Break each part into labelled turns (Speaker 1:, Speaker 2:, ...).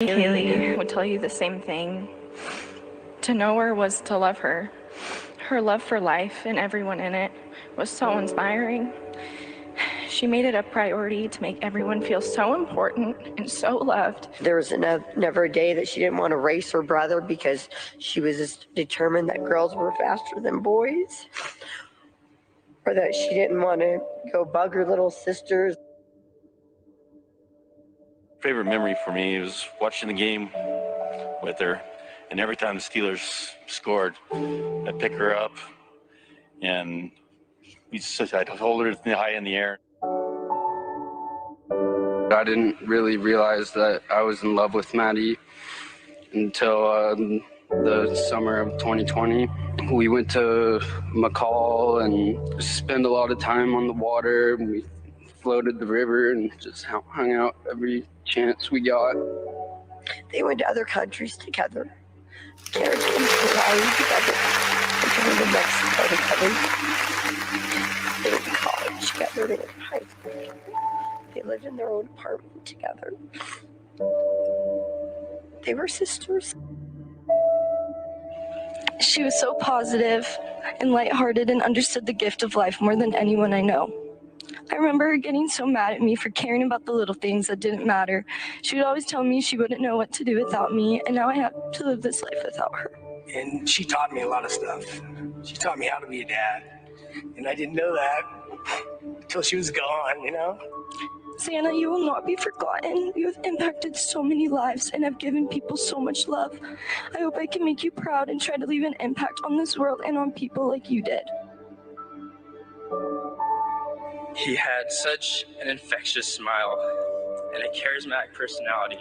Speaker 1: Kaylee would tell you the same thing. To know her was to love her. Her love for life and everyone in it was so inspiring. She made it a priority to make everyone feel so important and so loved.
Speaker 2: There was never a day that she didn't want to race her brother because she was just determined that girls were faster than boys, or that she didn't want to go bug her little sisters.
Speaker 3: Favorite memory for me was watching the game with her, and every time the Steelers scored, I'd pick her up and I'd hold her high in the air.
Speaker 4: I didn't really realize that I was in love with Maddie until the summer of 2020. We went to McCall and spent a lot of time on the water. We floated the river and just hung out every chance we got.
Speaker 2: They went to other countries together. Carried them to Hawaii together. They went to Mexico together. They went to college together. They went to high school together. They lived in their own apartment together. They were sisters.
Speaker 5: She was so positive and lighthearted and understood the gift of life more than anyone I know. I remember her getting so mad at me for caring about the little things that didn't matter. She would always tell me she wouldn't know what to do without me, and now I have to live this life without her.
Speaker 6: And she taught me a lot of stuff. She taught me how to be a dad. And I didn't know that until she was gone, you know?
Speaker 5: Xana, you will not be forgotten. You have impacted so many lives and have given people so much love. I hope I can make you proud and try to leave an impact on this world and on people like you did.
Speaker 7: He had such an infectious smile and a charismatic personality.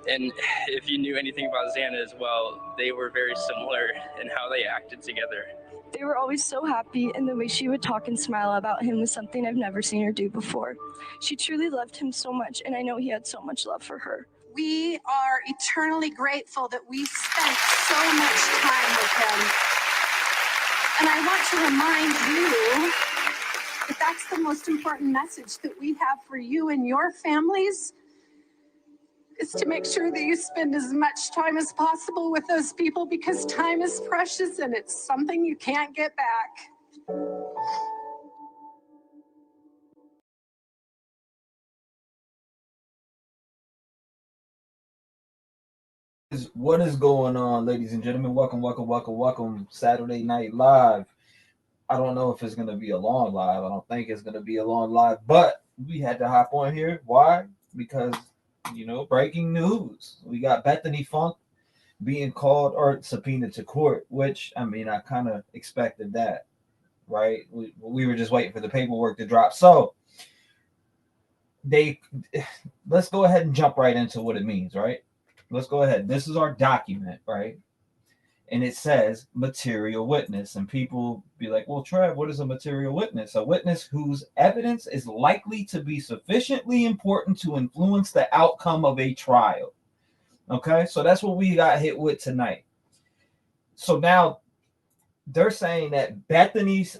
Speaker 7: And if you knew anything about Xana as well, they were very similar in how they acted together.
Speaker 5: They were always so happy, and the way she would talk and smile about him was something I've never seen her do before. She truly loved him so much, and I know he had so much love for her.
Speaker 8: We are eternally grateful that we spent so much time with him. And I want to remind you that that's the most important message that we have for you and your families, is to make sure that you spend as much time as possible with those people, because time is precious and it's something you can't get back.
Speaker 9: What is going on, ladies and gentlemen? Welcome. Saturday Night Live. I don't know if it's going to be a long live. I don't think it's going to be a long live, but we had to hop on here. Why? Because, breaking news. We got Bethany Funk being called or subpoenaed to court, which, I kind of expected that, right? We were just waiting for the paperwork to drop. So let's go ahead and jump right into what it means, right? Let's go ahead. This is our document, right? And it says material witness. And people be like, well, Trev, what is a material witness? A witness whose evidence is likely to be sufficiently important to influence the outcome of a trial. Okay, so that's what we got hit with tonight. So now they're saying that Bethany's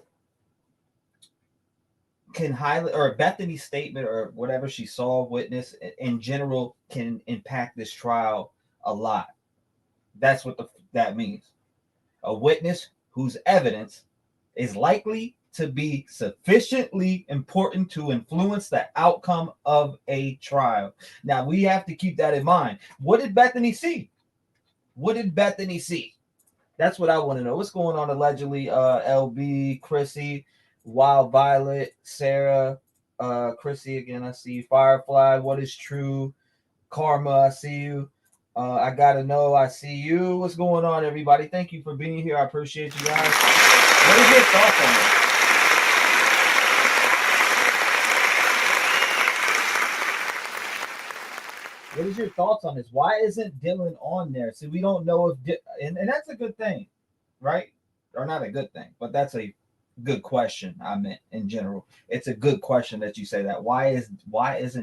Speaker 9: Bethany's statement or whatever she saw, witness in general, can impact this trial a lot. That's what that means. A witness whose evidence is likely to be sufficiently important to influence the outcome of a trial. Now, we have to keep that in mind. What did Bethany see? That's what I want to know. What's going on allegedly? LB, Chrissy, Wild Violet, Sarah, Chrissy again, I see you. Firefly, what is true? Karma, I see you. I gotta know, I see you. What's going on, everybody? Thank you for being here. I appreciate you guys. What is your thoughts on this? What is your thoughts on this? Why isn't Dylan on there? See, we don't know if and that's a good thing, right? Or not a good thing, but that's a good question. I meant in general, it's a good question that you say that. Why isn't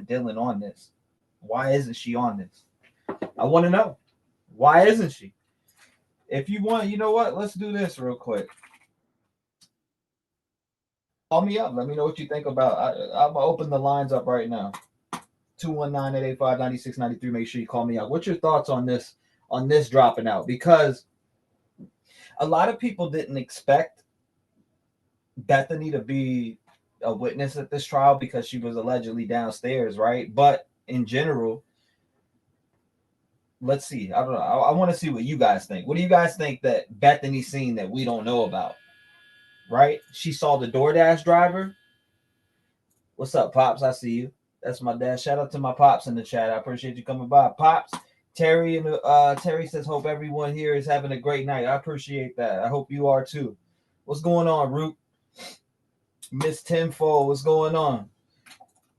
Speaker 9: Dylan on this? Why isn't she on this? I want to know. Why isn't she? If you want, you know what? Let's do this real quick. Call me up. Let me know what you think about. I'm gonna open the lines up right now. 219-885-9693. Make sure you call me out. What's your thoughts on this dropping out? Because a lot of people didn't expect Bethany to be a witness at this trial because she was allegedly downstairs, right? But in general, let's see. I don't know. I want to see what you guys think. What do you guys think that Bethany's seen that we don't know about? Right? She saw the DoorDash driver. What's up, Pops? I see you. That's my dad. Shout out to my Pops in the chat. I appreciate you coming by. Pops, Terry and Terry says, hope everyone here is having a great night. I appreciate that. I hope you are too. What's going on, Root? Miss Tenfold, what's going on?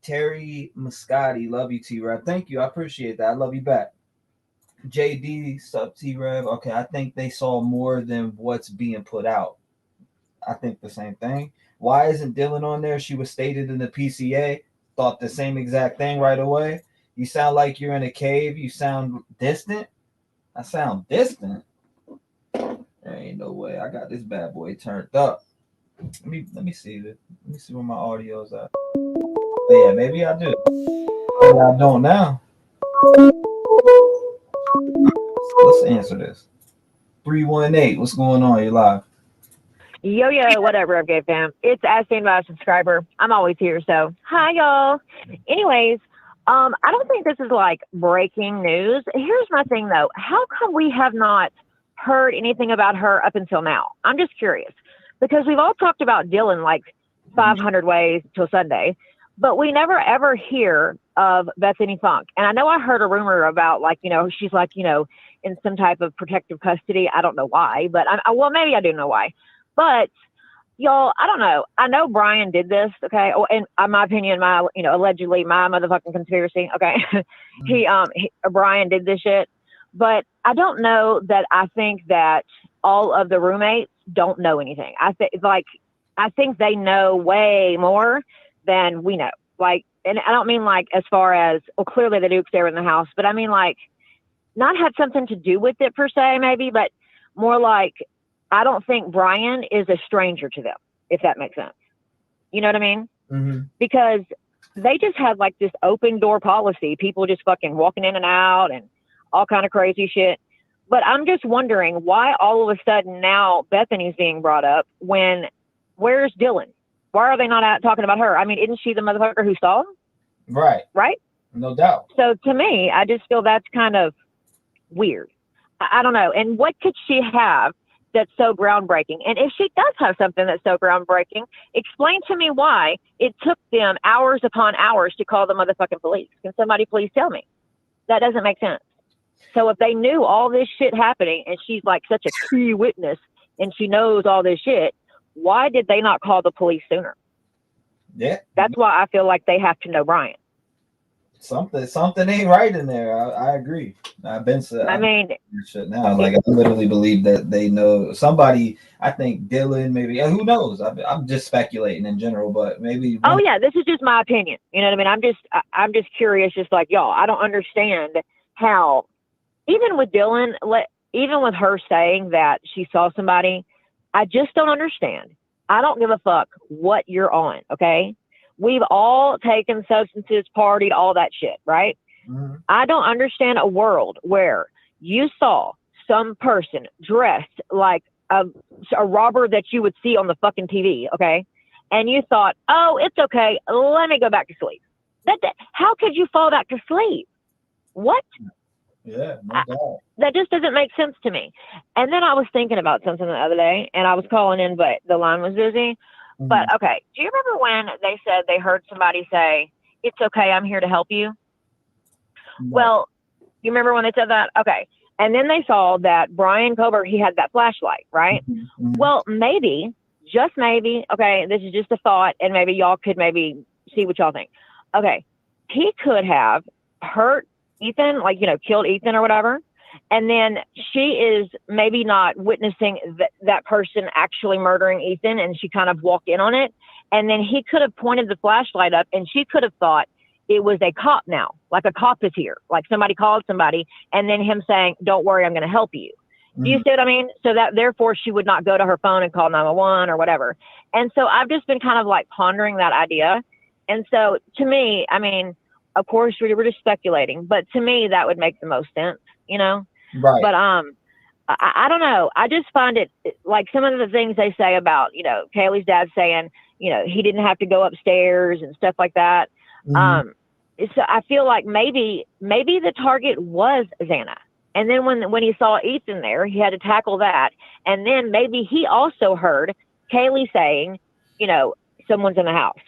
Speaker 9: Terry Muscati, love you, T-REV. Thank you. I appreciate that. I love you back. JD, sub T-REV. Okay, I think they saw more than what's being put out. I think the same thing. Why isn't Dylan on there? She was stated in the PCA. Thought the same exact thing right away. You sound like you're in a cave. You sound distant. I sound distant. There ain't no way. I got this bad boy turned up. Let me see this. Let me see where my audio's at. But yeah, maybe I do. Maybe I don't now. Let's answer this. 318. What's going on? You're live.
Speaker 10: Yo, whatever up, gay fam. It's asking about a subscriber. I'm always here, so hi, y'all. Anyways, I don't think this is like breaking news. Here's my thing, though. How come we have not heard anything about her up until now? I'm just curious because we've all talked about Dylan like 500 ways till Sunday, but we never ever hear of Bethany Funk. And I know I heard a rumor about like, she's like, in some type of protective custody. I don't know why, but well, maybe I do know why. But y'all, I don't know. I know Brian did this, okay? Oh, and in my opinion, allegedly my motherfucking conspiracy, okay? Brian did this shit, but I don't know that I think that all of the roommates don't know anything. I think they know way more than we know. Like, and I don't mean like as far as, well, clearly the Dukes they were in the house, but I mean like not had something to do with it per se, maybe, but more like, I don't think Brian is a stranger to them, if that makes sense. You know what I mean?
Speaker 9: Mm-hmm.
Speaker 10: Because they just had like this open door policy, people just fucking walking in and out and all kind of crazy shit. But I'm just wondering why all of a sudden now Bethany's being brought up when where's Dylan? Why are they not out talking about her? I mean, isn't she the motherfucker who saw him?
Speaker 9: Right.
Speaker 10: Right?
Speaker 9: No doubt.
Speaker 10: So to me, I just feel that's kind of weird. I don't know. And what could she have that's so groundbreaking? And if she does have something that's so groundbreaking, explain to me why it took them hours upon hours to call the motherfucking police. Can somebody please tell me? That doesn't make sense. So if they knew all this shit happening and she's like such a key witness and she knows all this shit, why did they not call the police sooner?
Speaker 9: Yeah.
Speaker 10: That's why I feel like they have to know Brian.
Speaker 9: Something ain't right in there. I agree. I've been shit now. Like I literally believe that they know somebody. I think Dylan, maybe. Who knows? I'm just speculating in general, but maybe.
Speaker 10: Oh yeah, this is just my opinion. You know what I mean? I'm just curious. Just like y'all, I don't understand how, even with Dylan, even with her saying that she saw somebody, I just don't understand. I don't give a fuck what you're on. Okay. We've all taken substances, partied, all that shit, right?
Speaker 9: Mm-hmm.
Speaker 10: I don't understand a world where you saw some person dressed like a robber that you would see on the fucking TV, okay? And you thought, oh, it's okay, let me go back to sleep. How could you fall back to sleep? What?
Speaker 9: Yeah, no doubt.
Speaker 10: That just doesn't make sense to me. And then I was thinking about something the other day, and I was calling in, but the line was busy.
Speaker 9: Mm-hmm.
Speaker 10: But okay, do you remember when they said they heard somebody say, it's okay, I'm here to help you? No. Well, you remember when they said that? Okay. And then they saw that Bryankohberger, he had that flashlight, right?
Speaker 9: Mm-hmm.
Speaker 10: Well, maybe, just maybe, okay, this is just a thought, and maybe y'all could maybe see what y'all think. Okay, he could have hurt Ethan, like, killed Ethan or whatever. And then she is maybe not witnessing that person actually murdering Ethan, and she kind of walked in on it. And then he could have pointed the flashlight up, and she could have thought it was a cop now, like a cop is here, like somebody called somebody, and then him saying, don't worry, I'm going to help you. Mm-hmm. Do you see what I mean? So that therefore she would not go to her phone and call 911 or whatever. And so I've just been kind of like pondering that idea. And so to me, I mean, of course, we're just speculating, but to me, that would make the most sense, you know?
Speaker 9: Right.
Speaker 10: But I don't know. I just find it like some of the things they say about, you know, Kaylee's dad saying, you know, he didn't have to go upstairs and stuff like that.
Speaker 9: Mhm.
Speaker 10: So I feel like maybe the target was Xana. And then when he saw Ethan there, he had to tackle that. And then maybe he also heard Kaylee saying, you know, someone's in the house.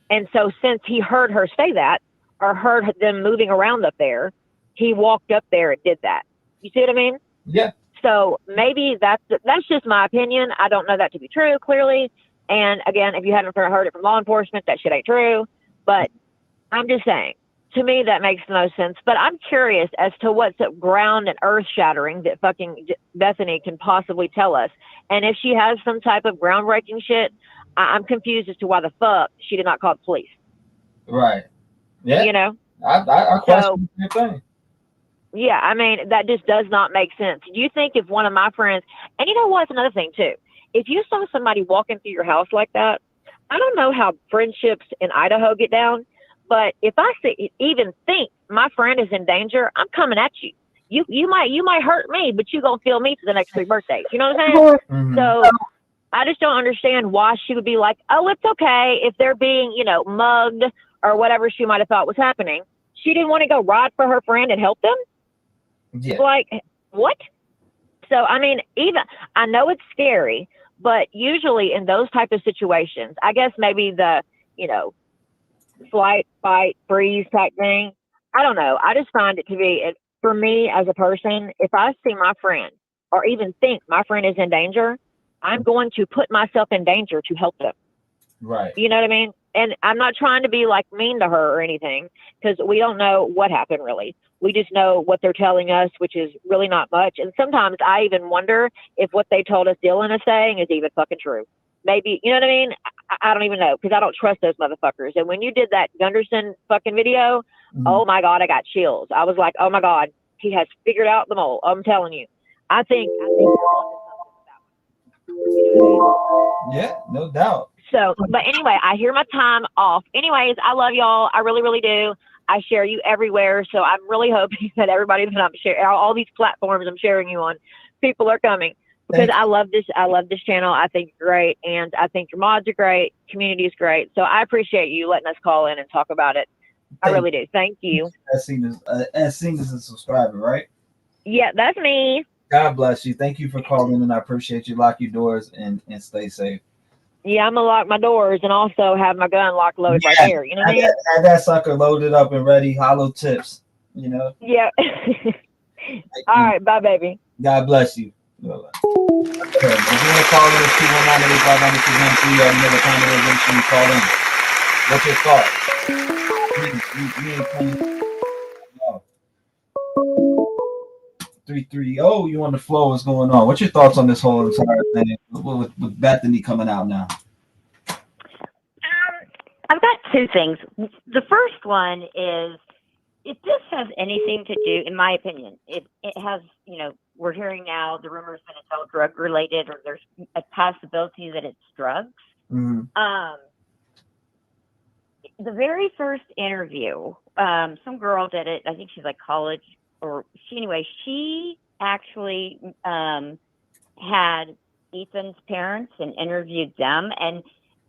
Speaker 10: And so since he heard her say that or heard them moving around up there, he walked up there and did that. You see what I mean?
Speaker 9: Yeah.
Speaker 10: So maybe that's just my opinion. I don't know that to be true, clearly. And again, if you haven't heard it from law enforcement, that shit ain't true. But I'm just saying, to me, that makes the most sense. But I'm curious as to what's ground and earth shattering that fucking Bethany can possibly tell us. And if she has some type of groundbreaking shit, I'm confused as to why the fuck she did not call the police.
Speaker 9: Right. Yeah.
Speaker 10: You know?
Speaker 9: I question the same thing.
Speaker 10: Yeah, I mean, that just does not make sense. Do you think if one of my friends, and you know what's another thing too, if you saw somebody walking through your house like that, I don't know how friendships in Idaho get down, but if I even think my friend is in danger, I'm coming at you. You might hurt me, but you gonna feel me for the next 3 birthdays. You know what I'm saying?
Speaker 9: Mhm.
Speaker 10: So I just don't understand why she would be like, oh, it's okay if they're being, you know, mugged or whatever she might have thought was happening. She didn't want to go ride for her friend and help them.
Speaker 9: Yeah.
Speaker 10: Like, what? So, I mean, even, I know it's scary, but usually in those type of situations, I guess maybe the, you know, flight, fight, freeze type thing. I don't know. I just find it to be, for me as a person, if I see my friend or even think my friend is in danger, I'm going to put myself in danger to help them.
Speaker 9: Right.
Speaker 10: You know what I mean? And I'm not trying to be like mean to her or anything, because we don't know what happened really. We just know what they're telling us, which is really not much. And sometimes I even wonder if what they told us Dylan is saying is even fucking true. Maybe, you know what I mean? I don't even know, because I don't trust those motherfuckers. And when you did that Gunderson fucking video, oh my God, I got chills. I was like, oh my God, he has figured out the mole. I'm telling you. I think you're on to something with that one. You know what I mean?
Speaker 9: Yeah, no doubt.
Speaker 10: So, but anyway, I hear my time off. Anyways, I love y'all. I really, really do. I share you everywhere. So I'm really hoping that everybody that I'm sharing, all these platforms I'm sharing you on, people are coming, because I love this. I love this channel. I think you're great. And I think your mods are great. Community is great. So I appreciate you letting us call in and talk about it. I really do. Thank you.
Speaker 9: As seen as a subscriber, right?
Speaker 10: Yeah, that's me.
Speaker 9: God bless you. Thank you for calling, and I appreciate you. Lock your doors and stay safe.
Speaker 10: Yeah, I'm gonna lock my doors and also have my gun locked loaded right there. You know what I mean?
Speaker 9: Have that sucker loaded up and ready, hollow tips. You know.
Speaker 10: Yeah. All right, bye, baby.
Speaker 9: God bless you. Bye-bye. If you want to call in, it's 219-885-9393. You have another conversation. Call in. What's your thought? You ain't playing. No. 330. You on the flow? What's going on? What's your thoughts on this whole entire thing with Bethany coming out now?
Speaker 11: I've got two things. The first one is, if this has anything to do, in my opinion, it has, you know, we're hearing now the rumors that it's all drug related, or there's a possibility that it's drugs.
Speaker 9: Mm-hmm.
Speaker 11: The very first interview, some girl did it. I think she's like college, or she actually had Ethan's parents and interviewed them. And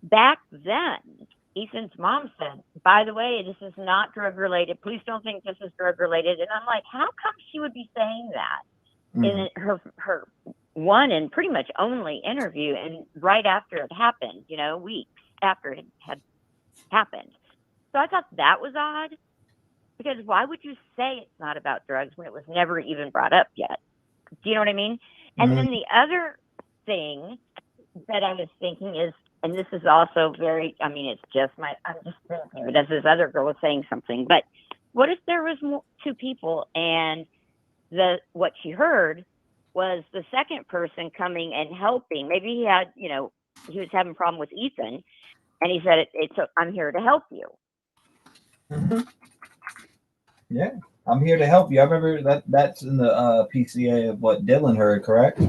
Speaker 11: back then, Ethan's mom said, by the way, this is not drug related. Please don't think this is drug related. And I'm like, how come she would be saying that in her one and pretty much only interview, and right after it happened, you know, weeks after it had happened? So I thought that was odd, because why would you say it's not about drugs when it was never even brought up yet? Do you know what I mean? And then the other thing that I was thinking is, and this is also very, I mean, it's just I'm just thinking, but as this other girl was saying something, but what if there was two people, and what she heard was the second person coming and helping? Maybe he had, you know, he was having a problem with Ethan, and he said, I'm here to help you.
Speaker 9: Mm-hmm. Yeah, I'm here to help you. I remember that's in the PCA of what Dylan heard, correct?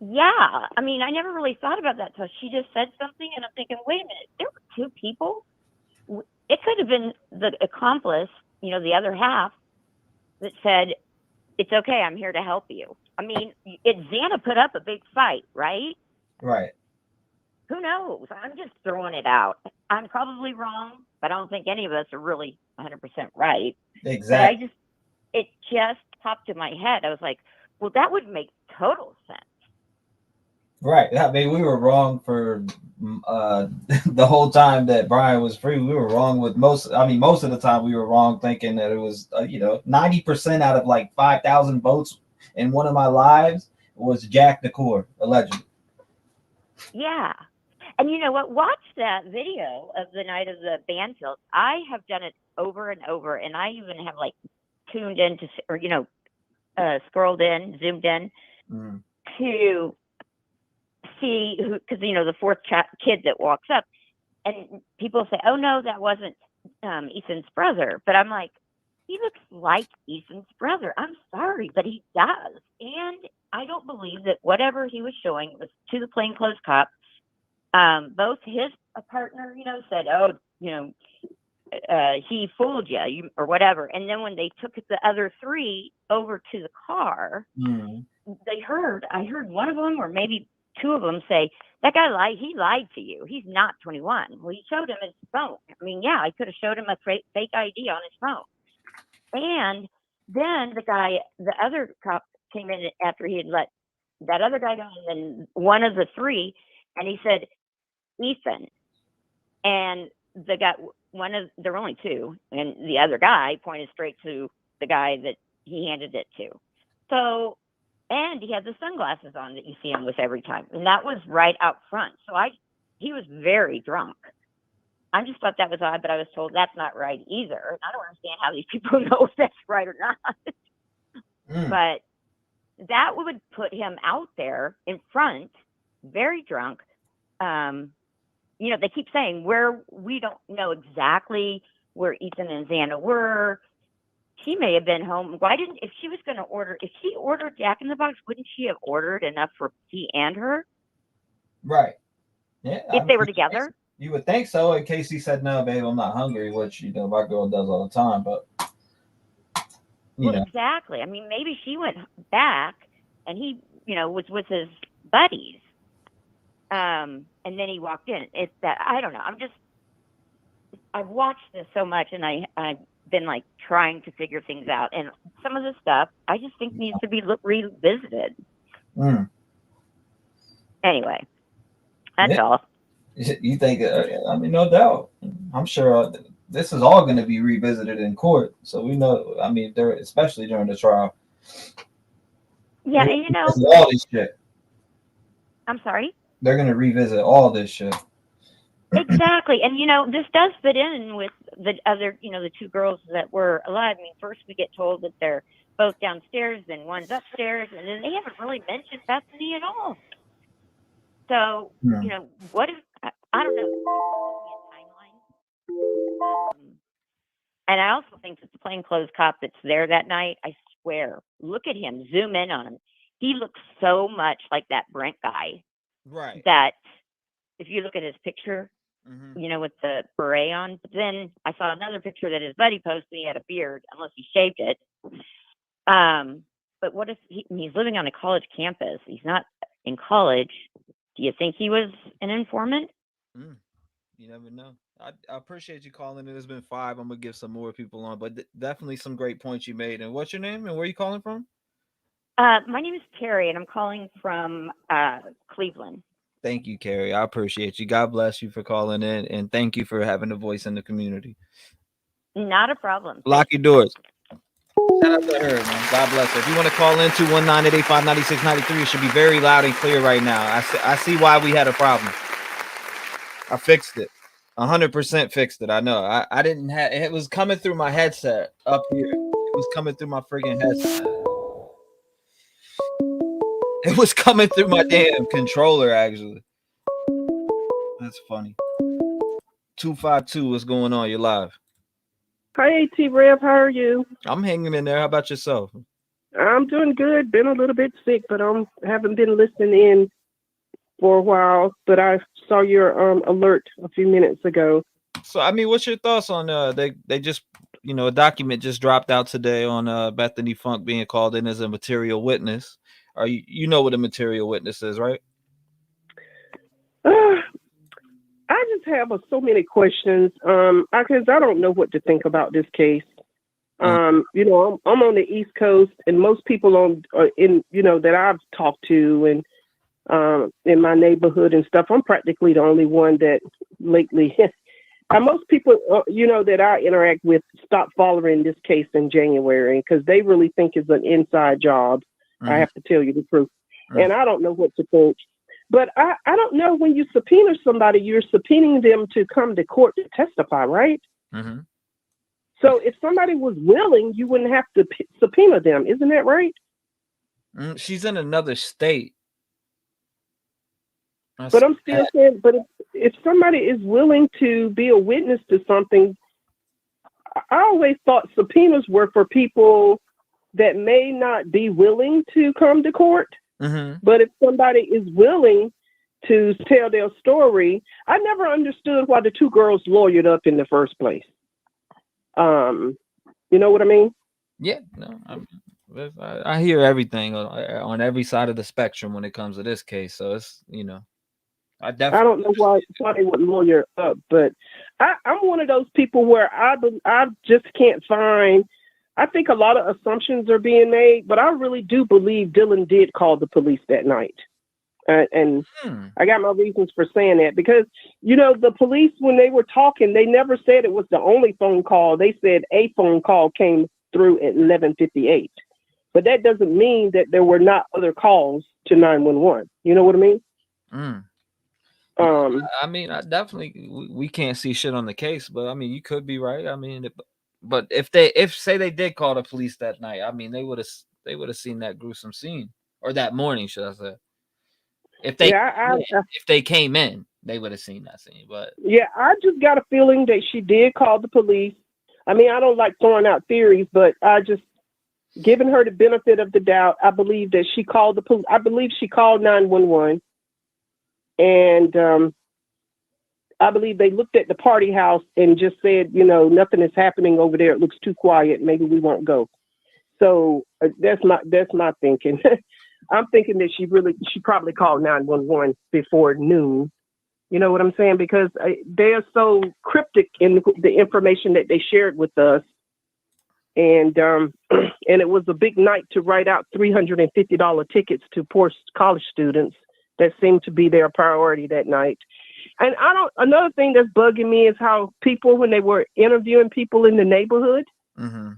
Speaker 11: Yeah, I mean, I never really thought about that until she just said something, and I'm thinking, wait a minute, there were two people it could have been the accomplice, you know, the other half that said, it's okay, I'm here to help you. I mean, Xana put up a big fight, right?
Speaker 9: Right.
Speaker 11: Who knows? I'm just throwing it out. I'm probably wrong, but I don't think any of us are really 100% right.
Speaker 9: Exactly.
Speaker 11: But it just popped in my head. I was like, well, that would make total sense.
Speaker 9: Right. I mean, we were wrong for the whole time that Brian was free. We were wrong with most. I mean, most of the time we were wrong, thinking that it was 90% out of like 5,000 votes in one of my lives was Jack Nicor, allegedly.
Speaker 11: Yeah. And you know what? Watch that video of the night of the Banfield. I have done it over and over, and I even have like tuned in to, or scrolled in, zoomed in to see who, because the fourth kid that walks up, and people say, "Oh no, that wasn't Ethan's brother," but I'm like, he looks like Ethan's brother. I'm sorry, but he does, and I don't believe that whatever he was showing was to the plainclothes cop. Both his partner, said, "Oh, he fooled you," or whatever. And then when they took the other three over to the car, I heard one of them, or maybe two of them, say, "That guy lied. He lied to you. He's not 21. Well, he showed him his phone. I mean, yeah, I could have showed him a fake ID on his phone. And then the other cop came in after he had let that other guy go, and then one of the three, and he said, "Ethan." And the guy, there were only two, and the other guy pointed straight to the guy that he handed it to. So, and he had the sunglasses on that you see him with every time, and that was right out front. So he was very drunk. I just thought that was odd, but I was told that's not right either. And I don't understand how these people know if that's right or not. But that would put him out there in front, very drunk. They keep saying we don't know exactly where Ethan and Xana were. She may have been home. If she ordered Jack in the Box, wouldn't she have ordered enough for he and her?
Speaker 9: Right. Yeah.
Speaker 11: If they were together?
Speaker 9: You would think so, in case he said, "No, babe, I'm not hungry," which, my girl does all the time, but
Speaker 11: exactly. I mean, maybe she went back and he, was with his buddies. And then he walked in. It's that, I don't know. I've watched this so much, and I've been like trying to figure things out. And some of the stuff I just think needs to be revisited. Anyway, that's all.
Speaker 9: You think, I mean, no doubt. I'm sure this is all going to be revisited in court. So we know, I mean, especially during the trial.
Speaker 11: Yeah,
Speaker 9: all this shit.
Speaker 11: I'm sorry?
Speaker 9: They're going to revisit all this shit.
Speaker 11: Exactly. And, this does fit in with the other, the two girls that were alive. I mean, first we get told that they're both downstairs, then one's upstairs, and then they haven't really mentioned Bethany at all. So, what if, I don't know, timeline. And I also think that the plainclothes cop that's there that night, I swear, look at him, zoom in on him. He looks so much like that Brent guy.
Speaker 9: Right.
Speaker 11: That if you look at his picture, with the beret on, but then I saw another picture that his buddy posted. He had a beard, unless he shaved it. But what if he's living on a college campus? He's not in college. Do you think he was an informant?
Speaker 9: You never know. I appreciate you calling in. It's been 5. I'm gonna give some more people on, but definitely some great points you made. And what's your name and where are you calling from?
Speaker 11: My name is Carrie, and I'm calling from Cleveland.
Speaker 9: Thank you, Carrie. I appreciate you. God bless you for calling in, and thank you for having a voice in the community.
Speaker 11: Not a problem.
Speaker 9: Lock your doors. Shout out to her, man. God bless her. If you want to call in, 219-885-9693, it should be very loud and clear right now. I see why we had a problem. I fixed it. 100% fixed it. I know. I didn't have it. Was coming through my headset up here. It was coming through my friggin' headset. It was coming through my damn controller, actually. That's funny. 252, what's going on? You're live.
Speaker 12: Hey, T-REV, how are you?
Speaker 9: I'm hanging in there. How about yourself?
Speaker 12: I'm doing good. Been a little bit sick, but haven't been listening in for a while. But I saw your alert a few minutes ago.
Speaker 9: So I mean, what's your thoughts on they just a document just dropped out today on Bethany Funk being called in as a material witness. Are you know what a material witness is, right?
Speaker 12: I just have so many questions. Because I don't know what to think about this case. I'm on the East Coast, and most people that I've talked to and in my neighborhood and stuff, I'm practically the only one that lately. Most people, that I interact with, stopped following this case in January because they really think it's an inside job. Mm-hmm. I have to tell you the truth, and I don't know what to think. But I don't know, when you subpoena somebody, you're subpoenaing them to come to court to testify, right? Mm-hmm. So if somebody was willing, you wouldn't have to subpoena them. Isn't that right?
Speaker 9: She's in another state.
Speaker 12: But I'm still saying, but if somebody is willing to be a witness to something, I always thought subpoenas were for people that may not be willing to come to court. Mm-hmm. But if somebody is willing to tell their story, I never understood why the two girls lawyered up in the first place. You know what I mean?
Speaker 9: Yeah, no, I hear everything on every side of the spectrum when it comes to this case. So it's, I
Speaker 12: don't know why they would lawyer up, but I'm one of those people where I just can't find. I think a lot of assumptions are being made, but I really do believe Dylan did call the police that night. And I got my reasons for saying that because, the police, when they were talking, they never said it was the only phone call. They said a phone call came through at 11:58. But that doesn't mean that there were not other calls to 911. You know what I mean?
Speaker 9: I mean, I definitely, we can't see shit on the case, but I mean, you could be right. I mean, but if say they did call the police that night, I mean, they would have seen that gruesome scene, or that morning, should I say? If they came in, they would have seen that scene. But
Speaker 12: yeah, I just got a feeling that she did call the police. I mean, I don't like throwing out theories, but I just, giving her the benefit of the doubt, I believe that she called the police. I believe she called 911. And I believe they looked at the party house and just said, nothing is happening over there. It looks too quiet. Maybe we won't go. So that's my thinking. I'm thinking that she probably called 911 before noon. You know what I'm saying? Because they're so cryptic in the information that they shared with us. And it was a big night to write out $350 tickets to poor college students. That seemed to be their priority that night. And another thing that's bugging me is how people, when they were interviewing people in the neighborhood, mm-hmm.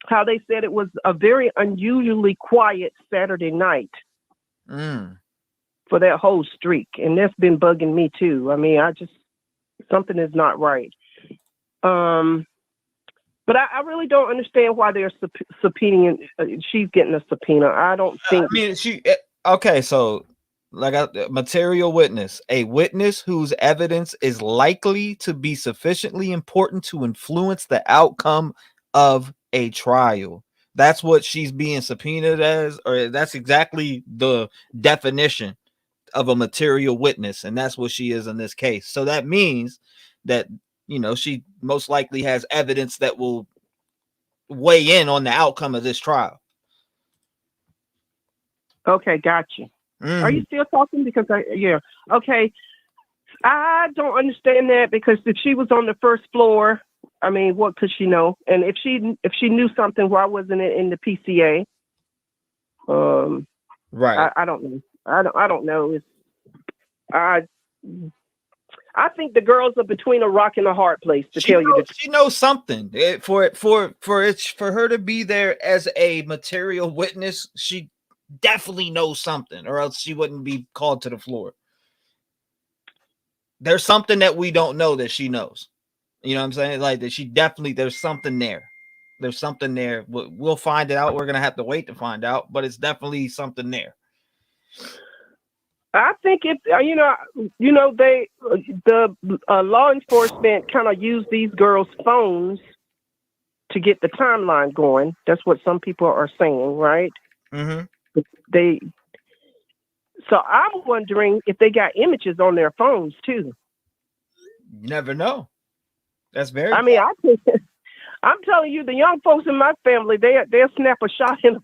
Speaker 12: how they said it was a very unusually quiet Saturday night for that whole streak. And that's been bugging me too. I mean, something is not right. But I really don't understand why they're subpoenaing. She's getting a subpoena. I don't think.
Speaker 9: I mean, okay, so like a material witness, a witness whose evidence is likely to be sufficiently important to influence the outcome of a trial. That's what she's being subpoenaed as, or that's exactly the definition of a material witness, and that's what she is in this case. So that means that, she most likely has evidence that will weigh in on the outcome of this trial.
Speaker 12: Okay, gotcha. Are you still talking? Because okay. I don't understand that, because if she was on the first floor, I mean, what could she know? And if she knew something, why wasn't it in the PCA?
Speaker 9: Right.
Speaker 12: I don't know. I don't know. I think the girls are between a rock and a hard place, to tell you the truth.
Speaker 9: She knows something. For her to be there as a material witness, she definitely knows something, or else she wouldn't be called to the floor. There's something that we don't know that she knows. You know what I'm saying? Like that there's something there. There's something there. We'll find it out. We're going to have to wait to find out, but it's definitely something there.
Speaker 12: I think the law enforcement kind of use these girls' phones to get the timeline going. That's what some people are saying, right? Mm-hmm. So I'm wondering if they got images on their phones too.
Speaker 9: You never know. That's very.
Speaker 12: I mean, I'm telling you, the young folks in my family, they'll snap a shot in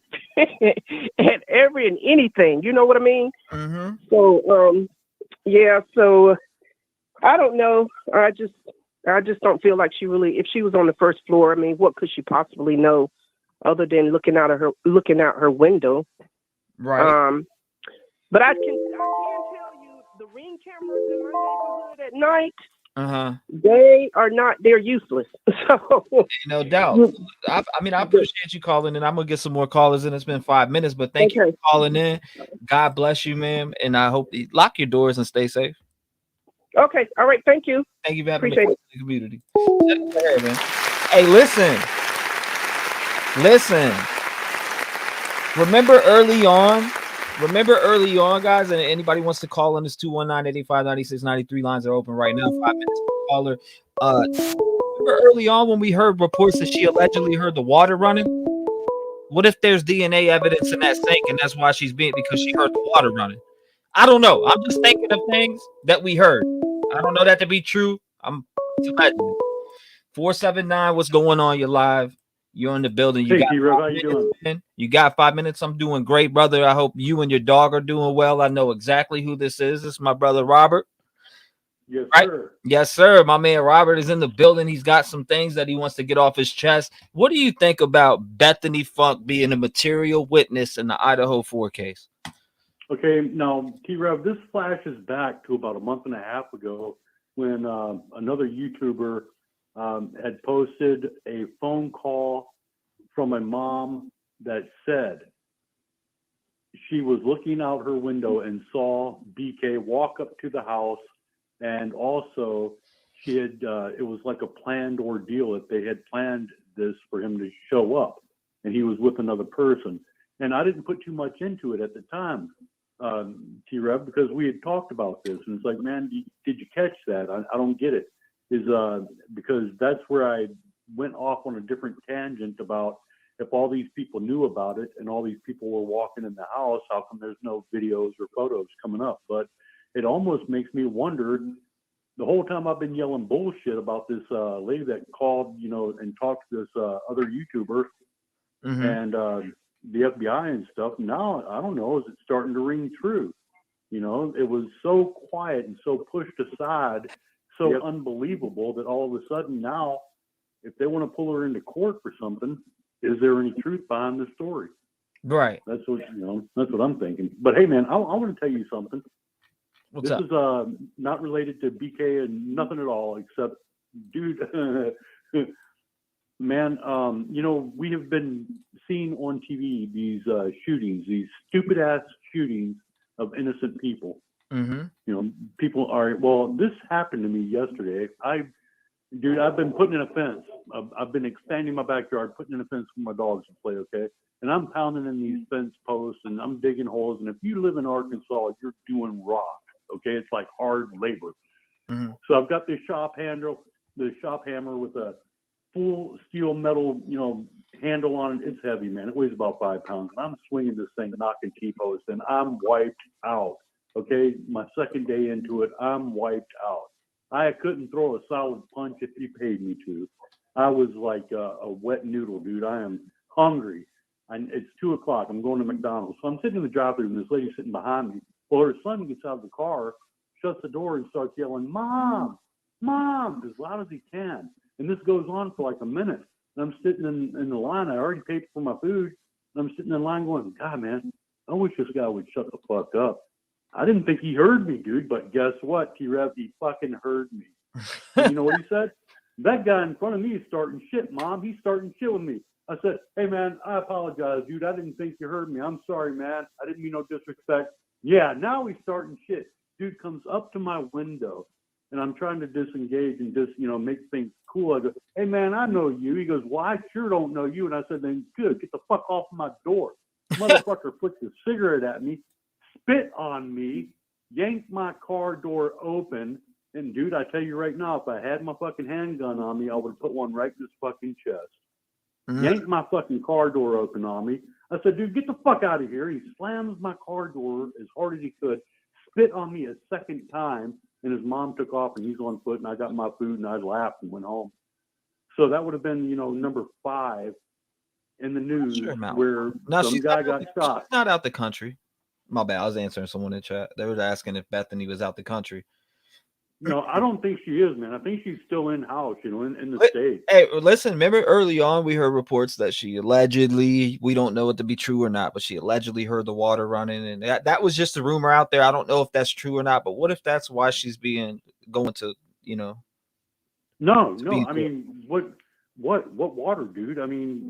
Speaker 12: at every and anything. You know what I mean?
Speaker 9: Mm-hmm.
Speaker 12: So, yeah. So I don't know. I just don't feel like she really. If she was on the first floor, I mean, what could she possibly know, other than looking out her window?
Speaker 9: Right.
Speaker 12: But I can tell you, the ring cameras in my neighborhood at night. They are not. They're useless. So
Speaker 9: no doubt. I mean, I appreciate you calling in. I'm gonna get some more callers in. It's been 5 minutes, but thank you for calling in. God bless you, ma'am, and I hope you lock your doors and stay safe.
Speaker 12: Okay. All right. Thank you.
Speaker 9: Thank you for having
Speaker 12: Appreciate
Speaker 9: me in the community. Hey, listen. Remember early on, guys, and anybody wants to call in, this 219-885-9693 lines are open right now. 5 minutes per caller. Remember early on when we heard reports that she allegedly heard the water running? What if there's DNA evidence in that sink and that's why she's being, because she heard the water running? I don't know. I'm just thinking of things that we heard. I don't know that to be true. It's imagining. 479, what's going on? You're live. You're in the building. You
Speaker 13: Hey,
Speaker 9: got
Speaker 13: T-REV, how you doing?
Speaker 9: man. You got 5 minutes. I'm doing great, brother. I hope you and your dog are doing well. I know exactly who this is. This is my brother Robert.
Speaker 13: Yes,
Speaker 9: right?
Speaker 13: sir.
Speaker 9: Yes, sir. My man Robert is in the building. He's got some things that he wants to get off his chest. What do you think about Bethany Funk being a material witness in the Idaho 4 case?
Speaker 13: Okay, now, T-REV, this flashes back to about a month and a half ago when another YouTuber had posted a phone call from a mom that said she was looking out her window and saw BK walk up to the house, and also she had it was like a planned ordeal that they had planned this for him to show up, and he was with another person. And I didn't put too much into it at the time, T-REV, because we had talked about this, and it's like, man, did you catch that? I don't get it. Is because that's where I went off on a different tangent about if all these people knew about it and all these people were walking in the house, how come there's no videos or photos coming up? But it almost makes me wonder, the whole time I've been yelling bullshit about this lady that called, and talked to this other YouTuber and the FBI and stuff. Now, I don't know, is it starting to ring true? It was so quiet and so pushed aside, so unbelievable that all of a sudden now, if they want to pull her into court for something, is there any truth behind the story?
Speaker 9: Right.
Speaker 13: That's what that's what I'm thinking. But hey, man, I want to tell you something.
Speaker 9: What's up?
Speaker 13: This is not related to BK and nothing at all, except, dude, man, we have been seeing on TV these shootings, these stupid ass shootings of innocent people. People are, well, this happened to me yesterday. I've been putting in a fence. I've been expanding my backyard, putting in a fence for my dogs to play, okay? And I'm pounding in these fence posts and I'm digging holes. And if you live in Arkansas, you're doing rock, okay? It's like hard labor. So I've got this shop hammer with a full steel metal, handle on it. It's heavy, man. It weighs about 5 pounds. And I'm swinging this thing, knocking T-posts, and I'm wiped out, okay? My second day into it, I'm wiped out. I couldn't throw a solid punch if you paid me to. I was like a wet noodle, dude. I am hungry. It's 2 o'clock. I'm going to McDonald's. So I'm sitting in the drive-thru and this lady's sitting behind me. Well, her son gets out of the car, shuts the door, and starts yelling, "Mom, Mom," as loud as he can. And this goes on for like a minute. And I'm sitting in the line. I already paid for my food. And I'm sitting in line going, God, man, I wish this guy would shut the fuck up. I didn't think he heard me, dude, but guess what, T-REV, he fucking heard me. And you know what he said? That guy in front of me is starting shit, Mom. He's starting shit with me. I said, hey, man, I apologize, dude. I didn't think you heard me. I'm sorry, man. I didn't mean no disrespect. Yeah, now he's starting shit. Dude comes up to my window, and I'm trying to disengage and just, make things cool. I go, hey, man, I know you. He goes, well, I sure don't know you. And I said, then good, get the fuck off my door. Motherfucker flicks a cigarette at me, spit on me, yanked my car door open, and dude, I tell you right now, if I had my fucking handgun on me, I would put one right in his fucking chest. Yanked my fucking car door open on me. I said, dude, get the fuck out of here. He slams my car door as hard as he could, spit on me a second time, and his mom took off and he's on foot, and I got my food and I laughed and went home. So that would have been, you know, number 5 in the news where
Speaker 9: No,
Speaker 13: some
Speaker 9: she's
Speaker 13: guy got shot.
Speaker 9: She's not out the country. My bad. I was answering someone in the chat. They were asking if Bethany was out the country.
Speaker 13: No, I don't think she is, man. I think she's still in house, you know, in the States.
Speaker 9: Hey, listen, remember early on we heard reports that she allegedly, we don't know it to be true or not, but she allegedly heard the water running, and that was just a rumor out there. I don't know if that's true or not, but what if that's why she's going to, you know?
Speaker 13: No, I mean, what water, dude? I mean,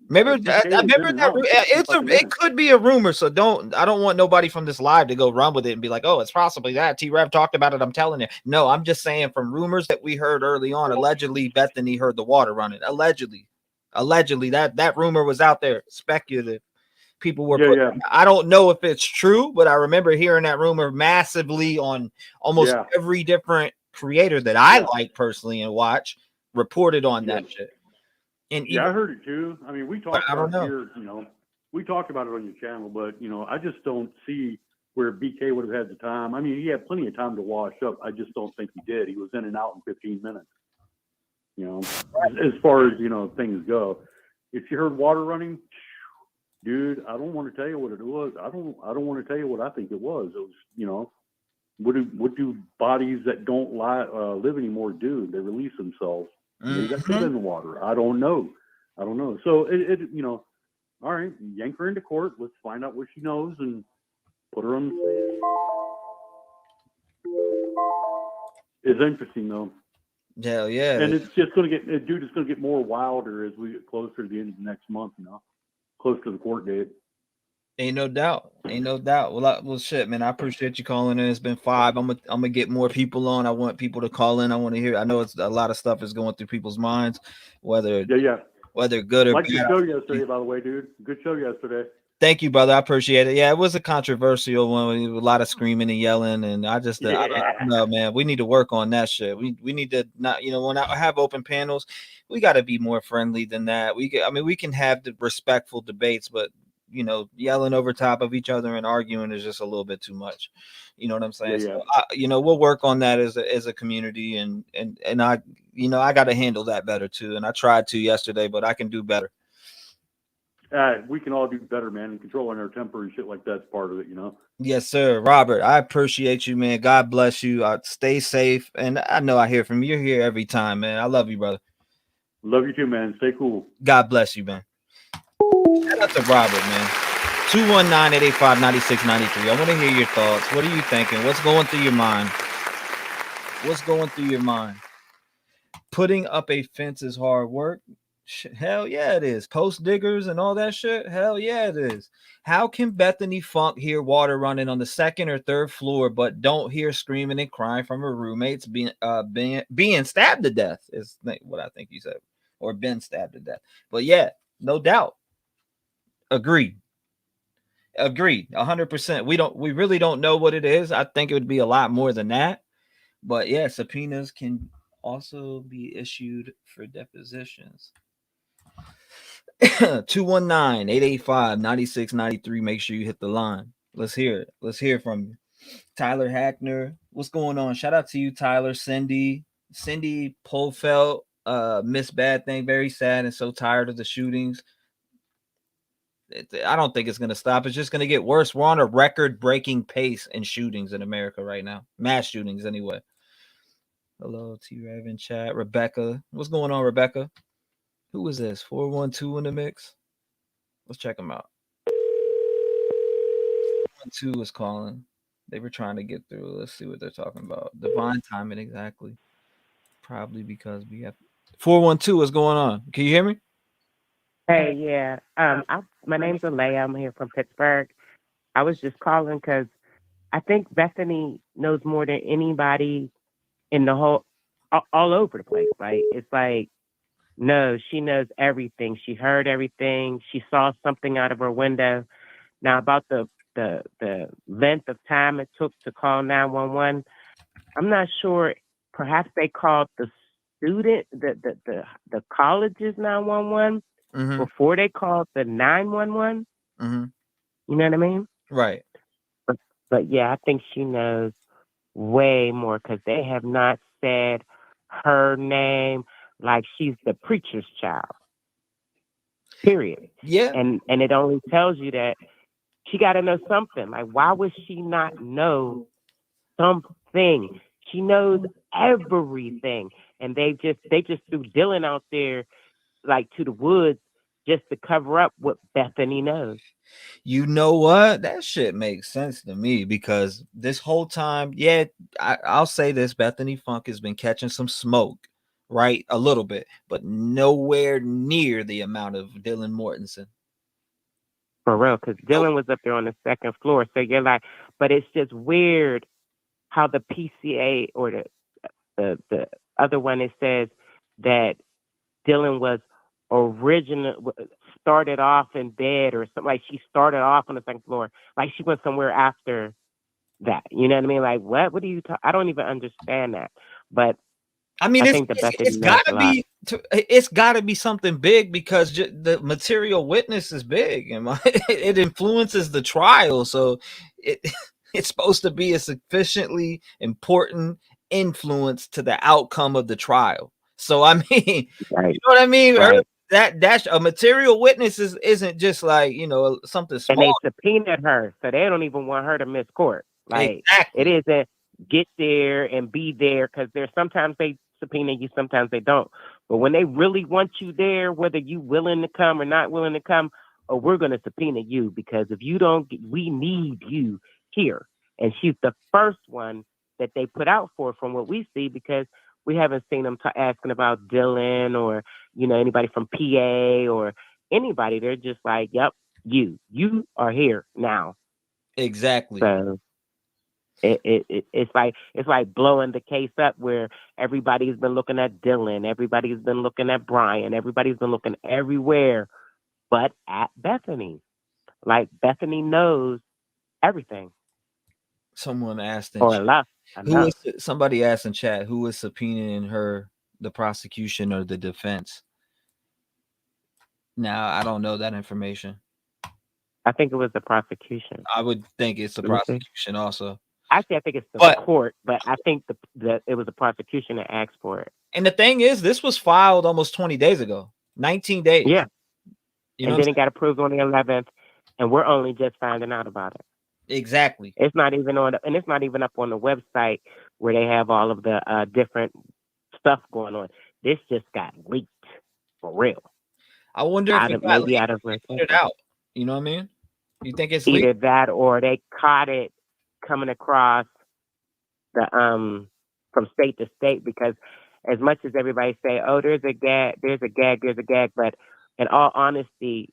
Speaker 9: remember that it could be a rumor, so I don't want nobody from this live to go run with it and be like, oh, it's possibly that T-REV talked about it, I'm telling you. No, I'm just saying from rumors that we heard early on, allegedly Bethany heard the water running. Allegedly that rumor was out there, speculative. People were I don't know if it's true, but I remember hearing that rumor massively on almost every different creator that I like personally and watch reported on that shit. And
Speaker 13: I heard it too. I mean, we talked about it here, you know, we talked about it on your channel, but you know, I just don't see where BK would have had the time. I mean, he had plenty of time to wash up. I just don't think he did. He was in and out in 15 minutes. You know, as far as, you know, things go. If you heard water running, dude, I don't want to tell you what it was. I don't want to tell you what I think it was. It was, you know, what do bodies that don't live anymore do? They release themselves. Maybe that could have been the water. I don't know. So it you know, all right, yank her into court. Let's find out what she knows and put her on the stand. It's interesting though.
Speaker 9: Hell yeah.
Speaker 13: And it's just gonna get, dude, it's gonna get more wilder as we get closer to the end of the next month, you know, close to the court date.
Speaker 9: Ain't no doubt. Well, shit, man. I appreciate you calling in. It's been 5. I'm gonna get more people on. I want people to call in. I want to hear. I know it's a lot of stuff is going through people's minds, whether good or
Speaker 13: like
Speaker 9: bad.
Speaker 13: your show yesterday, by the way, dude. Good show yesterday.
Speaker 9: Thank you, brother. I appreciate it. Yeah, it was a controversial one. A lot of screaming and yelling, and I just I don't know, man. We need to work on that shit. We need to not, you know, when I have open panels, we got to be more friendly than that. We can have the respectful debates, but you know, yelling over top of each other and arguing is just a little bit too much. You know what I'm saying? So you know, we'll work on that as a community, and I, you know, I got to handle that better too. And I tried to yesterday, but I can do better.
Speaker 13: We can all do better, man, and controlling our temper and shit like that's part of it, you know.
Speaker 9: Yes, sir. Robert, I appreciate you, man. God bless you. Stay safe, and I know I hear from you. You're here every time, man. I love you, brother.
Speaker 13: Love you too, man. Stay cool.
Speaker 9: God bless you, man. Shout out to Robert, man. 219-885-9693. I want to hear your thoughts. What are you thinking? What's going through your mind? Putting up a fence is hard work. Hell yeah, it is. Post diggers and all that shit. Hell yeah, it is. How can Bethany Funk hear water running on the 2nd or 3rd floor, but don't hear screaming and crying from her roommates being stabbed to death? Is what I think you said, or been stabbed to death. But yeah, no doubt. Agreed. 100%. We really don't know what it is. I think it would be a lot more than that. But yeah, subpoenas can also be issued for depositions. 219-885-9693. Make sure you hit the line. Let's hear it. Let's hear from you. Tyler Hackner, what's going on? Shout out to you, Tyler. Cindy Polfelt, Miss Bad Thing, very sad and so tired of the shootings. I don't think it's going to stop. It's just going to get worse. We're on a record-breaking pace in shootings in America right now. Mass shootings, anyway. Hello, T-REV in chat. Rebecca. What's going on, Rebecca? Who is this? 412 in the mix? Let's check them out. 412 is calling. They were trying to get through. Let's see what they're talking about. Divine timing, exactly. Probably because we have 412. What's going on? Can you hear me?
Speaker 14: Hey, yeah. My name's Alea. I'm here from Pittsburgh. I was just calling because I think Bethany knows more than anybody in the whole, all over the place. Like, it's like, no, she knows everything. She heard everything. She saw something out of her window. Now, about the length of time it took to call 911, I'm not sure. Perhaps they called the student, the college's 911 before they called the 911. You know what I mean?
Speaker 9: Right.
Speaker 14: But yeah, I think she knows way more because they have not said her name, like she's the preacher's child. Period.
Speaker 9: Yeah.
Speaker 14: And it only tells you that she got to know something. Like, why would she not know something? She knows everything, and they just threw Dylan out there like to the woods just to cover up what Bethany knows.
Speaker 9: You know what? That shit makes sense to me because this whole time, yeah, I'll say this: Bethany Funk has been catching some smoke, right? A little bit, but nowhere near the amount of Dylan Mortensen.
Speaker 14: For real, because Dylan was up there on the second floor. So you're like, but it's just weird how the PCA or the other one, it says that Dylan was started off in bed or something. Like she started off on the second floor. Like she went somewhere after that. You know what I mean? Like, what do you I don't even understand that. But
Speaker 9: I mean,
Speaker 14: I think it's
Speaker 9: gotta be something big because the material witness is big and it influences the trial. So it's supposed to be a sufficiently important influence to the outcome of the trial. So I mean,
Speaker 14: right.
Speaker 9: You know what I mean?
Speaker 14: Right.
Speaker 9: That's a material witness isn't just like, something small.
Speaker 14: And they subpoenaed her, so they don't even want her to miss court. Like
Speaker 9: exactly.
Speaker 14: It isn't get there and be there, because there's sometimes they subpoena you, sometimes they don't. But when they really want you there, whether you willing to come or not willing to come, we're going to subpoena you, because if you don't, we need you here. And she's the first one that they put out for, from what we see, because we haven't seen them asking about Dylan or, anybody from PA or anybody. They're just like, yep, you are here now.
Speaker 9: Exactly.
Speaker 14: So it's like blowing the case up, where everybody's been looking at Dylan, everybody's been looking at Brian, everybody's been looking everywhere but at Bethany. Like Bethany knows everything.
Speaker 9: Someone asked in
Speaker 14: chat,
Speaker 9: somebody asked in chat, who is subpoenaing her, the prosecution or the defense? Now, I don't know that information.
Speaker 14: I think it was the prosecution.
Speaker 9: I would think it's the prosecution also.
Speaker 14: Actually, I think it's the court, but I think that it was the prosecution that asked for it.
Speaker 9: And the thing is, this was filed almost 20 days ago, 19 days.
Speaker 14: Yeah.
Speaker 9: And
Speaker 14: then it got approved on the 11th, and we're only just finding out about it.
Speaker 9: Exactly.
Speaker 14: It's not even it's not even up on the website where they have all of the different stuff going on. This just got leaked for real.
Speaker 9: I wonder if it got put it out. You know what I mean? You think it's
Speaker 14: either
Speaker 9: leaked?
Speaker 14: That or they caught it coming across the from state to state, because as much as everybody say, oh, there's a gag, but in all honesty,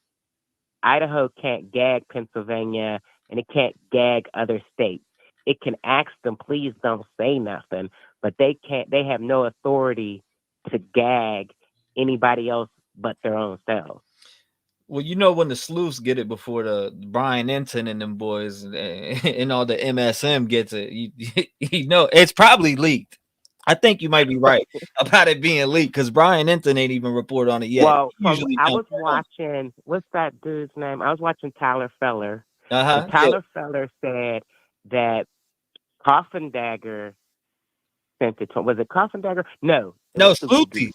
Speaker 14: Idaho can't gag Pennsylvania and it can't gag other states. It can ask them, please don't say nothing, but they have no authority to gag anybody else but their own selves.
Speaker 9: Well, when the sleuths get it before the Brian Enton and them boys and all the MSM gets it, it's probably leaked. I think you might be right about it being leaked, because Brian Enton ain't even reported on it yet.
Speaker 14: Well, I was watching, what's that dude's name? I was watching Tyler Feller. And Tyler Feller said that Coffin Dagger sent it to him. Was it Coffin Dagger? No,
Speaker 9: Sleuthie.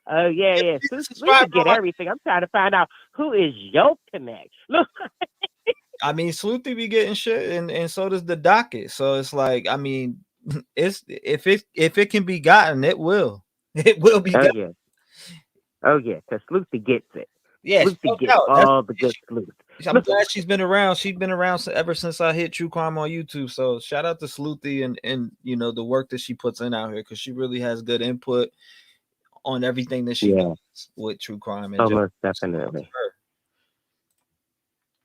Speaker 14: Oh, yeah. Sleuthie get everything. I'm trying to find out who is your connect. Look.
Speaker 9: I mean, Sleuthie be getting shit, and so does the docket. So it's like, I mean, if it can be gotten, it will be gotten.
Speaker 14: Oh yeah, because Sleuthie gets it.
Speaker 9: Yeah,
Speaker 14: Sleuthie gets all the good sleuth.
Speaker 9: I'm glad she's been around. She's been around ever since I hit True Crime on YouTube. So shout out to Sleuthie and the work that she puts in out here, because she really has good input on everything that she does with True Crime. And
Speaker 14: most definitely.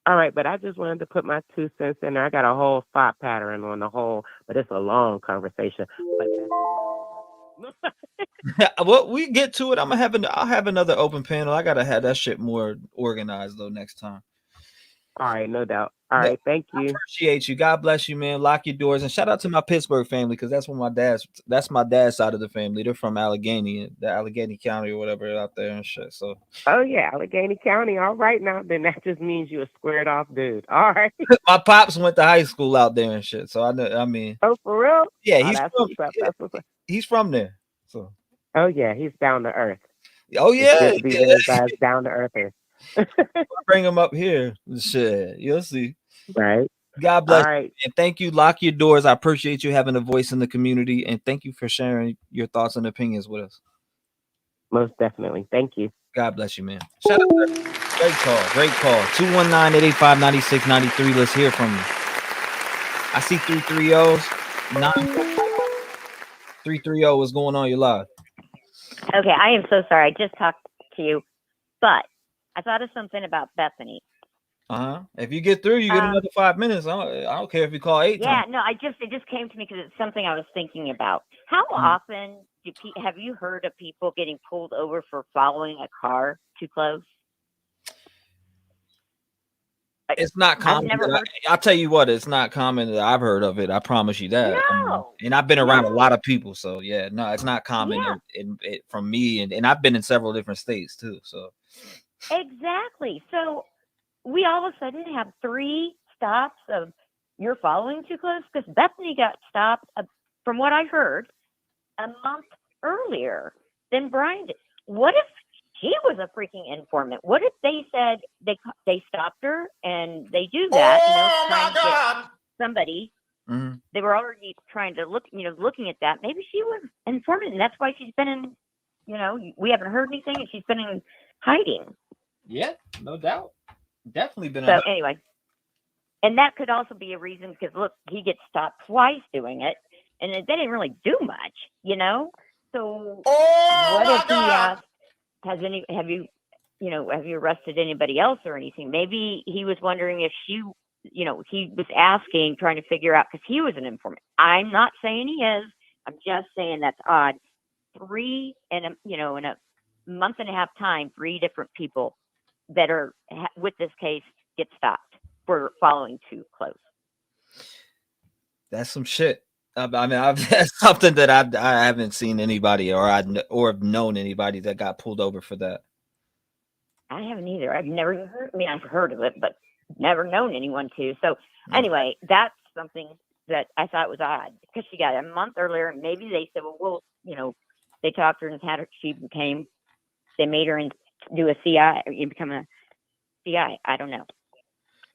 Speaker 14: All right, but I just wanted to put my 2 cents in there. I got a whole thought pattern on the whole, but it's a long conversation.
Speaker 9: Well, we get to it. I'll have another open panel. I gotta have that shit more organized though next time.
Speaker 14: All right, no doubt. All right, thank you.
Speaker 9: I appreciate you. God bless you, man. Lock your doors, and shout out to my Pittsburgh family, because that's my dad's side of the family. They're from Allegheny County or whatever out there and shit. So.
Speaker 14: Oh yeah, Allegheny County. All right, now then that just means you're a squared off dude. All right.
Speaker 9: My pops went to high school out there and shit, so I know. I mean.
Speaker 14: Oh, for real?
Speaker 9: Yeah, he's from there. So.
Speaker 14: Oh yeah, he's down to earth.
Speaker 9: Oh
Speaker 14: It's
Speaker 9: yeah,
Speaker 14: good to be
Speaker 9: yeah.
Speaker 14: raised by a down to earther.
Speaker 9: Bring him up here. Shit, you'll see.
Speaker 14: Right.
Speaker 9: God
Speaker 14: All
Speaker 9: bless
Speaker 14: right.
Speaker 9: you. And thank you. Lock your doors. I appreciate you having a voice in the community, and thank you for sharing your thoughts and opinions with us.
Speaker 14: Most definitely. Thank you.
Speaker 9: God bless you, man. Shout out to great call. Great call. 219-885-9693. Let's hear from you. I see 330s. 330. What's going on? You're live.
Speaker 11: Okay, I am so sorry. I just talked to you, but I thought of something about Bethany.
Speaker 9: If you get through, you get another 5 minutes. I don't care if you call 8
Speaker 11: Yeah,
Speaker 9: times.
Speaker 11: no, it just came to me because it's something I was thinking about. How often have you heard of people getting pulled over for following a car too close?
Speaker 9: It's not common.
Speaker 11: I've never heard.
Speaker 9: I'll tell you what, it's not common that I've heard of it. I promise you that.
Speaker 11: No.
Speaker 9: And I've been around a lot of people, so yeah, no, it's not common from me, and I've been in several different states too. So
Speaker 11: Exactly. So we all of a sudden have 3 stops of you're following too close because Bethany got stopped, from what I heard, a month earlier than Brian did. What if she was a freaking informant? What if they said they stopped her and they do that? Trying to get somebody.
Speaker 9: Mm-hmm.
Speaker 11: They were already trying to looking at that. Maybe she was an informant, and that's why she's been in. We haven't heard anything, and she's been in hiding.
Speaker 9: Yeah, no doubt. Definitely been.
Speaker 11: So anyway, and that could also be a reason because look, he gets stopped twice doing it, and they didn't really do much, So what if he asked, have you arrested anybody else or anything? Maybe he was wondering if she, he was asking, trying to figure out because he was an informant. I'm not saying he is. I'm just saying that's odd. 3 in a month and a half time, 3 different people that are with this case get stopped for following too close.
Speaker 9: That's some shit. I mean, that's something that I haven't seen anybody or have known anybody that got pulled over for that.
Speaker 11: I haven't either. I've never heard. I mean, I've heard of it, but never known anyone to. So anyway, that's something that I thought was odd because she got it a month earlier, and maybe they said, well, they talked to her and had her. They made her do a CI, become a CI. I don't know.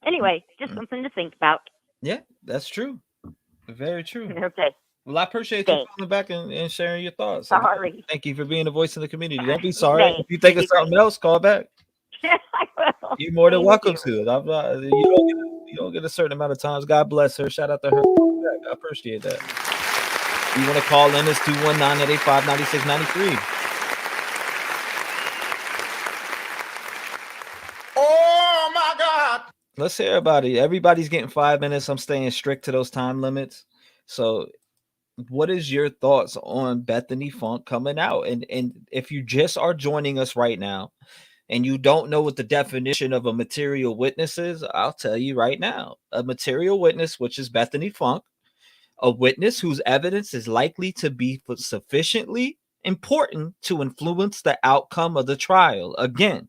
Speaker 11: Anyway, just something to think about.
Speaker 9: Yeah, that's true. Very true.
Speaker 11: Okay.
Speaker 9: Well, I appreciate you calling back and sharing your thoughts.
Speaker 11: Sorry.
Speaker 9: Thank you for being a voice in the community. Don't be sorry.
Speaker 11: Thanks.
Speaker 9: If you think of something else, call back.
Speaker 11: I will.
Speaker 9: You're more than welcome to it. You don't get a certain amount of times. God bless her. Shout out to her. I appreciate that. You want to call in? It's 219-885-9693.
Speaker 15: Oh my God.
Speaker 9: Let's hear about it. Everybody's getting 5 minutes. I'm staying strict to those time limits. So what is your thoughts on Bethany Funk coming out? And if you just are joining us right now and you don't know what the definition of a material witness is, I'll tell you right now. A material witness, which is Bethany Funk, a witness whose evidence is likely to be sufficiently important to influence the outcome of the trial. Again,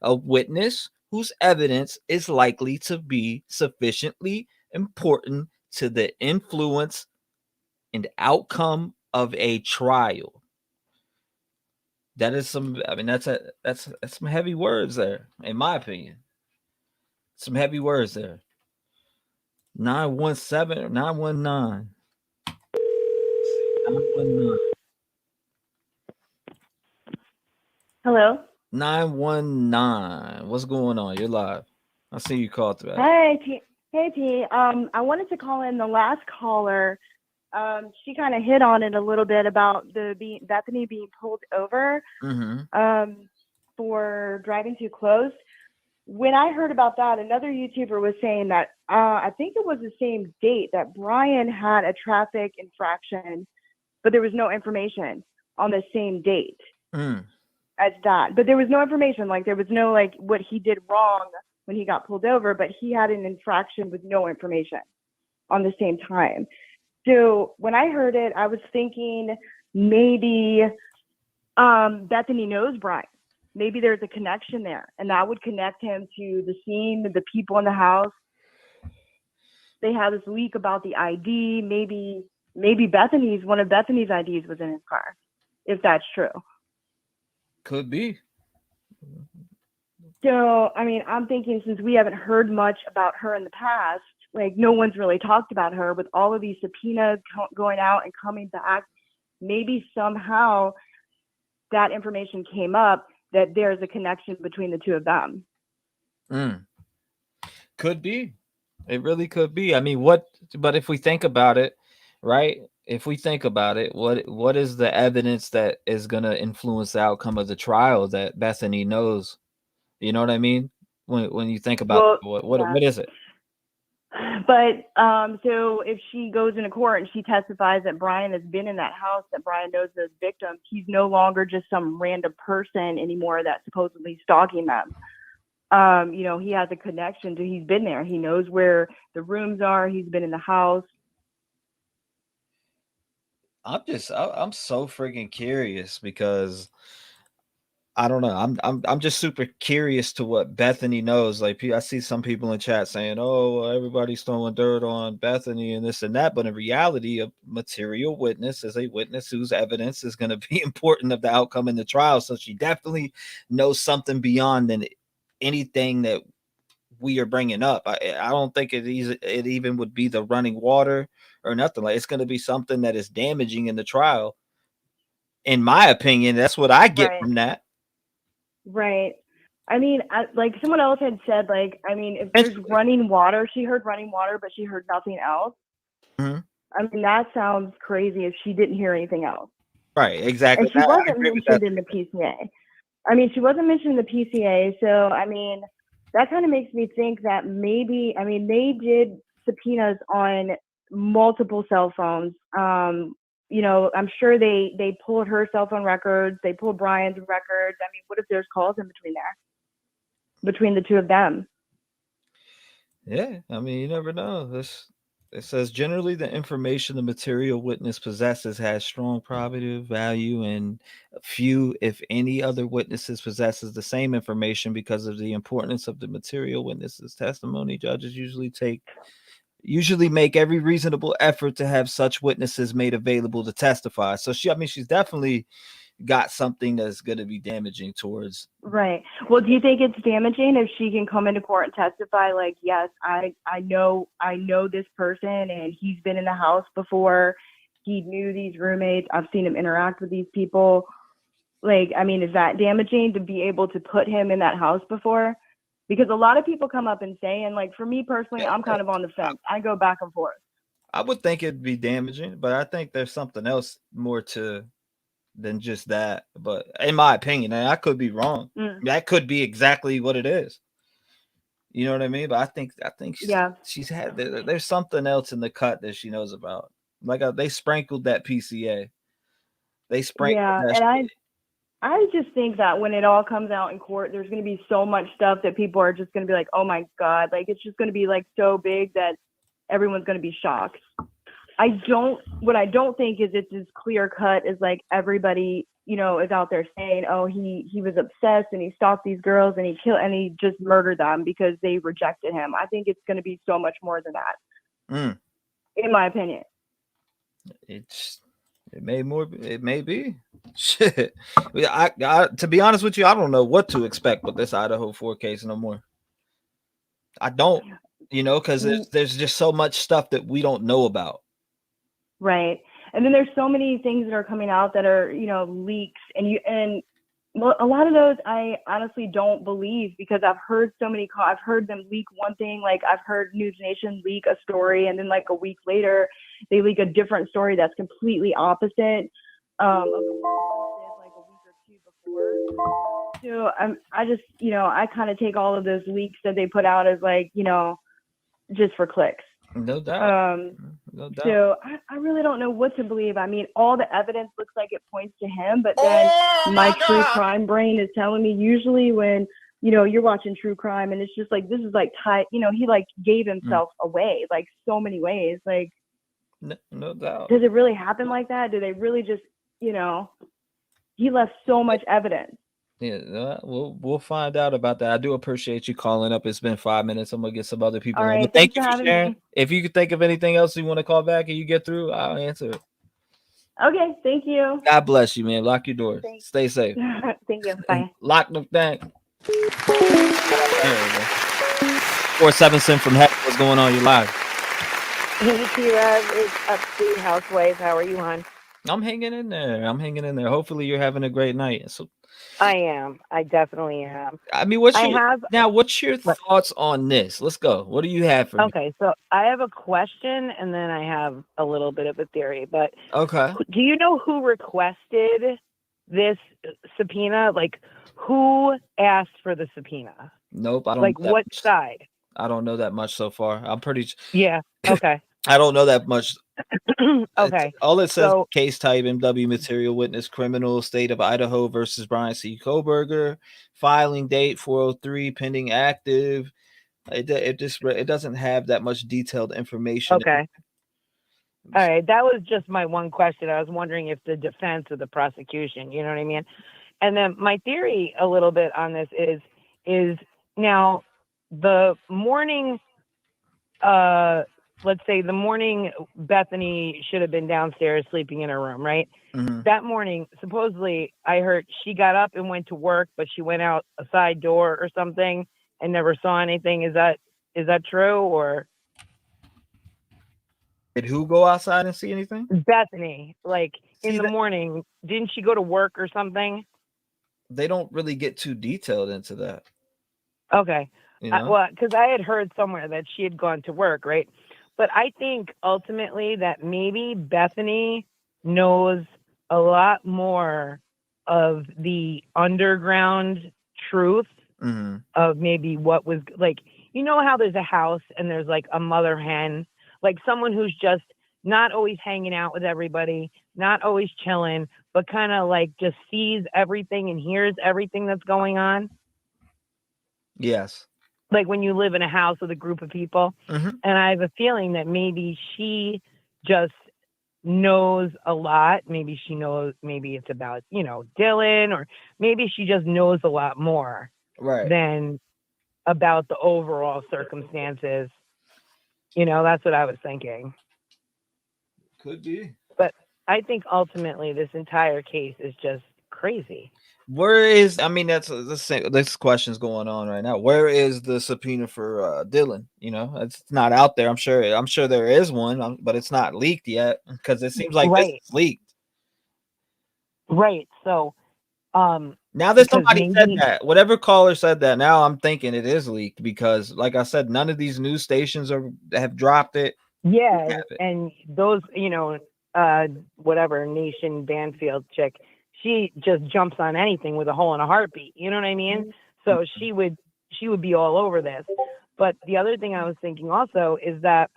Speaker 9: a witness whose evidence is likely to be sufficiently important to the influence and outcome of a trial. That is that's some heavy words there, in my opinion. Some heavy words there. 917 or 919. 919.
Speaker 16: Hello.
Speaker 9: 919. What's going on? You're live. I see you called through.
Speaker 16: Hey T. I wanted to call in. The last caller, she kind of hit on it a little bit about Bethany being pulled over for driving too close. When I heard about that, another YouTuber was saying that I think it was the same date that Brian had a traffic infraction, but there was no information on the same date as that. But there was no information, like there was no like what he did wrong when he got pulled over, but he had an infraction with no information on the same time. So when I heard it, I was thinking maybe Bethany knows Brian. Maybe there's a connection there, and that would connect him to the scene, the people in the house. They had this leak about the ID. Maybe one of Bethany's IDs was in his car. if that's true.
Speaker 9: Could be.
Speaker 16: So, I mean, I'm thinking since we haven't heard much about her in the past, like no one's really talked about her with all of these subpoenas going out and coming back, maybe somehow that information came up that there's a connection between the two of them.
Speaker 9: Could be. It really could be. I mean, but if we think about it, right? If we think about it, what is the evidence that is going to influence the outcome of the trial that Bethany knows? You know what I mean? When you think about what is it?
Speaker 16: But so if she goes into court and she testifies that Bryan has been in that house, that Bryan knows those victims, he's no longer just some random person anymore that's supposedly stalking them. You know, he has a connection to, he's been there. He knows where the rooms are. He's been in the house.
Speaker 9: I'm so freaking curious because I don't know. I'm just super curious to what Bethany knows. Like, I see some people in chat saying, "Oh, everybody's throwing dirt on Bethany and this and that," but in reality, a material witness is a witness whose evidence is going to be important of the outcome in the trial. So she definitely knows something beyond than anything that we are bringing up. I don't think it even would be the running water or nothing. Like, it's going to be something that is damaging in the trial. In my opinion, that's what I get from that.
Speaker 16: Right. I mean, like someone else had said, like, I mean, if there's running water, she heard running water, but she heard nothing else.
Speaker 9: Mm-hmm.
Speaker 16: I mean, that sounds crazy if she didn't hear anything else.
Speaker 9: Right, exactly.
Speaker 16: And she wasn't mentioned in the PCA. I mean, she wasn't mentioned in the PCA. So, I mean, that kind of makes me think that maybe, I mean, they did subpoenas on multiple cell phones. You know, I'm sure they pulled her cell phone records. They pulled Bryan's records. I mean, what if there's calls in between there, between the two of them?
Speaker 9: Yeah, I mean, you never know. It says generally the information the material witness possesses has strong probative value, and few, if any, other witnesses possesses the same information because of the importance of the material witness's testimony. Judges usually make every reasonable effort to have such witnesses made available to testify. So she's definitely got something that's going to be damaging towards.
Speaker 16: Right. Well, do you think it's damaging if she can come into court and testify like, yes, I know this person and he's been in the house before. He knew these roommates. I've seen him interact with these people. Like, I mean, is that damaging to be able to put him in that house before? Because a lot of people come up and say, and like for me personally, I'm kind of on the fence. I go back and forth.
Speaker 9: I would think it'd be damaging, but I think there's something else more than just that. But in my opinion, and I could be wrong. That could be exactly what it is. You know what I mean? But I think she's had there's something else in the cut that she knows about. Like they sprinkled that PCA. They sprinkled that.
Speaker 16: And I just think that when it all comes out in court, there's going to be so much stuff that people are just going to be like, oh my God, like it's just going to be like so big that everyone's going to be shocked. What I don't think is it's as clear cut as like everybody, you know, is out there saying, oh, he was obsessed and he stalked these girls and he just murdered them because they rejected him. I think it's going to be so much more than that. In my opinion.
Speaker 9: It may be. Shit. I to be honest with you, I don't know what to expect with this Idaho 4 case no more. I don't, you know, because there's just so much stuff that we don't know about.
Speaker 16: Right. And then there's so many things that are coming out that are, you know, leaks, and a lot of those I honestly don't believe because I've heard I've heard them leak one thing, like I've heard News Nation leak a story and then like a week later they leak a different story that's completely opposite of the one like a week or two before. So I just, you know, I kind of take all of those leaks that they put out as like, you know, just for clicks.
Speaker 9: No doubt. No doubt.
Speaker 16: So I really don't know what to believe. I mean, all the evidence looks like it points to him, but then my true crime brain is telling me usually when, you know, you're watching true crime and it's just like, this is like tight, you know, he like gave himself away like so many ways. Like,
Speaker 9: no doubt.
Speaker 16: Does it really happen like that? Do they really just, you know, he left so much evidence.
Speaker 9: Yeah, we'll find out about that. I do appreciate you calling up. It's been 5 minutes. I'm gonna get some other people.
Speaker 16: All right,
Speaker 9: thank you
Speaker 16: for
Speaker 9: sharing. Me. If you could think of anything else you want to call back and you get through, I'll answer it.
Speaker 11: Okay, thank you.
Speaker 9: God bless you, man. Lock your doors.
Speaker 11: Thanks.
Speaker 9: Stay safe.
Speaker 11: Thank you. Bye.
Speaker 9: Lock them thing. 47 from heaven. What's going on? You live?
Speaker 10: Hey, T-REV, it's Upstate Housewife. How are you, hon?
Speaker 9: I'm hanging in there. Hopefully, you're having a great night. So,
Speaker 10: I am. I definitely am.
Speaker 9: I mean, what's your thoughts on this? Let's go. What do you have for me?
Speaker 10: Okay, so I have a question, and then I have a little bit of a theory. But
Speaker 9: okay,
Speaker 10: do you know who requested this subpoena? Like, who asked for the subpoena?
Speaker 9: Nope, I don't.
Speaker 10: Like, what side?
Speaker 9: I don't know that much so far. I'm pretty.
Speaker 10: Yeah. Okay.
Speaker 9: I don't know that much.
Speaker 10: Okay.
Speaker 9: All it says:
Speaker 10: so,
Speaker 9: case type, MW material witness, criminal, state of Idaho versus Bryankohberger, filing date 403, pending active. It doesn't have that much detailed information.
Speaker 10: Okay. All right. That was just my one question. I was wondering if the defense or the prosecution, you know what I mean? And then my theory a little bit on this is now the morning, let's say the morning Bethany should have been downstairs sleeping in her room, right?
Speaker 9: Mm-hmm.
Speaker 10: That morning, supposedly I heard she got up and went to work, but she went out a side door or something and never saw anything. Is that true? Or
Speaker 9: did who go outside and see anything?
Speaker 10: Bethany, like in the morning, didn't she go to work or something?
Speaker 9: They don't really get too detailed into that.
Speaker 10: Okay.
Speaker 9: You know?
Speaker 10: Well, because I had heard somewhere that she had gone to work, right? But I think ultimately that maybe Bethany knows a lot more of the underground truth of maybe what was like, you know how there's a house and there's like a mother hen, like someone who's just not always hanging out with everybody, not always chilling, but kind of like just sees everything and hears everything that's going on.
Speaker 9: Yes.
Speaker 10: Like when you live in a house with a group of people. And I have a feeling that maybe she just knows a lot. Maybe she knows, maybe it's about, you know, Dylan, or maybe she just knows a lot more than about the overall circumstances. You know, that's what I was thinking.
Speaker 9: Could be.
Speaker 10: But I think ultimately this entire case is just crazy.
Speaker 9: Where is, I mean, this question's going on right now. Where is the subpoena for Dylan? You know, it's not out there. I'm sure there is one, but it's not leaked yet because it seems like this is leaked.
Speaker 10: Right. So,
Speaker 9: now that somebody said that, whatever caller said that, now I'm thinking it is leaked because, like I said, none of these news stations have dropped it.
Speaker 10: Yeah, and those, you know, whatever Nation Banfield chick, she just jumps on anything with a hole in a heartbeat. You know what I mean? So she would be all over this. But the other thing I was thinking also is that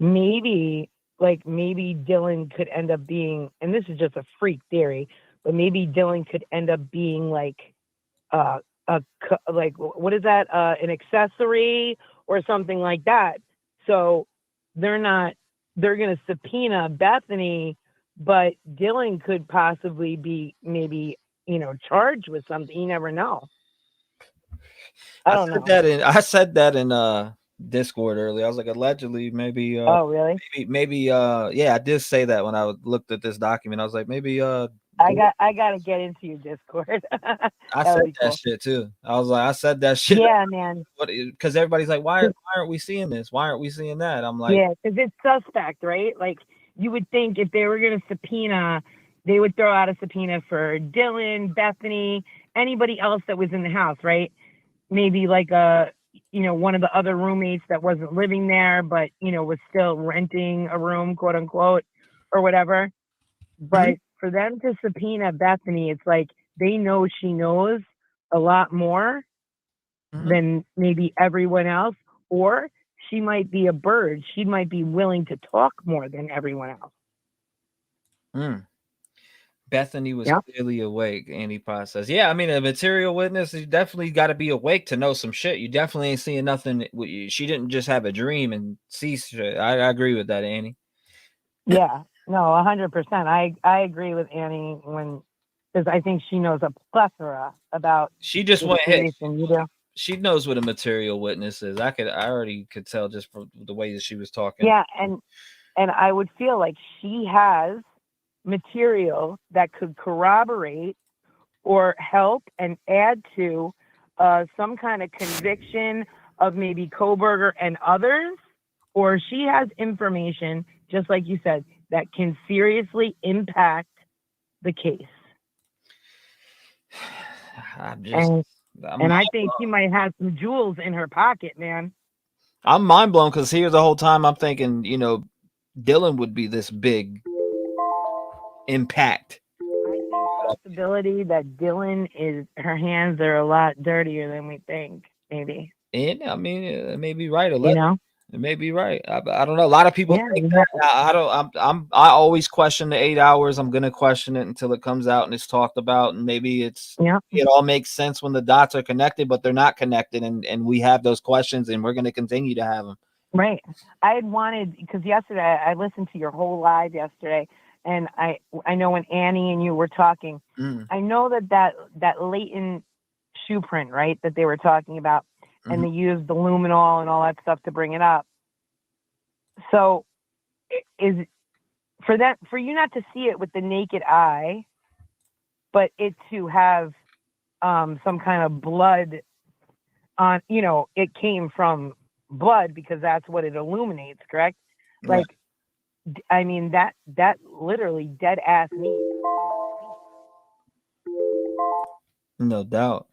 Speaker 10: maybe Dylan could end up being, and this is just a freak theory, but maybe Dylan could end up being like what is that? An accessory or something like that. So they're going to subpoena Bethany, but Dylan could possibly be maybe, you know, charged with something. You never know. I don't know.
Speaker 9: I said that in Discord earlier. I was like, allegedly, maybe.
Speaker 10: Oh, really?
Speaker 9: Maybe. Yeah, I did say that when I looked at this document. I was like, maybe.
Speaker 10: I got to get into your Discord.
Speaker 9: I said that shit too. I was like, I said that shit.
Speaker 10: Yeah, man.
Speaker 9: Because everybody's like, why aren't we seeing this? Why aren't we seeing that? I'm like,
Speaker 10: yeah, because it's suspect, right? Like you would think if they were going to subpoena, they would throw out a subpoena for Dylan, Bethany, anybody else that was in the house, right? Maybe like one of the other roommates that wasn't living there, but, you know, was still renting a room, quote unquote, or whatever. But for them to subpoena Bethany, it's like they know she knows a lot more than maybe everyone else, or she might be a bird. She might be willing to talk more than everyone else.
Speaker 9: Bethany was clearly awake, Andy Potts says. Yeah, I mean, a material witness, you definitely got to be awake to know some shit. You definitely ain't seeing nothing. She didn't just have a dream and see shit. I agree with that, Annie.
Speaker 10: Yeah, no, 100%. I agree with Annie because I think she knows a plethora about.
Speaker 9: She just went hit. She knows what a material witness is. I already could tell just from the way that she was talking.
Speaker 10: Yeah, and
Speaker 14: And I would feel like she has material that could corroborate or help and add to some kind of conviction of maybe Kohberger and others, or she has information, just like you said, that can seriously impact the case. And I think she might have some jewels in her pocket, man.
Speaker 9: I'm mind blown because here the whole time I'm thinking, you know, Dylan would be this big impact.
Speaker 14: I think possibility that Dylan her hands are a lot dirtier than we think, maybe.
Speaker 9: And I mean, it may be right.
Speaker 14: You know?
Speaker 9: It may be right. I don't know. A lot of people think that. I always question the 8 hours. I'm gonna question it until it comes out and it's talked about, and maybe it all makes sense when the dots are connected, but they're not connected, and we have those questions, and we're gonna continue to have them.
Speaker 14: Right. I had wanted, because yesterday I listened to your whole live yesterday, and I know when Annie and you were talking, I know that latent shoe print, right, that they were talking about, and they used the luminol and all that stuff to bring it up. So is for you not to see it with the naked eye, but it to have some kind of blood on, you know, it came from blood because that's what it illuminates, correct? Like, I mean, that literally dead ass meat.
Speaker 9: No doubt.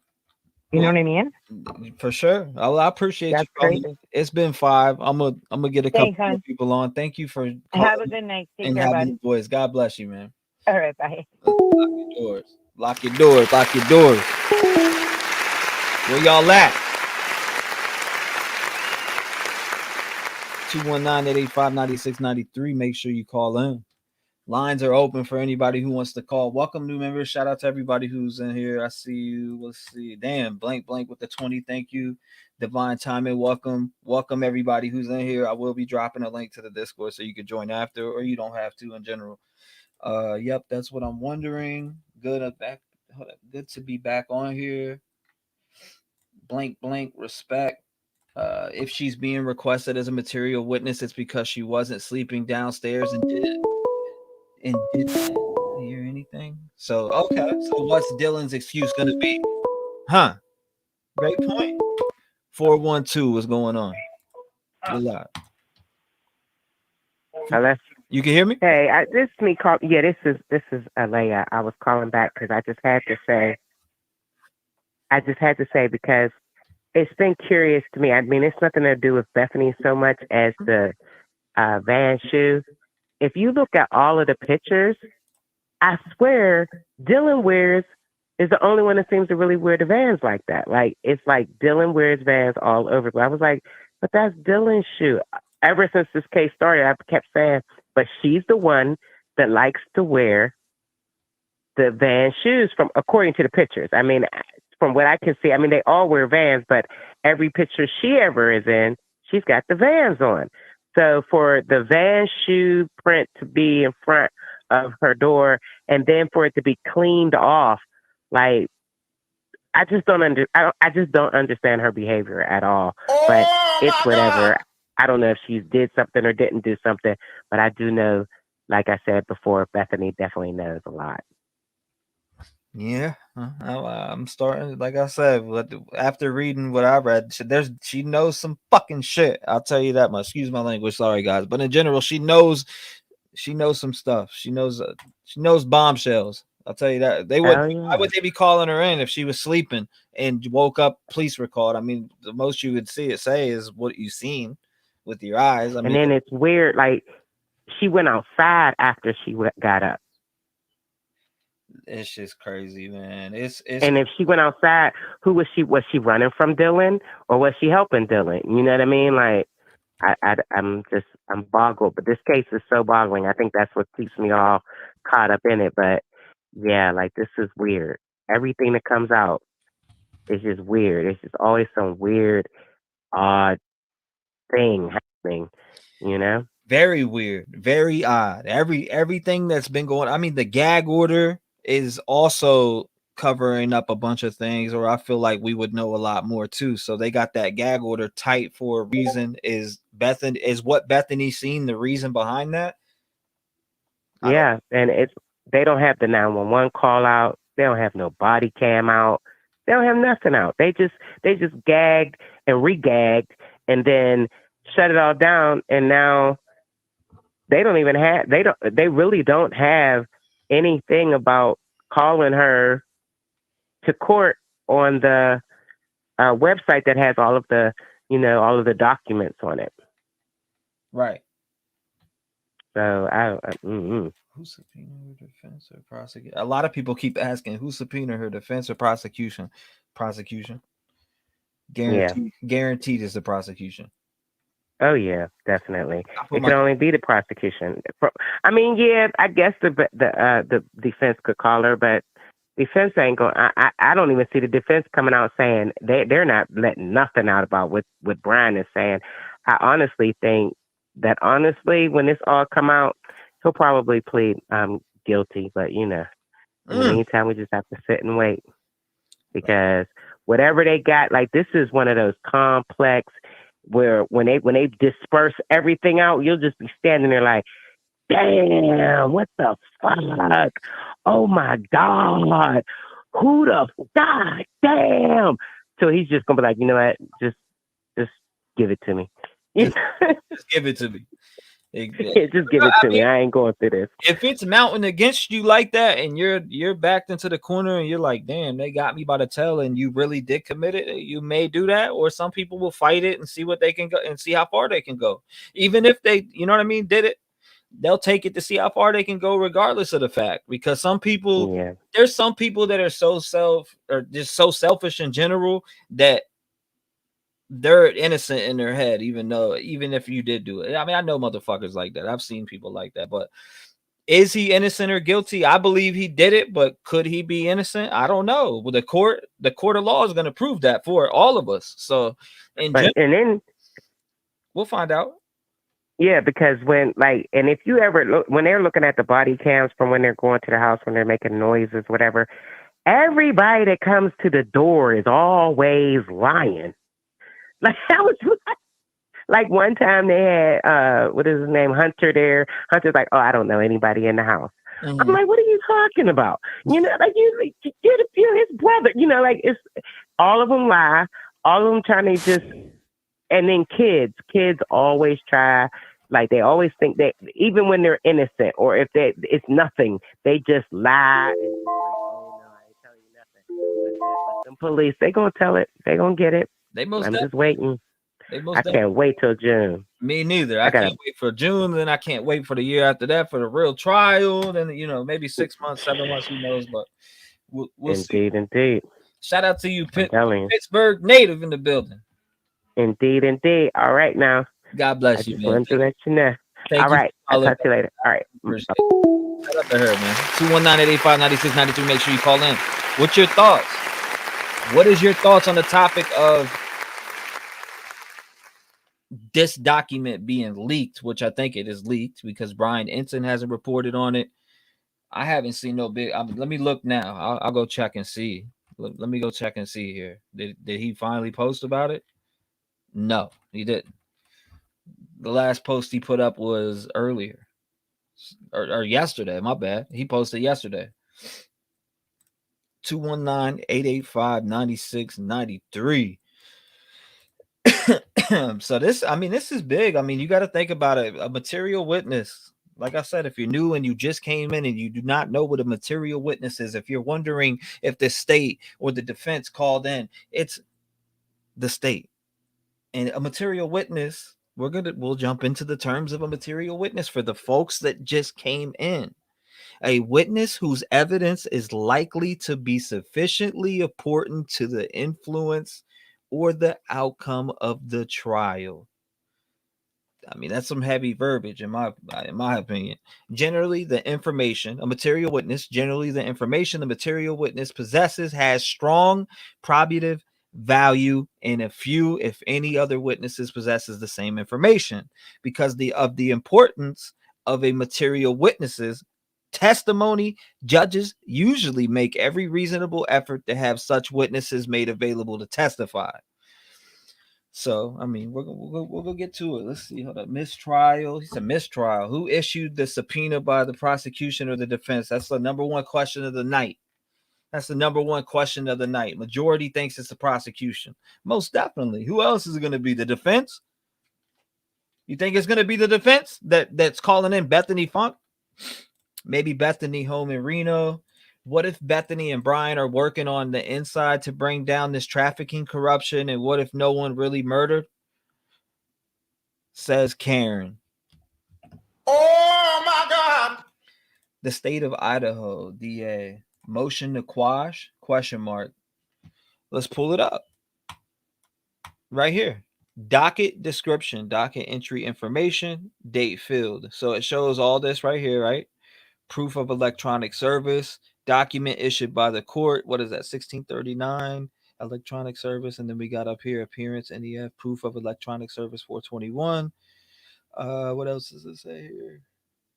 Speaker 14: You know what I mean?
Speaker 9: For sure. I appreciate you.
Speaker 14: Crazy.
Speaker 9: It's been 5. I'm gonna get a couple more people on. Thank you for calling.
Speaker 14: Have a good night. Take care,
Speaker 9: have
Speaker 14: bud.
Speaker 9: your voice. God bless you, man.
Speaker 14: All right, bye.
Speaker 9: Lock your doors. Lock your doors. Lock your doors. Where y'all at? 219-885-9693. Make sure you call in. Lines are open for anybody who wants to call. Welcome, new members. Shout out to everybody who's in here. I see you. Let's see. Damn, blank with the 20. Thank you. Divine Timing. Welcome everybody who's in here. I will be dropping a link to the Discord so you can join after, or you don't have to in general. Yep, that's what I'm wondering. Good to be back on here. Blank, respect. If she's being requested as a material witness, it's because she wasn't sleeping downstairs and didn't hear anything. So okay. So what's Dylan's excuse gonna be? Huh? Great point. 412, what's going on? You're live.
Speaker 14: Hello.
Speaker 9: You can hear me?
Speaker 14: Hey, this is me call. Yeah, this is Alea. I was calling back because I just had to say because it's been curious to me. I mean, it's nothing to do with Bethany so much as the Van shoe. If you look at all of the pictures, I swear Dylan is the only one that seems to really wear the Vans like that. Like, it's like Dylan wears Vans all over. But I was like, but that's Dylan's shoe. Ever since this case started, I kept saying, but she's the one that likes to wear the Van shoes according to the pictures. I mean, from what I can see, I mean, they all wear Vans, but every picture she ever is in, she's got the Vans on. So for the Van shoe print to be in front of her door and then for it to be cleaned off, like, I just don't understand her behavior at all. But it's whatever. God. I don't know if she did something or didn't do something, but I do know, like I said before, Bethany definitely knows a lot.
Speaker 9: Yeah, I'm starting. Like I said, after reading what I read, she knows some fucking shit. I'll tell you that much. Excuse my language, sorry guys, but in general, she knows some stuff. She knows bombshells. I'll tell you that. Why would they be calling her in if she was sleeping and woke up? Police were called. I mean, the most you would say is what you've seen with your eyes. I mean,
Speaker 14: and then it's weird. Like, she went outside after she got up.
Speaker 9: It's just crazy, man. It's
Speaker 14: and if she went outside, who was she? Was she running from Dylan or was she helping Dylan? You know what I mean? Like, I'm boggled. But this case is so boggling. I think that's what keeps me all caught up in it. But yeah, like, this is weird. Everything that comes out is just weird. It's just always some weird, odd thing happening, you know?
Speaker 9: Very weird, very odd. Everything that's been going. I mean, the gag order is also covering up a bunch of things, or I feel like we would know a lot more too. So they got that gag order tight for a reason. Is what Bethany seen the reason behind that?
Speaker 14: Yeah, and they don't have the 911 call out. They don't have no body cam out. They don't have nothing out. They just gagged and re-gagged and then shut it all down. And now they don't even have they really don't have anything about calling her to court on the website that has all of the all of the documents on it.
Speaker 9: Right.
Speaker 14: So
Speaker 9: who subpoenaed her defense or prosecution? A lot of people keep asking who subpoenaed her defense or prosecution. Prosecution. Guaranteed is the prosecution.
Speaker 14: Oh yeah, definitely. It can only be the prosecution. I mean, yeah, I guess the defense could call her, but defense ain't going. I don't even see the defense coming out saying they're not letting nothing out about what Brian is saying. I honestly think that when this all come out, he'll probably plead guilty. But in the meantime, we just have to sit and wait, because whatever they got, like, this is one of those complex where when they disperse everything out, you'll just be standing there like, damn, what the fuck? Oh my God. Who the God damn? So he's just gonna be like, you know what? Just give it to me.
Speaker 9: Just give it to me.
Speaker 14: Just give it to me. I ain't going through this.
Speaker 9: If it's mounting against you like that, and you're backed into the corner, and you're like, damn, they got me by the tail, and you really did commit it, you may do that. Or some people will fight it and see what they can go and see how far they can go. Even if they, you know what I mean, did it, they'll take it to see how far they can go, regardless of the fact. Because some people, there's some people that are so just so selfish in general that they're innocent in their head, even if you did do it. I mean, I know motherfuckers like that. I've seen people like that. But is he innocent or guilty? I believe he did it, but could he be innocent? I don't know. Well, the court of law is going to prove that for all of us. So, and
Speaker 14: then
Speaker 9: we'll find out.
Speaker 14: Yeah, because when if you ever look, when they're looking at the body cams from when they're going to the house, when they're making noises, whatever, everybody that comes to the door is always lying. Like, that was like one time they had what is his name, Hunter there. Hunter's like, oh, I don't know anybody in the house. I'm like, what are you talking about? Like you're his brother. Like, it's all of them lie. All of them trying to just, and then kids always try. Like, they always think that even when they're innocent, or if it's nothing, they just lie. And like, oh no, I ain't telling you nothing. But them police, they gonna tell it. They gonna get it. I'm just waiting. I can't wait till June.
Speaker 9: Me neither. I can't wait for June. Then I can't wait for the year after that for the real trial. Then maybe 6 months, 7 months, who knows? But we'll see.
Speaker 14: Indeed.
Speaker 9: Shout out to you, Pittsburgh native in the building.
Speaker 14: Indeed. All right, now.
Speaker 9: God bless you,
Speaker 14: man.
Speaker 9: I
Speaker 14: just wanted to let you know. All right. I'll talk to you later. All right.
Speaker 9: Shout out to her, man. 219-885-9692. Make sure you call in. What's your thoughts? What is your thoughts on the topic of this document being leaked, which I think it is leaked because Brian Ensign hasn't reported on it. I haven't seen no big. Let me look now. I'll go check and see. Let me go check and see here. Did he finally post about it? No, he didn't. The last post he put up was earlier or yesterday. My bad. He posted yesterday. 219-885-9693. So this is big. I mean, you got to think about it. A material witness. Like I said, if you're new and you just came in and you do not know what a material witness is, if you're wondering if the state or the defense called in, it's the state. And a material witness, we'll jump into the terms of a material witness for the folks that just came in. A witness whose evidence is likely to be sufficiently important to the influence or the outcome of the trial. I mean, that's some heavy verbiage in my opinion. Generally, the information the material witness possesses has strong probative value, and a few, if any, other witnesses possesses the same information. Because of the importance of a material witnesses, testimony, judges usually make every reasonable effort to have such witnesses made available to testify. So, I mean, we'll go get to it. Let's see. Hold up. Mistrial. It's a mistrial. Who issued the subpoena by the prosecution or the defense? That's the number one question of the night. That's the number one question of the night. Majority thinks it's the prosecution. Most definitely. Who else is it going to be? The defense? You think it's going to be the defense that's calling in Bethany Funk? Maybe Bethany home in Reno. What if Bethany and Brian are working on the inside to bring down this trafficking corruption? And what if no one really murdered? Says Karen.
Speaker 15: Oh my God.
Speaker 9: The state of Idaho, DA. Motion to quash? Question mark. Let's pull it up. Right here. Docket description, docket entry information, date field. So it shows all this right here, right? Proof of electronic service, document issued by the court. What is that? 1639 electronic service. And then we got up here appearance, NEF, proof of electronic service 421. What else does it say here?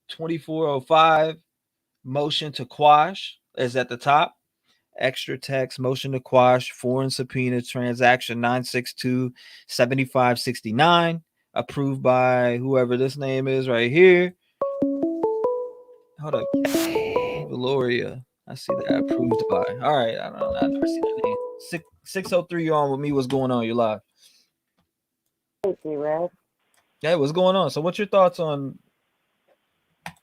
Speaker 9: 2405 motion to quash is at the top. Extra text, motion to quash, foreign subpoena, transaction 962-7569, approved by whoever this name is right here. Hold up. Valoria. I see that. Approved by. All right. I don't know. I never see that name. 603, you're on with me. What's going on? You're live.
Speaker 10: Hey, T-REV.
Speaker 9: Yeah, what's going on? So what's your thoughts on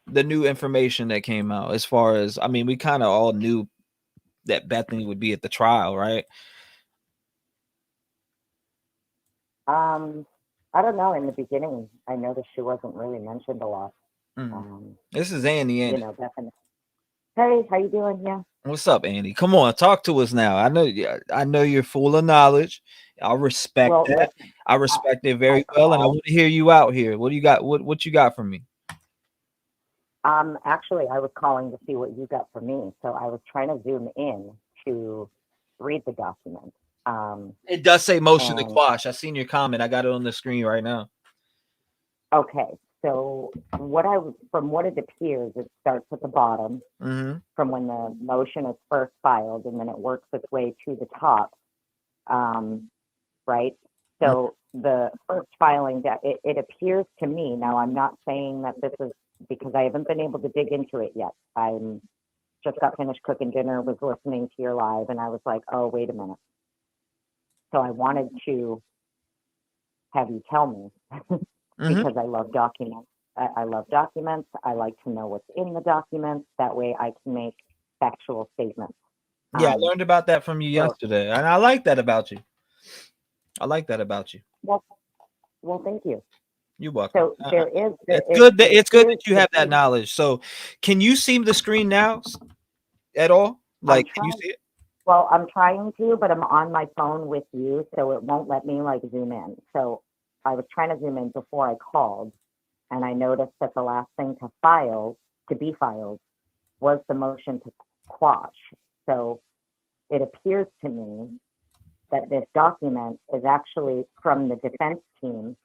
Speaker 9: the new information that came out? As far as, I mean, we kind of all knew that Bethany would be at the trial, right?
Speaker 10: I don't know. In the beginning, I noticed she wasn't really mentioned a lot.
Speaker 9: This is Andy.
Speaker 10: You know, Bethany. Hey, how you doing? Yeah.
Speaker 9: What's up, Andy? Come on, talk to us now. I know you're full of knowledge. I respect that.
Speaker 10: Listen,
Speaker 9: I respect it very well, and I want to hear you out here. What do you got? What you got for me?
Speaker 10: Actually, I was calling to see what you got for me. So I was trying to zoom in to read the document.
Speaker 9: It does say motion to quash. I seen your comment. I got it on the screen right now.
Speaker 10: Okay, so from what it appears, it starts at the bottom from when the motion is first filed, and then it works its way to the top, right? So the first filing, it appears to me, now I'm not saying that this is because I haven't been able to dig into it yet. I'm just got finished cooking dinner, was listening to your live, and I was like, oh, wait a minute. So I wanted to have you tell me because I love documents. I love documents. I like to know what's in the documents. That way I can make factual statements.
Speaker 9: Yeah, I learned about that from you yesterday, and I like that about you.
Speaker 10: Well, thank you.
Speaker 9: You're welcome.
Speaker 10: So there is.
Speaker 9: It's good that you have that knowledge. So, can you see the screen now at all? Like, can you see it?
Speaker 10: Well, I'm trying to, but I'm on my phone with you, so it won't let me like zoom in. So I was trying to zoom in before I called, and I noticed that the last thing to be filed, was the motion to quash. So it appears to me that this document is actually from the defense team,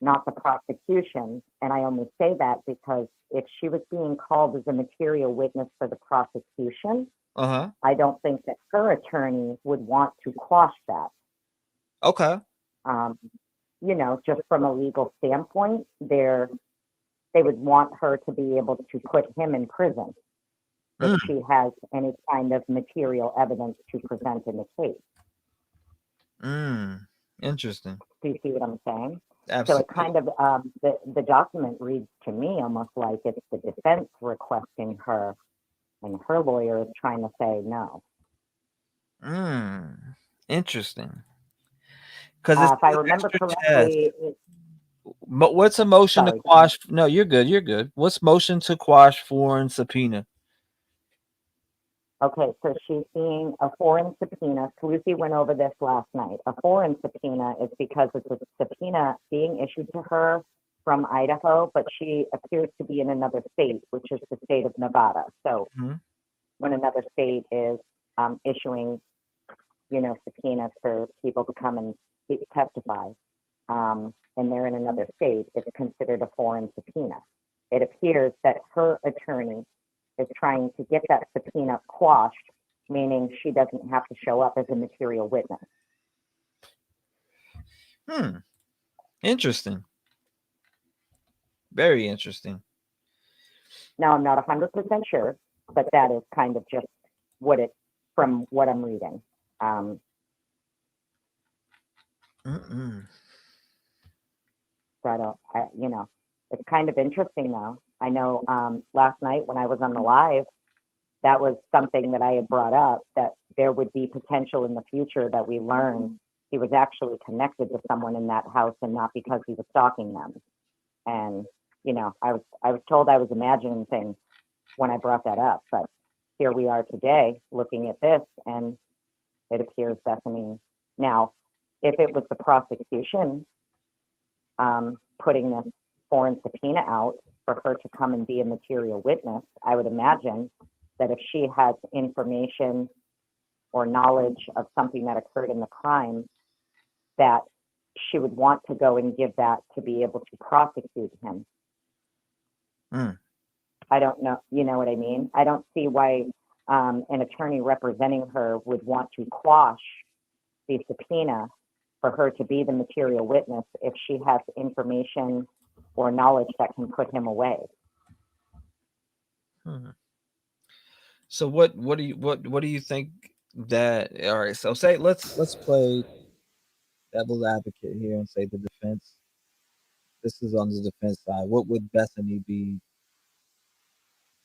Speaker 10: not the prosecution. And I only say that because if she was being called as a material witness for the prosecution, I don't think that her attorney would want to quash that.
Speaker 9: Okay.
Speaker 10: You know, just from a legal standpoint, they would want her to be able to put him in prison if she has any kind of material evidence to present in the case.
Speaker 9: Interesting.
Speaker 10: Do you see what I'm saying?
Speaker 9: Absolutely.
Speaker 10: So it kind of, the document reads to me almost like it's the defense requesting her, and her lawyer is trying to say no.
Speaker 9: Interesting. Because
Speaker 10: if I remember correctly,
Speaker 9: what's a motion to quash? No, you're good. You're good. What's motion to quash foreign subpoena?
Speaker 10: Okay, so she's seeing a foreign subpoena. Lucy went over this last night. A foreign subpoena is because it's a subpoena being issued to her from Idaho, but she appears to be in another state, which is the state of Nevada. So when another state is issuing, subpoenas for people to come and testify, and they're in another state, it's considered a foreign subpoena.
Speaker 11: it appears that her attorney is trying to get that subpoena quashed, meaning she doesn't have to show up as a material witness.
Speaker 9: Interesting. Very interesting.
Speaker 11: Now, I'm not 100% sure, but that is kind of just from what I'm reading. So it's kind of interesting though. I know last night when I was on the live, that was something that I had brought up, that there would be potential in the future that we learn he was actually connected to someone in that house and not because he was stalking them. And, I was told I was imagining things when I brought that up, but here we are today looking at this, and it appears Bethany. Now, if it was the prosecution putting this foreign subpoena out for her to come and be a material witness, I would imagine that if she has information or knowledge of something that occurred in the crime, that she would want to go and give that to be able to prosecute him. I don't know, you know what I mean? I don't see why an attorney representing her would want to quash the subpoena for her to be the material witness if she has information or knowledge that can put him away.
Speaker 9: So what do you think that? All right, so say let's play devil's advocate here and say the defense. This is on the defense side. What would Bethany be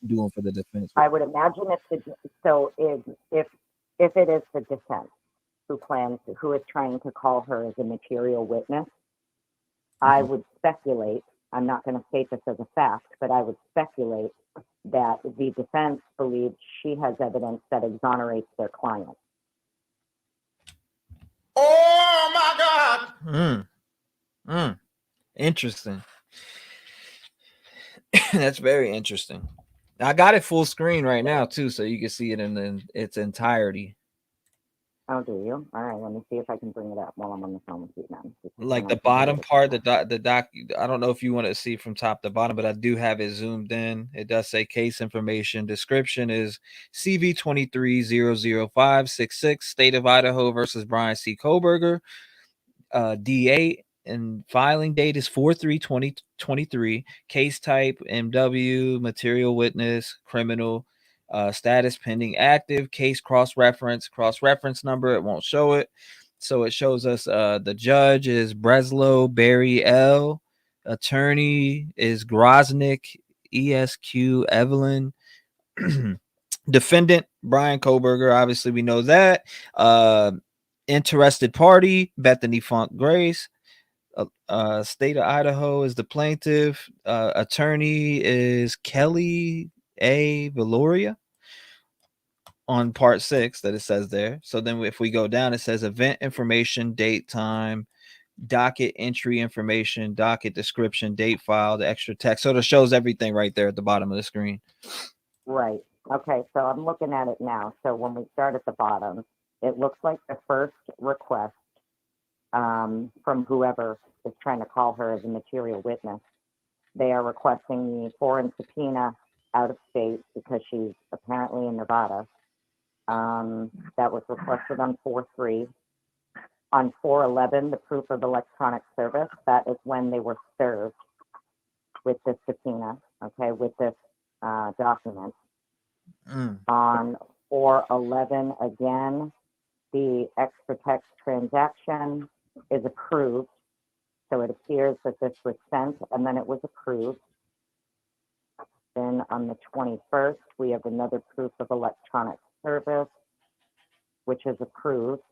Speaker 9: doing for the defense?
Speaker 11: I would imagine if it is the defense who is trying to call her as a material witness, I would speculate. I'm not going to state this as a fact, but I would speculate that the defense believes she has evidence that exonerates their client.
Speaker 15: Oh my
Speaker 9: God. Interesting. That's very interesting. I got it full screen right now too, so you can see it in its entirety.
Speaker 11: Oh, do you? All right, let me see if I can bring it up while I'm on the phone with you now.
Speaker 9: Like the bottom part, the doc. I don't know if you want to see from top to bottom, but I do have it zoomed in. It does say case information. Description is CV 23-00566, State of Idaho versus Bryankohberger. DA and filing date is 4/3/2023. Case type MW, material witness, criminal. Status pending active. Case cross-reference number. It won't show it. So it shows us the judge is Breslow Barry L. Attorney is Groznik ESQ Evelyn. Defendant Bryankohberger, obviously we know that. Interested party Bethany Funk Grace. State of Idaho is the plaintiff. Attorney is Kelly A. Valoria on part 6 that it says there. So then if we go down, it says event information, date, time, docket entry information, docket description, date file, the extra text. So it shows everything right there at the bottom of the screen.
Speaker 11: Right. Okay, so I'm looking at it now. So when we start at the bottom, it looks like the first request from whoever is trying to call her as a material witness. They are requesting the foreign subpoena out of state because she's apparently in Nevada. That was requested on 4/3. On 4/11, the proof of electronic service, that is when they were served with this subpoena, okay, with this document. On 4/11, again, the extra text transaction is approved. So it appears that this was sent and then it was approved. Then on the 21st, we have another proof of electronic service, which is approved.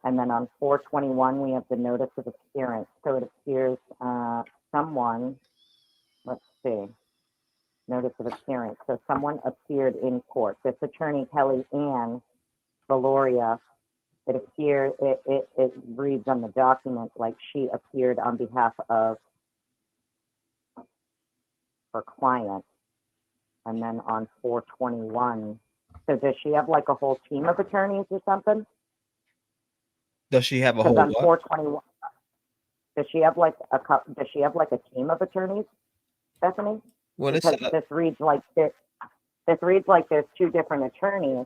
Speaker 11: And then on 4/21, we have the notice of appearance. So it appears someone, let's see, notice of appearance. So someone appeared in court. This attorney, Kelly Ann Valoria, it appeared, it reads on the document like she appeared on behalf of her client. And then on 4/21, so does she have like a whole team of attorneys or something?
Speaker 9: Does she have a whole
Speaker 11: On
Speaker 9: what?
Speaker 11: 4/21, does she have like a team of attorneys? Bethany?
Speaker 9: When it's
Speaker 11: Because this reads like there's two different attorneys.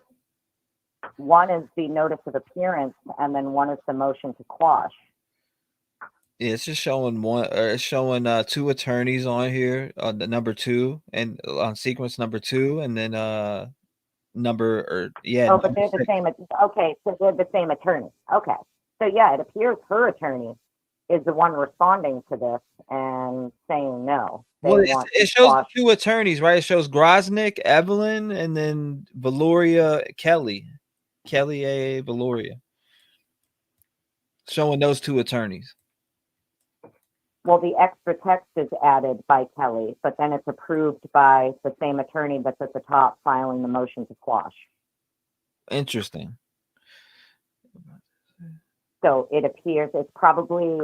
Speaker 11: One is the notice of appearance, and then one is the motion to quash.
Speaker 9: yeah, it's just showing it's showing two attorneys on here, the number 2 and on sequence number 2, and then
Speaker 11: Oh, but they're the same. Okay, so they're the same attorney. Okay, so yeah, it appears her attorney is the one responding to this and saying no.
Speaker 9: Well, it shows the two attorneys, right? It shows Grosnick, Evelyn, and then Valoria Kelly A. Valoria, showing those two attorneys.
Speaker 11: Well, the extra text is added by Kelly, but then it's approved by the same attorney that's at the top filing the motion to quash.
Speaker 9: Interesting.
Speaker 11: So it appears it's probably,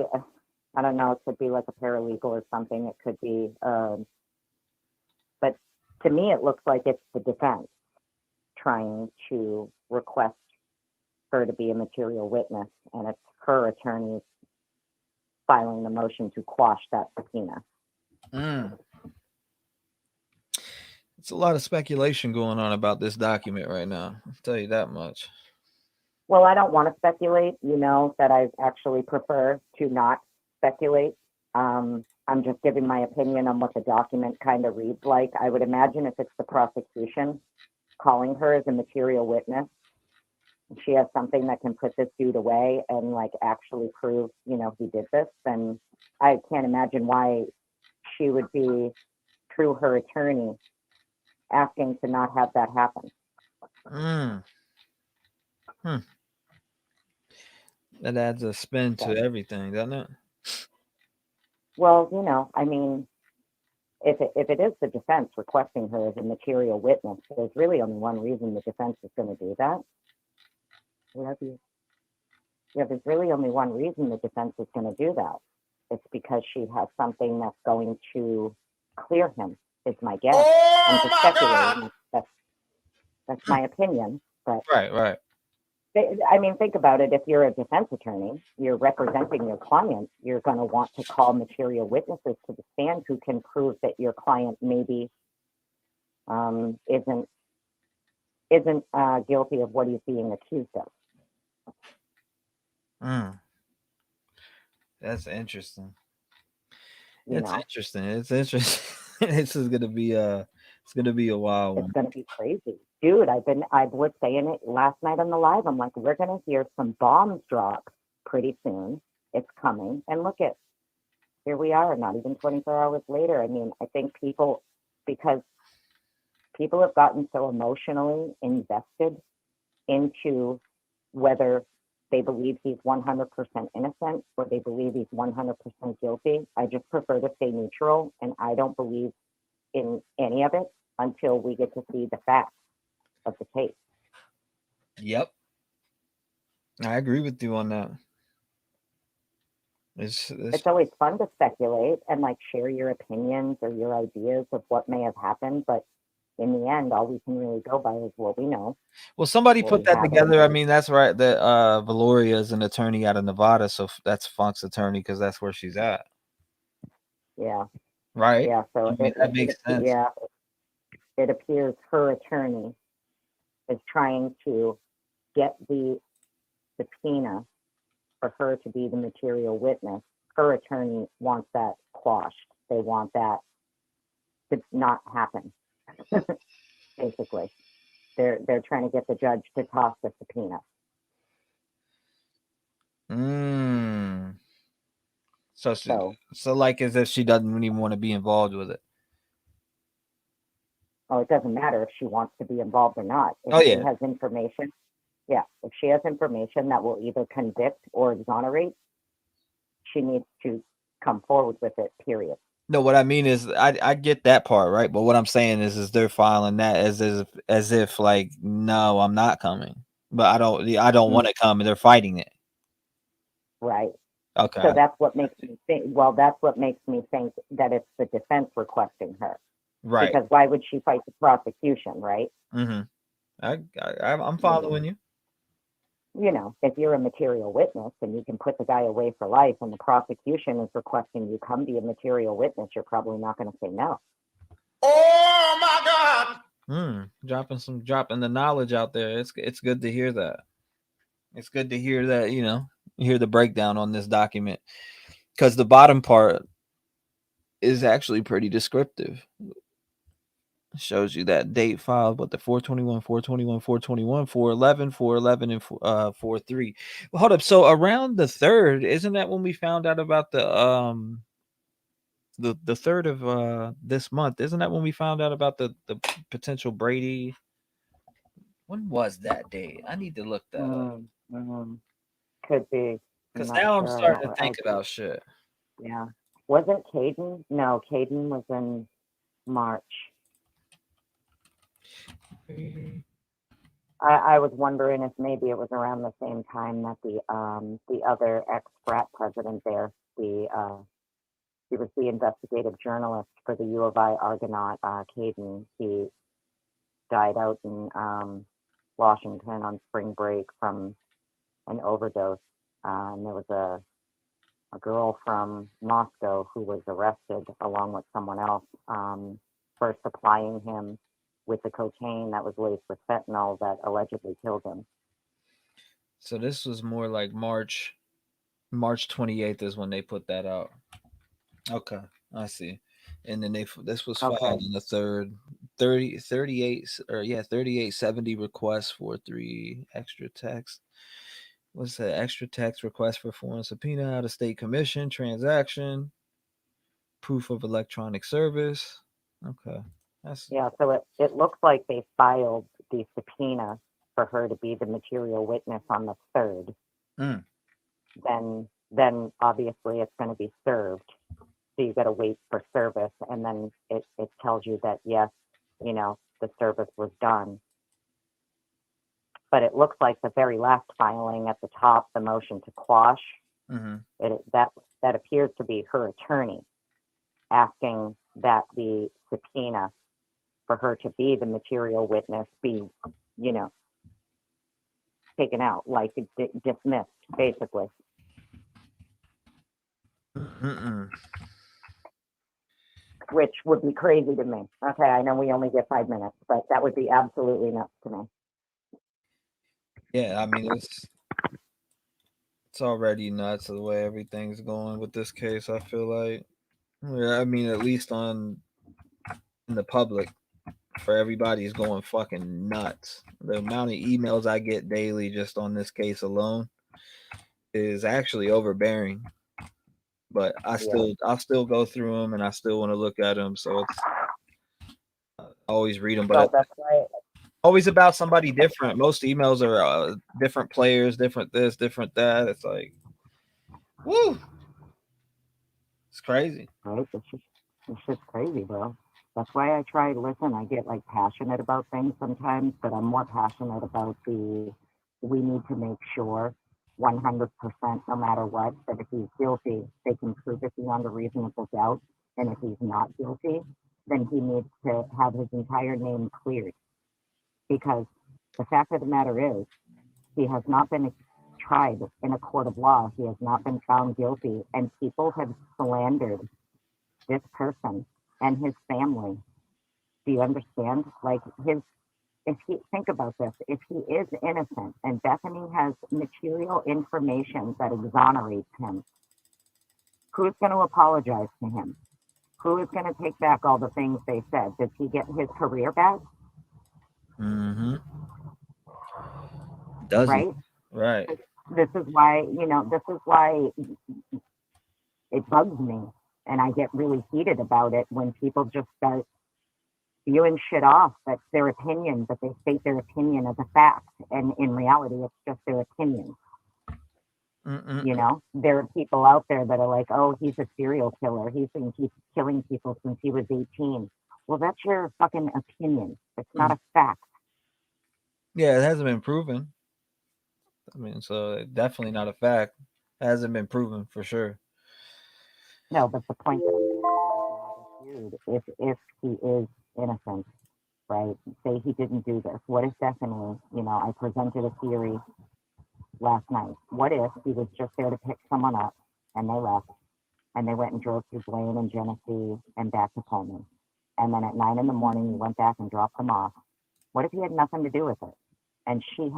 Speaker 11: I don't know, it could be like a paralegal or something. It could be, but to me, it looks like it's the defense trying to request her to be a material witness, and it's her attorney filing the motion to quash that subpoena.
Speaker 9: It's a lot of speculation going on about this document right now. I'll tell you that much.
Speaker 11: Well, I don't want to speculate. You know that I actually prefer to not speculate. I'm just giving my opinion on what the document kind of reads like. I would imagine if it's the prosecution calling her as a material witness, she has something that can put this dude away and like actually prove, you know, he did this, then I can't imagine why she would be, through her attorney, asking to not have that happen.
Speaker 9: That adds a spin to everything, doesn't it?
Speaker 11: Well, you know, I mean, if it is the defense requesting her as a material witness, there's really only one reason the defense is going to do that. There's really only one reason the defense is going to do that. It's because she has something that's going to clear him, is my guess. I'm just speculating. That's my opinion. But
Speaker 9: Right.
Speaker 11: I mean, think about it. If you're a defense attorney, you're representing your client, you're going to want to call material witnesses to the stand who can prove that your client maybe isn't guilty of what he's being accused of.
Speaker 9: That's interesting.
Speaker 11: It's
Speaker 9: interesting. This is gonna be it's gonna be a wild one.
Speaker 11: It's gonna be crazy. Dude, I was saying it last night on the live. I'm like, we're gonna hear some bombs drop pretty soon. It's coming. And look at, here we are, not even 24 hours later. I mean, I think because people have gotten so emotionally invested into whether they believe he's 100% innocent or they believe he's 100% guilty. I just prefer to stay neutral, and I don't believe in any of it until we get to see the facts of the case.
Speaker 9: Yep. I agree with you on that. It's
Speaker 11: always fun to speculate and like share your opinions or your ideas of what may have happened, but in the end, all we can really go by is what we know.
Speaker 9: Well, somebody put that together. I mean, that's right. That Valoria is an attorney out of Nevada, so that's Funk's attorney because that's where she's at.
Speaker 11: Yeah.
Speaker 9: Right.
Speaker 11: Yeah. So
Speaker 9: I mean, that makes sense.
Speaker 11: Yeah. It appears her attorney is trying to get the subpoena for her to be the material witness. Her attorney wants that quashed. They want that to not happen. Basically, they're trying to get the judge to toss the subpoena.
Speaker 9: So like as if she doesn't even want to be involved with it.
Speaker 11: Oh, it doesn't matter if she wants to be involved or not. If she has information, if she has information that will either convict or exonerate, she needs to come forward with it, period.
Speaker 9: No, what I mean is I get that part, right? But what I'm saying is they're filing that as if like, no, I'm not coming. But I don't want to come, and they're fighting it.
Speaker 11: Right.
Speaker 9: Okay.
Speaker 11: So that's what makes me think. Well, that's what makes me think that it's the defense requesting her.
Speaker 9: Right.
Speaker 11: Because why would she fight the prosecution, right?
Speaker 9: Mm-hmm. I'm following you.
Speaker 11: you know, if you're a material witness and you can put the guy away for life and the prosecution is requesting you come be a material witness, you're probably not going to say no.
Speaker 15: Oh my God.
Speaker 9: Dropping the knowledge out there. It's good to hear that. It's good to hear that, you know, hear the breakdown on this document. Because the bottom part is actually pretty descriptive. Shows you that date filed, but the 421, 421, 421, 411, 411, and 43. Well, hold up. So around the 3rd, isn't that when we found out about the 3rd of this month? Isn't that when we found out about the potential Brady? When was that date? I need to look that up.
Speaker 11: Could be.
Speaker 9: Because now I'm starting to think about shit.
Speaker 11: Yeah. Wasn't Caden? No, Caden was in March. I was wondering if maybe it was around the same time that the other ex-frat president there, he was the investigative journalist for the U of I Argonaut, Caden. He died out in Washington on spring break from an overdose. And there was a girl from Moscow who was arrested along with someone else for supplying him with the cocaine that was laced with fentanyl that allegedly killed him.
Speaker 9: So this was more like March 28th is when they put that out. Okay, I see. And then this was filed on the 3rd. 3870 requests for 3 extra text. What's that? Extra text request for foreign subpoena, out of state commission, transaction, proof of electronic service. Okay.
Speaker 11: Yeah, so it looks like they filed the subpoena for her to be the material witness on the 3rd. Then obviously it's going to be served. So you got to wait for service, and then it tells you that yes, you know, the service was done. But it looks like the very last filing at the top, the motion to quash, that appears to be her attorney asking that the subpoena for her to be the material witness be, you know, taken out, like dismissed, basically. Which would be crazy to me. Okay, I know we only get 5 minutes, but that would be absolutely nuts to me.
Speaker 9: Yeah, I mean it's already nuts the way everything's going with this case. I feel like, yeah, I mean at least in the public, for everybody's going fucking nuts. The amount of emails I get daily just on this case alone is actually overbearing. But I'll still go through them, and I still want to look at them. So it's always read them, but
Speaker 11: that's right.
Speaker 9: Always about somebody different. Most emails are different players, different this, different that. It's like, woo, it's crazy.
Speaker 11: Right? It's just crazy, bro. That's why I try to listen. I get like passionate about things sometimes, but I'm more passionate about we need to make sure 100%, no matter what, that if he's guilty, they can prove it beyond a reasonable doubt. And if he's not guilty, then he needs to have his entire name cleared. Because the fact of the matter is, he has not been tried in a court of law. He has not been found guilty. And people have slandered this person and his family. Do you understand? Like think about this, if he is innocent and Bethany has material information that exonerates him, who's going to apologize to him? Who is going to take back all the things they said? Does he get his career back?
Speaker 9: Does
Speaker 11: right?
Speaker 9: He? Right.
Speaker 11: This is why it bugs me, and I get really heated about it when people just start spewing shit off. That's their opinion, but they state their opinion as a fact, and in reality, it's just their opinion. You know, there are people out there that are like, oh, he's a serial killer. He's been killing people since he was 18. Well, that's your fucking opinion. It's not a fact.
Speaker 9: Yeah, it hasn't been proven. I mean, so definitely not a fact. It hasn't been proven for sure.
Speaker 11: No, but the point that if he is innocent, right? Say he didn't do this. What if definitely, you know, I presented a theory
Speaker 17: last night? What if he was just there to pick someone up and they left and they went and drove through Blaine and Genesee and back to Pullman? And then at 9 in the morning, you went back and dropped them off. What if he had nothing to do with it? And she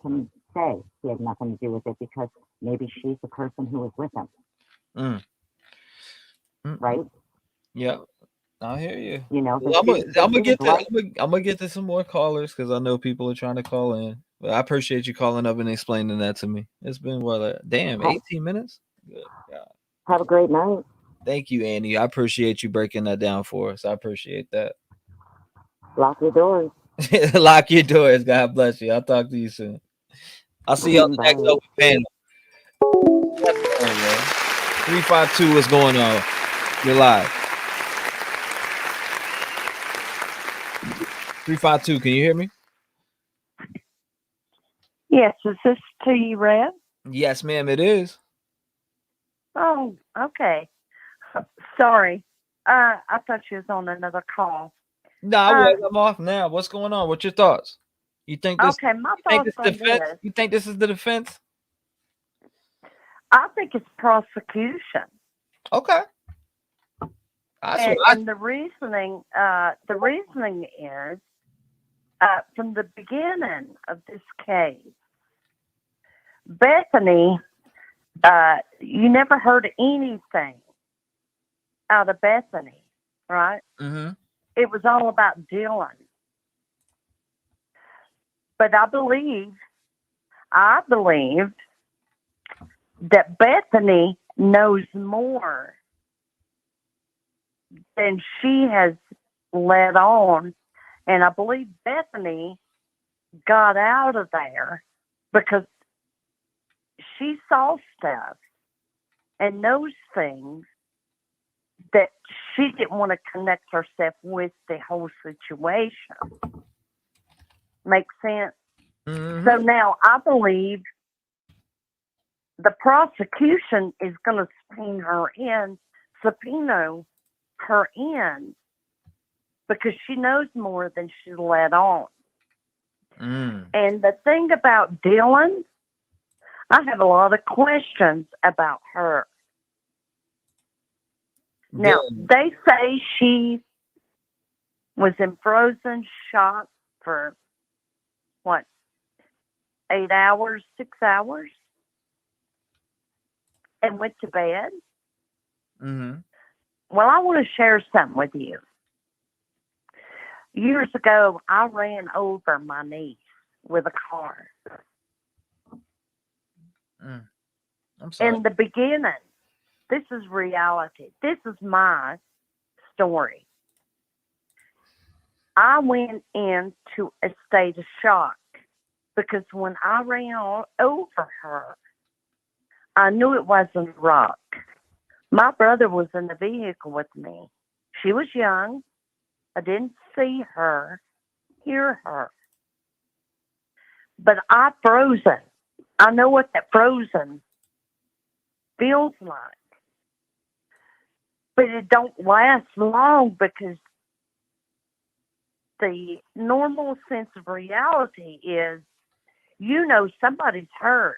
Speaker 17: can say he had nothing to do with it because maybe she's the person who was with him. Right?
Speaker 9: Yeah. I hear you.
Speaker 17: You know,
Speaker 9: Well, I'm gonna get to some more callers because I know people are trying to call in. But I appreciate you calling up and explaining that to me. It's been 18 minutes. Good God.
Speaker 17: Have a great night.
Speaker 9: Thank you, Annie. I appreciate you breaking that down for us. I appreciate that.
Speaker 17: Lock your doors.
Speaker 9: Lock your doors. God bless you. I'll talk to you soon. I'll see you on the next open panel. What's going on, man? 352, what's going on? You're live. 352, can you hear me?
Speaker 18: Yes, is this T-REV?
Speaker 9: Yes, ma'am, it is.
Speaker 18: Oh, okay. Sorry. I thought you was on another call.
Speaker 9: No, I'm off now. What's going on? What's your thoughts? You think this?
Speaker 18: Okay, my
Speaker 9: you think
Speaker 18: thoughts
Speaker 9: this
Speaker 18: on
Speaker 9: defense?
Speaker 18: this.
Speaker 9: You think this is the defense?
Speaker 18: I think it's prosecution.
Speaker 9: Okay.
Speaker 18: And the reasoning is from the beginning of this case, Bethany, you never heard anything out of Bethany, right?
Speaker 9: Mm-hmm.
Speaker 18: It was all about Dylan. But I believed that Bethany knows more than she has let on. And I believe Bethany got out of there because she saw stuff and knows things that she didn't want to connect herself with the whole situation. Makes sense?
Speaker 9: Mm-hmm.
Speaker 18: So now I believe the prosecution is going to subpoena her in because she knows more than she let on. And the thing about Dylan, I have a lot of questions about her. Now, they say she was in frozen shock for, 8 hours, 6 hours? And went to bed?
Speaker 9: Mm-hmm.
Speaker 18: Well, I want to share something with you. Years ago, I ran over my niece with a car.
Speaker 9: I'm sorry.
Speaker 18: In the beginning, this is reality. This is my story. I went into a state of shock because when I ran over her, I knew it wasn't a rock. My brother was in the vehicle with me. She was young. I didn't see her, hear her. But I frozen. I know what that frozen feels like. But it don't last long because the normal sense of reality is, somebody's hurt.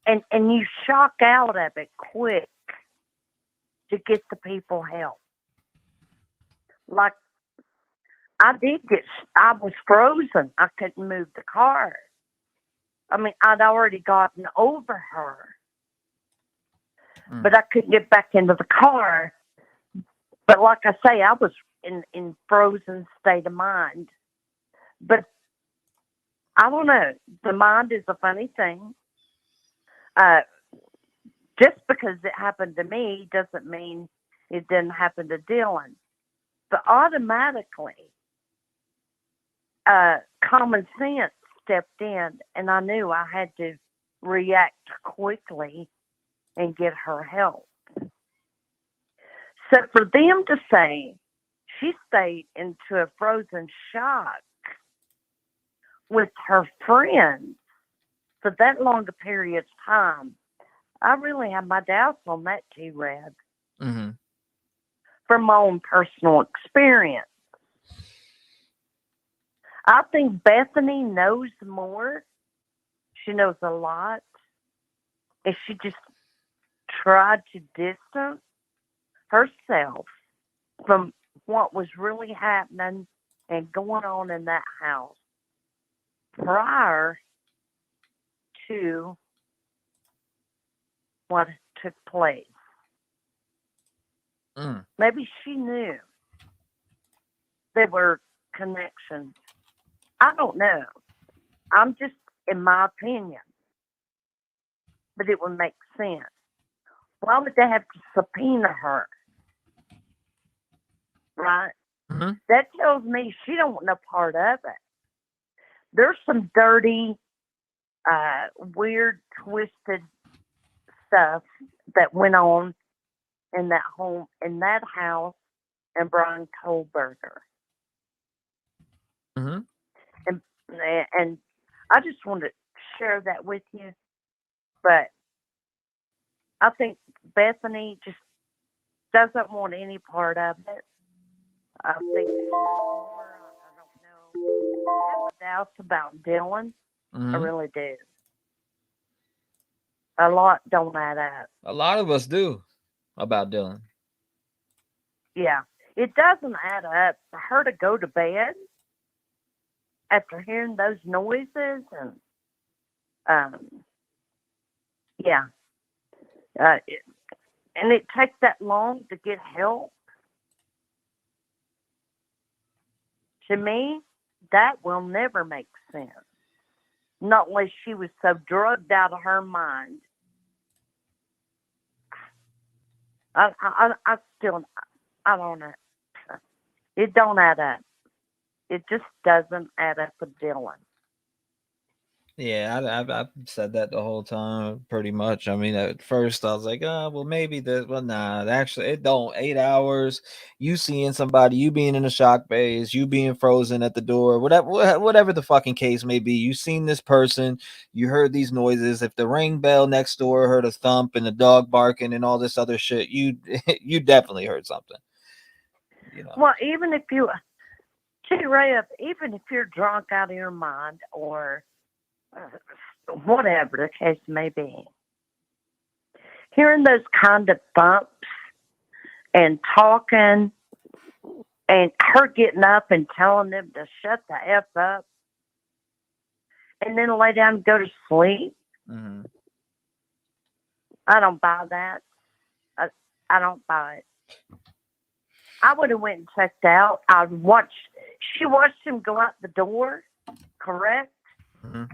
Speaker 18: And you shock out of it quick to get the people help. Like, I was frozen. I couldn't move the car. I mean, I'd already gotten over her. But I couldn't get back into the car. But like I say, I was in frozen state of mind. But I don't know. The mind is a funny thing. Just because it happened to me doesn't mean it didn't happen to Dylan. But automatically, common sense stepped in, and I knew I had to react quickly and get her help. So for them to say she stayed into a frozen shock with her friends for that long a period of time, I really have my doubts on that, T-REV.
Speaker 9: Mm-hmm.
Speaker 18: From my own personal experience. I think Bethany knows more she knows a lot, and she just tried to distance herself from what was really happening and going on in that house prior to what took place. Maybe she knew there were connections. I don't know. I'm just, in my opinion, but it would make sense. Why would they have to subpoena her? Right?
Speaker 19: Mm-hmm.
Speaker 18: That tells me she don't want no part of it. There's some dirty, weird, twisted stuff that went on in that home, in that house, in Bryankohberger.
Speaker 19: Mm-hmm.
Speaker 18: And I just wanted to share that with you. But I think Bethany just doesn't want any part of it. I think I don't know. I have doubts about Dylan.
Speaker 19: Mm-hmm.
Speaker 18: I really do. A lot don't add up.
Speaker 19: A lot of us do about Dylan.
Speaker 18: Yeah. It doesn't add up for her to go to bed after hearing those noises and yeah. And it takes that long to get help. To me, that will never make sense. Not unless she was so drugged out of her mind. I still, I don't know. It don't add up. It just doesn't add up with Dylan.
Speaker 19: Yeah, I've said that the whole time, pretty much. I mean, at first I was like, oh, well, maybe this. Well, nah, actually, it don't. 8 hours, you seeing somebody, you being in a shock phase, you being frozen at the door, whatever the fucking case may be. You seen this person, you heard these noises. If the ring bell next door heard a thump and the dog barking and all this other shit, you you definitely heard something. You know.
Speaker 18: Well, even if you, T-REV, even if you're drunk out of your mind or whatever the case may be, hearing those kind of bumps and talking and her getting up and telling them to shut the F up and then lay down and go to sleep.
Speaker 19: Mm-hmm.
Speaker 18: I don't buy that. I don't buy it. I would have went and checked out. She watched him go out the door, correct?
Speaker 19: Mm-hmm.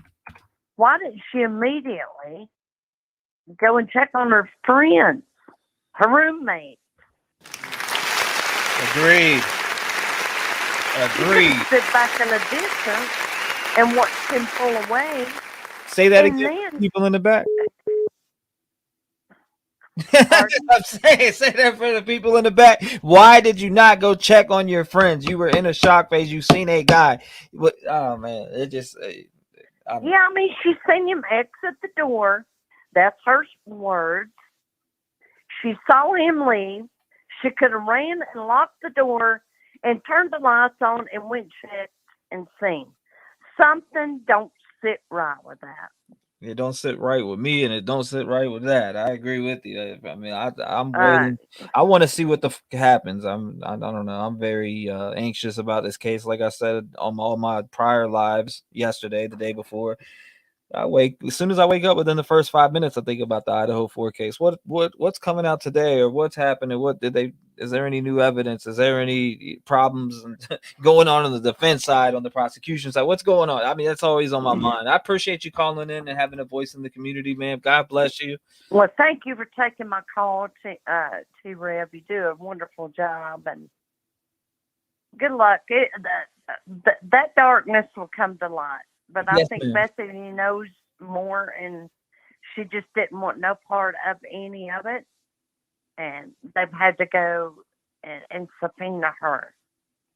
Speaker 18: Why didn't she immediately go and check on her friends, her roommates?
Speaker 19: Agreed.
Speaker 18: She sit back in the distance and watch him pull away.
Speaker 19: Say that again. People in the back. I'm saying, say that for the people in the back. Why did you not go check on your friends? You were in a shock phase. You seen a guy. What? Oh man, it just.
Speaker 18: I mean, she seen him exit the door. That's her words. She saw him leave. She could have ran and locked the door and turned the lights on and went checked and seen. Something don't sit right with that.
Speaker 19: It don't sit right with me, and it don't sit right with that. I agree with you. I mean, I'm waiting. I want to see what the happens. I don't know. I'm very anxious about this case. Like I said on all my prior lives yesterday, the day before. As soon as I wake up within the first 5 minutes, I think about the Idaho 4 case. What's coming out today, or what's happening? Is there any new evidence? Is there any problems going on the defense side, on the prosecution side? What's going on? I mean, that's always on my mind. I appreciate you calling in and having a voice in the community, man. God bless you.
Speaker 18: Well, thank you for taking my call, T-REV. You do a wonderful job, and good luck. That darkness will come to light. But I think Bethany knows more, and she just didn't want no part of any of it. And they've had to go and subpoena her.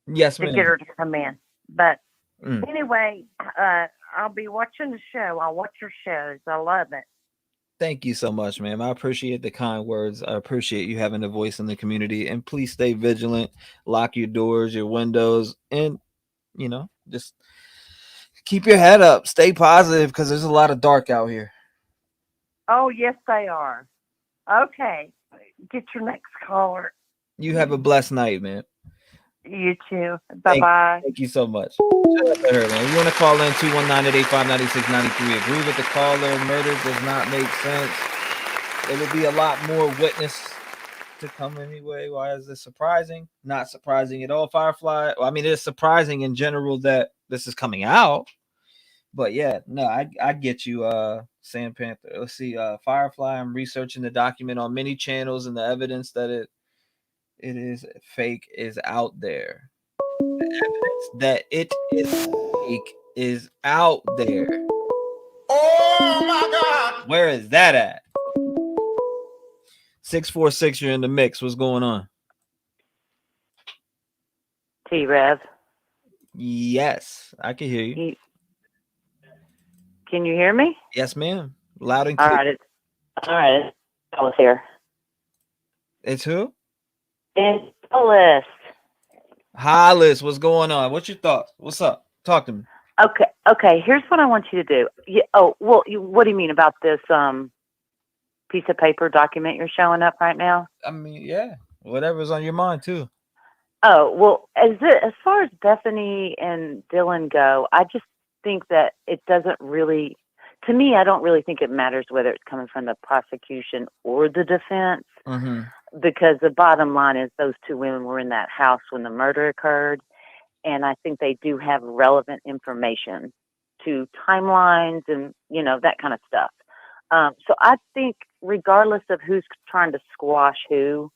Speaker 19: Yes,
Speaker 18: to
Speaker 19: ma'am.
Speaker 18: get her to come in. But anyway, I'll be watching the show. I'll watch your shows. I love it.
Speaker 19: Thank you so much, ma'am. I appreciate the kind words. I appreciate you having a voice in the community. And please stay vigilant. Lock your doors, your windows, and just keep your head up. Stay positive because there's a lot of dark out here.
Speaker 18: Oh, yes, they are. Okay. Get your next caller.
Speaker 19: You have a blessed night, man.
Speaker 18: You too. Bye-bye.
Speaker 19: Thank you so much. Shut up at her, man. You want to call in 219-885-9693. Agree with the caller. Murder does not make sense. There will be a lot more witness to come anyway. Why is this surprising? Not surprising at all, Firefly. Well, I mean, it's surprising in general that this is coming out. But yeah, no, I get you, Sand Panther. Let's see, Firefly. I'm researching the document on many channels, and the evidence that it is fake is out there. The evidence that it is fake is out there.
Speaker 15: Oh my God!
Speaker 19: Where is that at? 646, you're in the mix. What's going on?
Speaker 18: T-REV.
Speaker 19: Yes, I can hear you.
Speaker 18: Can you hear me?
Speaker 19: Yes, ma'am. Loud and
Speaker 18: All
Speaker 19: clear.
Speaker 18: right. All right. Alice here.
Speaker 19: It's who?
Speaker 18: It's Alice.
Speaker 19: Hollis, what's going on? What's your thoughts? What's up? Talk to me.
Speaker 18: Okay. Here's what I want you to do. What do you mean about this piece of paper document you're showing up right now?
Speaker 19: I mean, yeah, whatever's on your mind too.
Speaker 18: Oh, well, as far as Bethany and Dylan go, I just think that it doesn't really, to me, I don't really think it matters whether it's coming from the prosecution or the defense, because the bottom line is those two women were in that house when the murder occurred, and I think they do have relevant information to timelines and, that kind of stuff. So I think regardless of who's trying to squash who,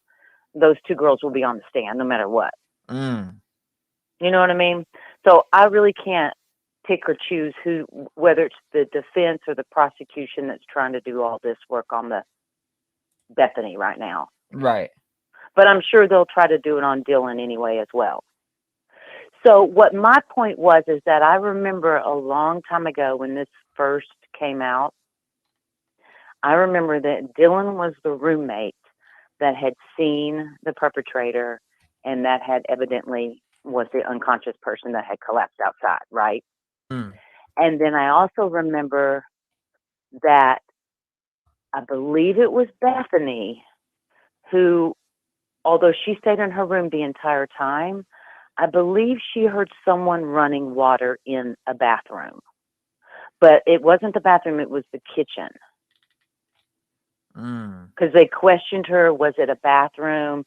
Speaker 18: those two girls will be on the stand no matter what. You know what I mean? So I really can't pick or choose whether it's the defense or the prosecution that's trying to do all this work on the Bethany right now.
Speaker 19: Right.
Speaker 18: But I'm sure they'll try to do it on Dylan anyway as well. So what my point was is that I remember a long time ago when this first came out, I remember that Dylan was the roommate that had seen the perpetrator and that had evidently was the unconscious person that had collapsed outside, right? And then I also remember that I believe it was Bethany who, although she stayed in her room the entire time, I believe she heard someone running water in a bathroom. But it wasn't the bathroom, it was the kitchen. Because they questioned her, was it a bathroom?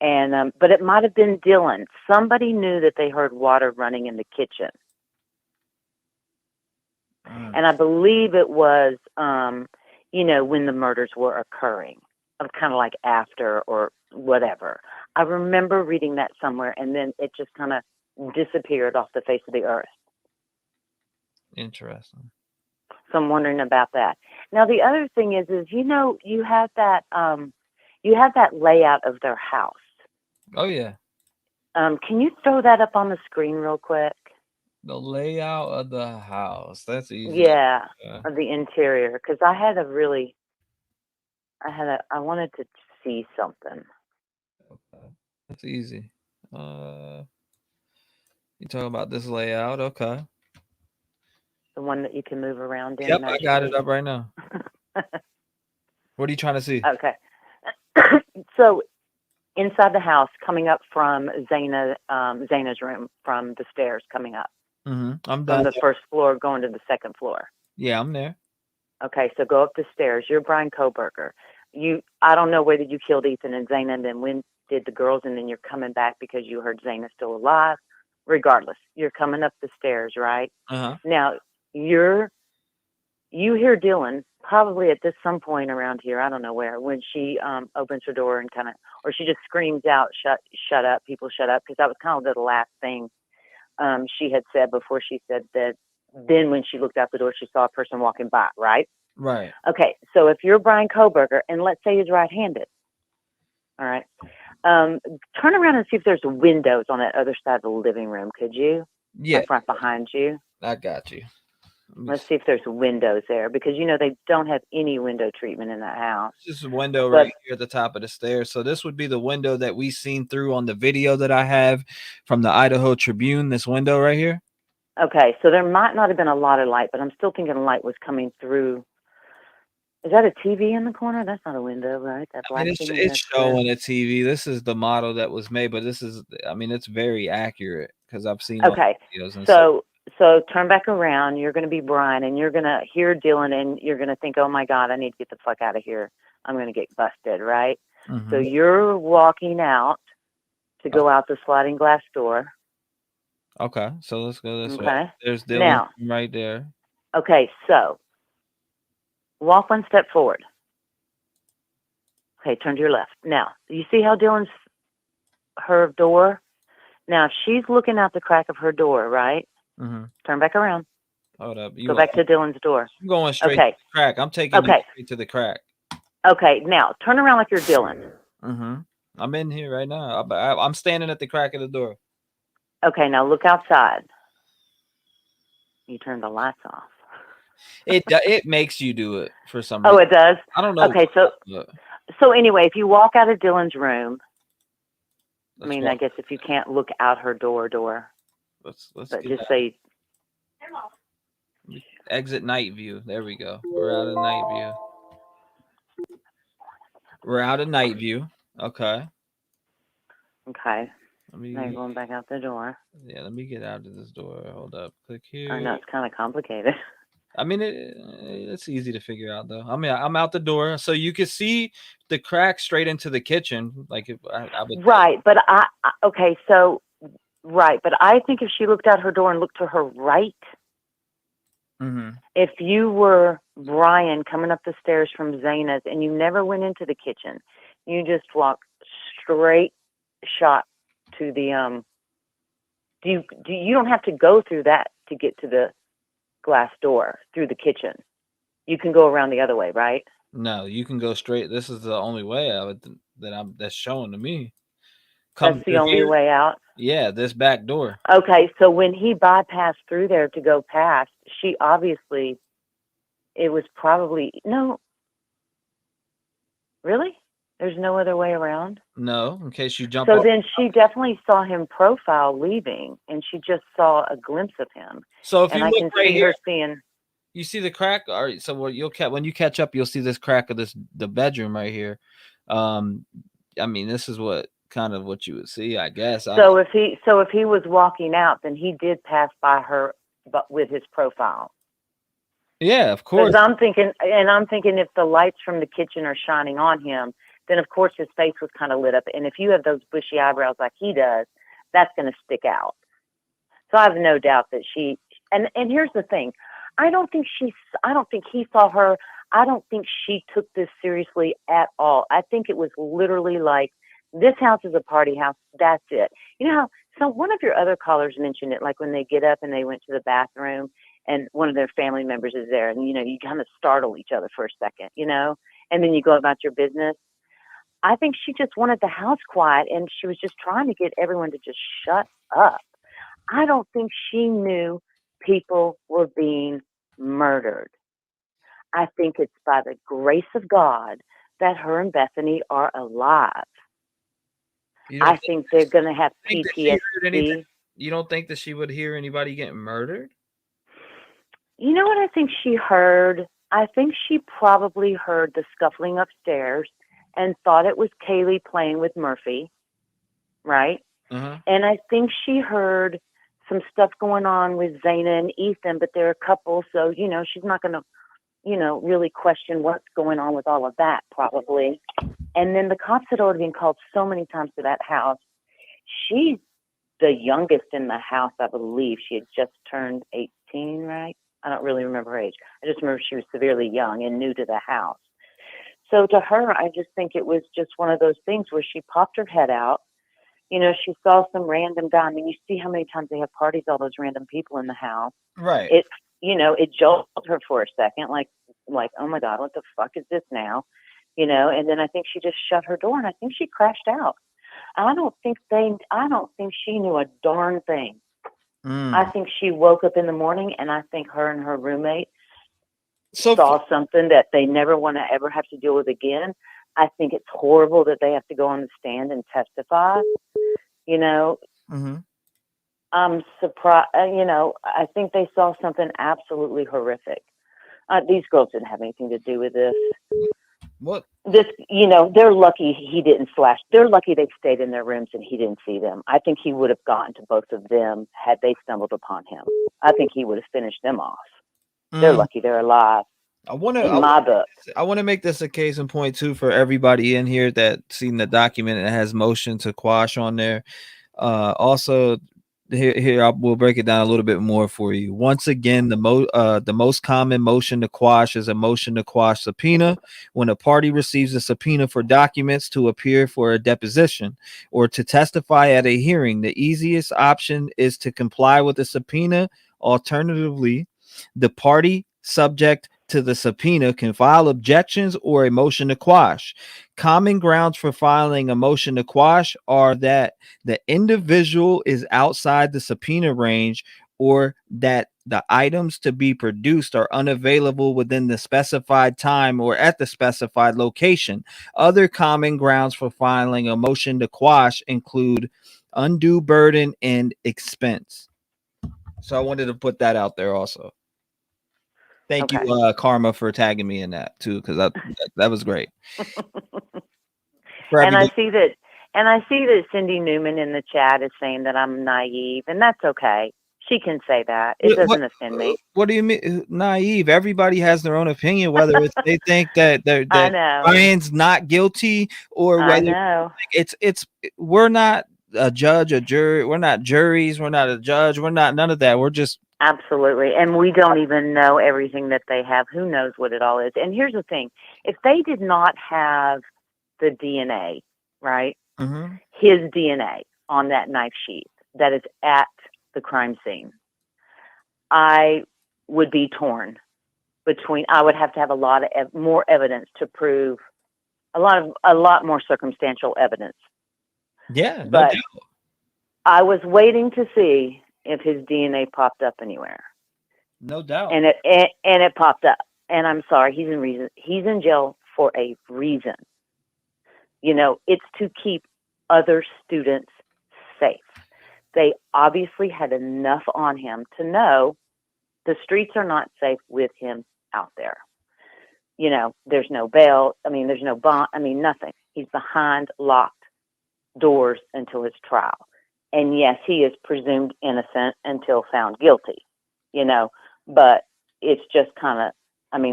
Speaker 18: And but it might have been Dylan. Somebody knew that they heard water running in the kitchen. And I believe it was, when the murders were occurring, kind of like after or whatever. I remember reading that somewhere, and then it just kind of disappeared off the face of the earth.
Speaker 19: Interesting.
Speaker 18: So I'm wondering about that. Now, the other thing is you have that layout of their house.
Speaker 19: Oh, yeah.
Speaker 18: Can you throw that up on the screen real quick?
Speaker 19: The layout of the house. That's easy.
Speaker 18: Yeah, of the interior. Because I wanted to see something.
Speaker 19: That's easy. You talking about this layout? Okay.
Speaker 18: The one that you can move around in.
Speaker 19: Yep, I got it up right now. What are you trying to see?
Speaker 18: Okay. So inside the house, coming up from Zayna's room, from the stairs coming up.
Speaker 19: I'm done.
Speaker 18: From the first floor going to the second floor.
Speaker 19: Yeah, I'm there.
Speaker 18: Okay, so go up the stairs. You're Bryankohberger. I don't know whether you killed Ethan and Zayna and then when did the girls, and then you're coming back because you heard Zayna still alive. Regardless, you're coming up the stairs, right? Now, you hear Dylan probably at some point around here, I don't know where, when she opens her door and or she just screams out, shut up, people shut up, because that was kind of the last thing she had said before she said that. Then when she looked out the door, she saw a person walking by, right?
Speaker 19: Right.
Speaker 18: Okay, so if you're Bryankohberger, and let's say he's right-handed, all right, turn around and see if there's windows on that other side of the living room, could you?
Speaker 19: Yeah.
Speaker 18: Like right behind you.
Speaker 19: I got you.
Speaker 18: Let's see if there's windows there, because they don't have any window treatment in that house.
Speaker 19: Just a window right here at the top of the stairs. So this would be the window that we seen through on the video that I have from the Idaho Tribune. This window right here.
Speaker 18: Okay, so there might not have been a lot of light, but I'm still thinking light was coming through. Is that a TV in the corner? That's not a window, right? That black thing.
Speaker 19: It's showing a TV. This is the model that was made, but this is, I mean, it's very accurate because I've seen all
Speaker 18: Okay,
Speaker 19: the videos and
Speaker 18: so turn back around. You're going to be Brian, and you're going to hear Dylan, and you're going to think, oh my God, I need to get the fuck out of here. I'm going to get busted, right?
Speaker 19: Mhm.
Speaker 18: So you're walking out to go out the sliding glass door.
Speaker 19: Okay, so let's go this way.
Speaker 18: Okay.
Speaker 19: There's Dylan
Speaker 18: Now,
Speaker 19: right there.
Speaker 18: okay, so walk one step forward. Okay, turn to your left. Now, you see how Dylan's her door? Now, if she's looking out the crack of her door, right?
Speaker 19: Mhm.
Speaker 18: Turn back around.
Speaker 19: Hold up.
Speaker 18: Go back to Dylan's door.
Speaker 19: I'm going straight
Speaker 18: Okay.
Speaker 19: to the crack. I'm taking you straight to the crack.
Speaker 18: Okay, now turn around like you're Dylan.
Speaker 19: Mhm. I'm in here right now. I'm standing at the crack of the door.
Speaker 18: Okay, now look outside. You turn the lights off.
Speaker 19: It makes you do it for some reason.
Speaker 18: Oh, it does?
Speaker 19: I don't know.
Speaker 18: Okay, so anyway, if you walk out of Dylan's room, I mean, I guess if you can't look out her door,
Speaker 19: let's
Speaker 18: but
Speaker 19: get
Speaker 18: just
Speaker 19: out.
Speaker 18: say,
Speaker 19: Exit night view. There we go. We're out of night view. We're out of night view. Okay.
Speaker 18: okay.
Speaker 19: Let me,
Speaker 18: Now you're going back out the door.
Speaker 19: Yeah, let me get out of this door. Hold up. Click here.
Speaker 18: I know it's kind of complicated.
Speaker 19: I mean, it's easy to figure out though. I mean, I'm out the door, so you can see the crack straight into the kitchen. Like if I would.
Speaker 18: Right, but okay, so right, but I think if she looked out her door and looked to her right,
Speaker 19: Mm-hmm.
Speaker 18: if you were Brian coming up the stairs from Zana's and you never went into the kitchen, you just walked straight shot to the you don't have to go through that to get to the glass door through the kitchen. You can go around the other way, right?
Speaker 19: No, you can go straight. This is the only way that's showing to me.
Speaker 18: That's the only way out.
Speaker 19: Yeah, this back door.
Speaker 18: Okay, so when he bypassed through there to go past, she obviously, it was probably, no, really? There's no other way around?
Speaker 19: No, in case you jump
Speaker 18: So
Speaker 19: off.
Speaker 18: then she definitely saw him profile leaving, and she just saw a glimpse of him.
Speaker 19: So if
Speaker 18: and
Speaker 19: you
Speaker 18: I
Speaker 19: look
Speaker 18: can
Speaker 19: right
Speaker 18: see
Speaker 19: here,
Speaker 18: her seeing.
Speaker 19: you see the crack. All right, so when you catch up, you'll see this crack of the bedroom right here. I mean, this is what you would see, I guess.
Speaker 18: So if he was walking out, then he did pass by her, but with his profile.
Speaker 19: Yeah, of course.
Speaker 18: Because I'm thinking if the lights from the kitchen are shining on him, then of course his face was kind of lit up. And if you have those bushy eyebrows like he does, that's going to stick out. So I have no doubt that she. And here's the thing, I don't think he saw her. I don't think she took this seriously at all. I think it was literally like, this house is a party house. That's it. You know how, so one of your other callers mentioned it, like when they get up and they went to the bathroom and one of their family members is there, and, you kind of startle each other for a second, and then you go about your business. I think she just wanted the house quiet, and she was just trying to get everyone to just shut up. I don't think she knew people were being murdered. I think it's by the grace of God that her and Bethany are alive. I think they're going to have PTSD.
Speaker 19: You don't think that she would hear anybody getting murdered?
Speaker 18: You know what I think she heard? I think she probably heard the scuffling upstairs and thought it was Kaylee playing with Murphy, right?
Speaker 19: Uh-huh.
Speaker 18: And I think she heard some stuff going on with Zana and Ethan, but they're a couple, so, she's not going to, really question what's going on with all of that, probably. And then the cops had already been called so many times to that house. She's the youngest in the house, I believe. She had just turned 18, right? I don't really remember her age. I just remember she was severely young and new to the house. So to her, I just think it was just one of those things where she popped her head out. She saw some random guy. I mean, you see how many times they have parties, all those random people in the house.
Speaker 19: Right.
Speaker 18: It jolted her for a second, like, oh my God, what the fuck is this now? And then I think she just shut her door and I think she crashed out. I don't think she knew a darn thing. I think she woke up in the morning and I think her and her roommate saw something that they never want to ever have to deal with again. I think it's horrible that they have to go on the stand and testify.
Speaker 19: Mm-hmm.
Speaker 18: I'm surprised. I think they saw something absolutely horrific. These girls didn't have anything to do with this.
Speaker 19: What?
Speaker 18: They're lucky he didn't slash. They're lucky they stayed in their rooms and he didn't see them. I think he would have gotten to both of them had they stumbled upon him. I think he would have finished them off. They're lucky they're alive.
Speaker 19: I want to make this a case in point too for everybody in here that seen the document and has motion to quash on there. Also, here we'll break it down a little bit more for you. Once again, the most common motion to quash is a motion to quash subpoena. When a party receives a subpoena for documents to appear for a deposition or to testify at a hearing, the easiest option is to comply with the subpoena. Alternatively, the party subject to the subpoena can file objections or a motion to quash. Common grounds for filing a motion to quash are that the individual is outside the subpoena range or that the items to be produced are unavailable within the specified time or at the specified location. Other common grounds for filing a motion to quash include undue burden and expense. So I wanted to put that out there also. Thank you, Karma, for tagging me in that too, because that was great.
Speaker 18: And I see that Cindy Newman in the chat is saying that I'm naive, and that's okay. She can say that. It doesn't offend me.
Speaker 19: What do you mean naive? Everybody has their own opinion, whether it's they think that Brian's not guilty or whether we're not a judge, a jury. We're not juries. We're not a judge. We're not none of that. We're just
Speaker 18: absolutely. And we don't even know everything that they have. Who knows what it all is? And here's the thing. If they did not have the DNA, right?
Speaker 19: Mm-hmm.
Speaker 18: His DNA on that knife sheath that is at the crime scene, I would be torn between. I would have to have a lot of more evidence to prove a lot more circumstantial evidence.
Speaker 19: Yeah, no
Speaker 18: but
Speaker 19: doubt.
Speaker 18: I was waiting to see if his DNA popped up anywhere.
Speaker 19: No doubt.
Speaker 18: And it popped up. And I'm sorry, he's in jail for a reason. It's to keep other students safe. They obviously had enough on him to know the streets are not safe with him out there. There's no bail. There's no bond. Nothing. He's behind locked doors until his trial. And yes, he is presumed innocent until found guilty, but it's just kind of,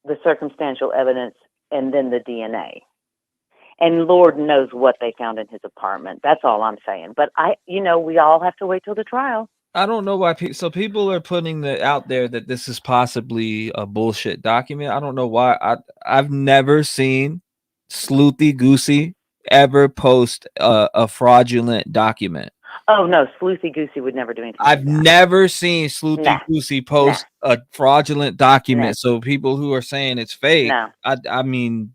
Speaker 18: the circumstantial evidence and then the DNA. And Lord knows what they found in his apartment. That's all I'm saying. But we all have to wait till the trial.
Speaker 19: I don't know why people are putting out there that this is possibly a bullshit document. I don't know why. I've never seen Sleuthy Goosey ever post a fraudulent document.
Speaker 18: Oh no, Sleuthy Goosey would never do anything.
Speaker 19: I've never seen Sleuthy Goosey post a fraudulent document. So people who are saying it's fake, I mean,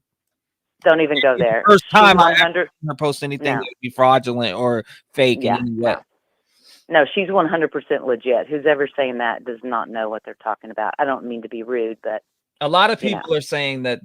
Speaker 18: don't even go there.
Speaker 19: First time I ever post anything that would be fraudulent or fake in any way.
Speaker 18: No, she's 100% legit. Who's ever saying that does not know what they're talking about. I don't mean to be rude, but
Speaker 19: a lot of people are saying that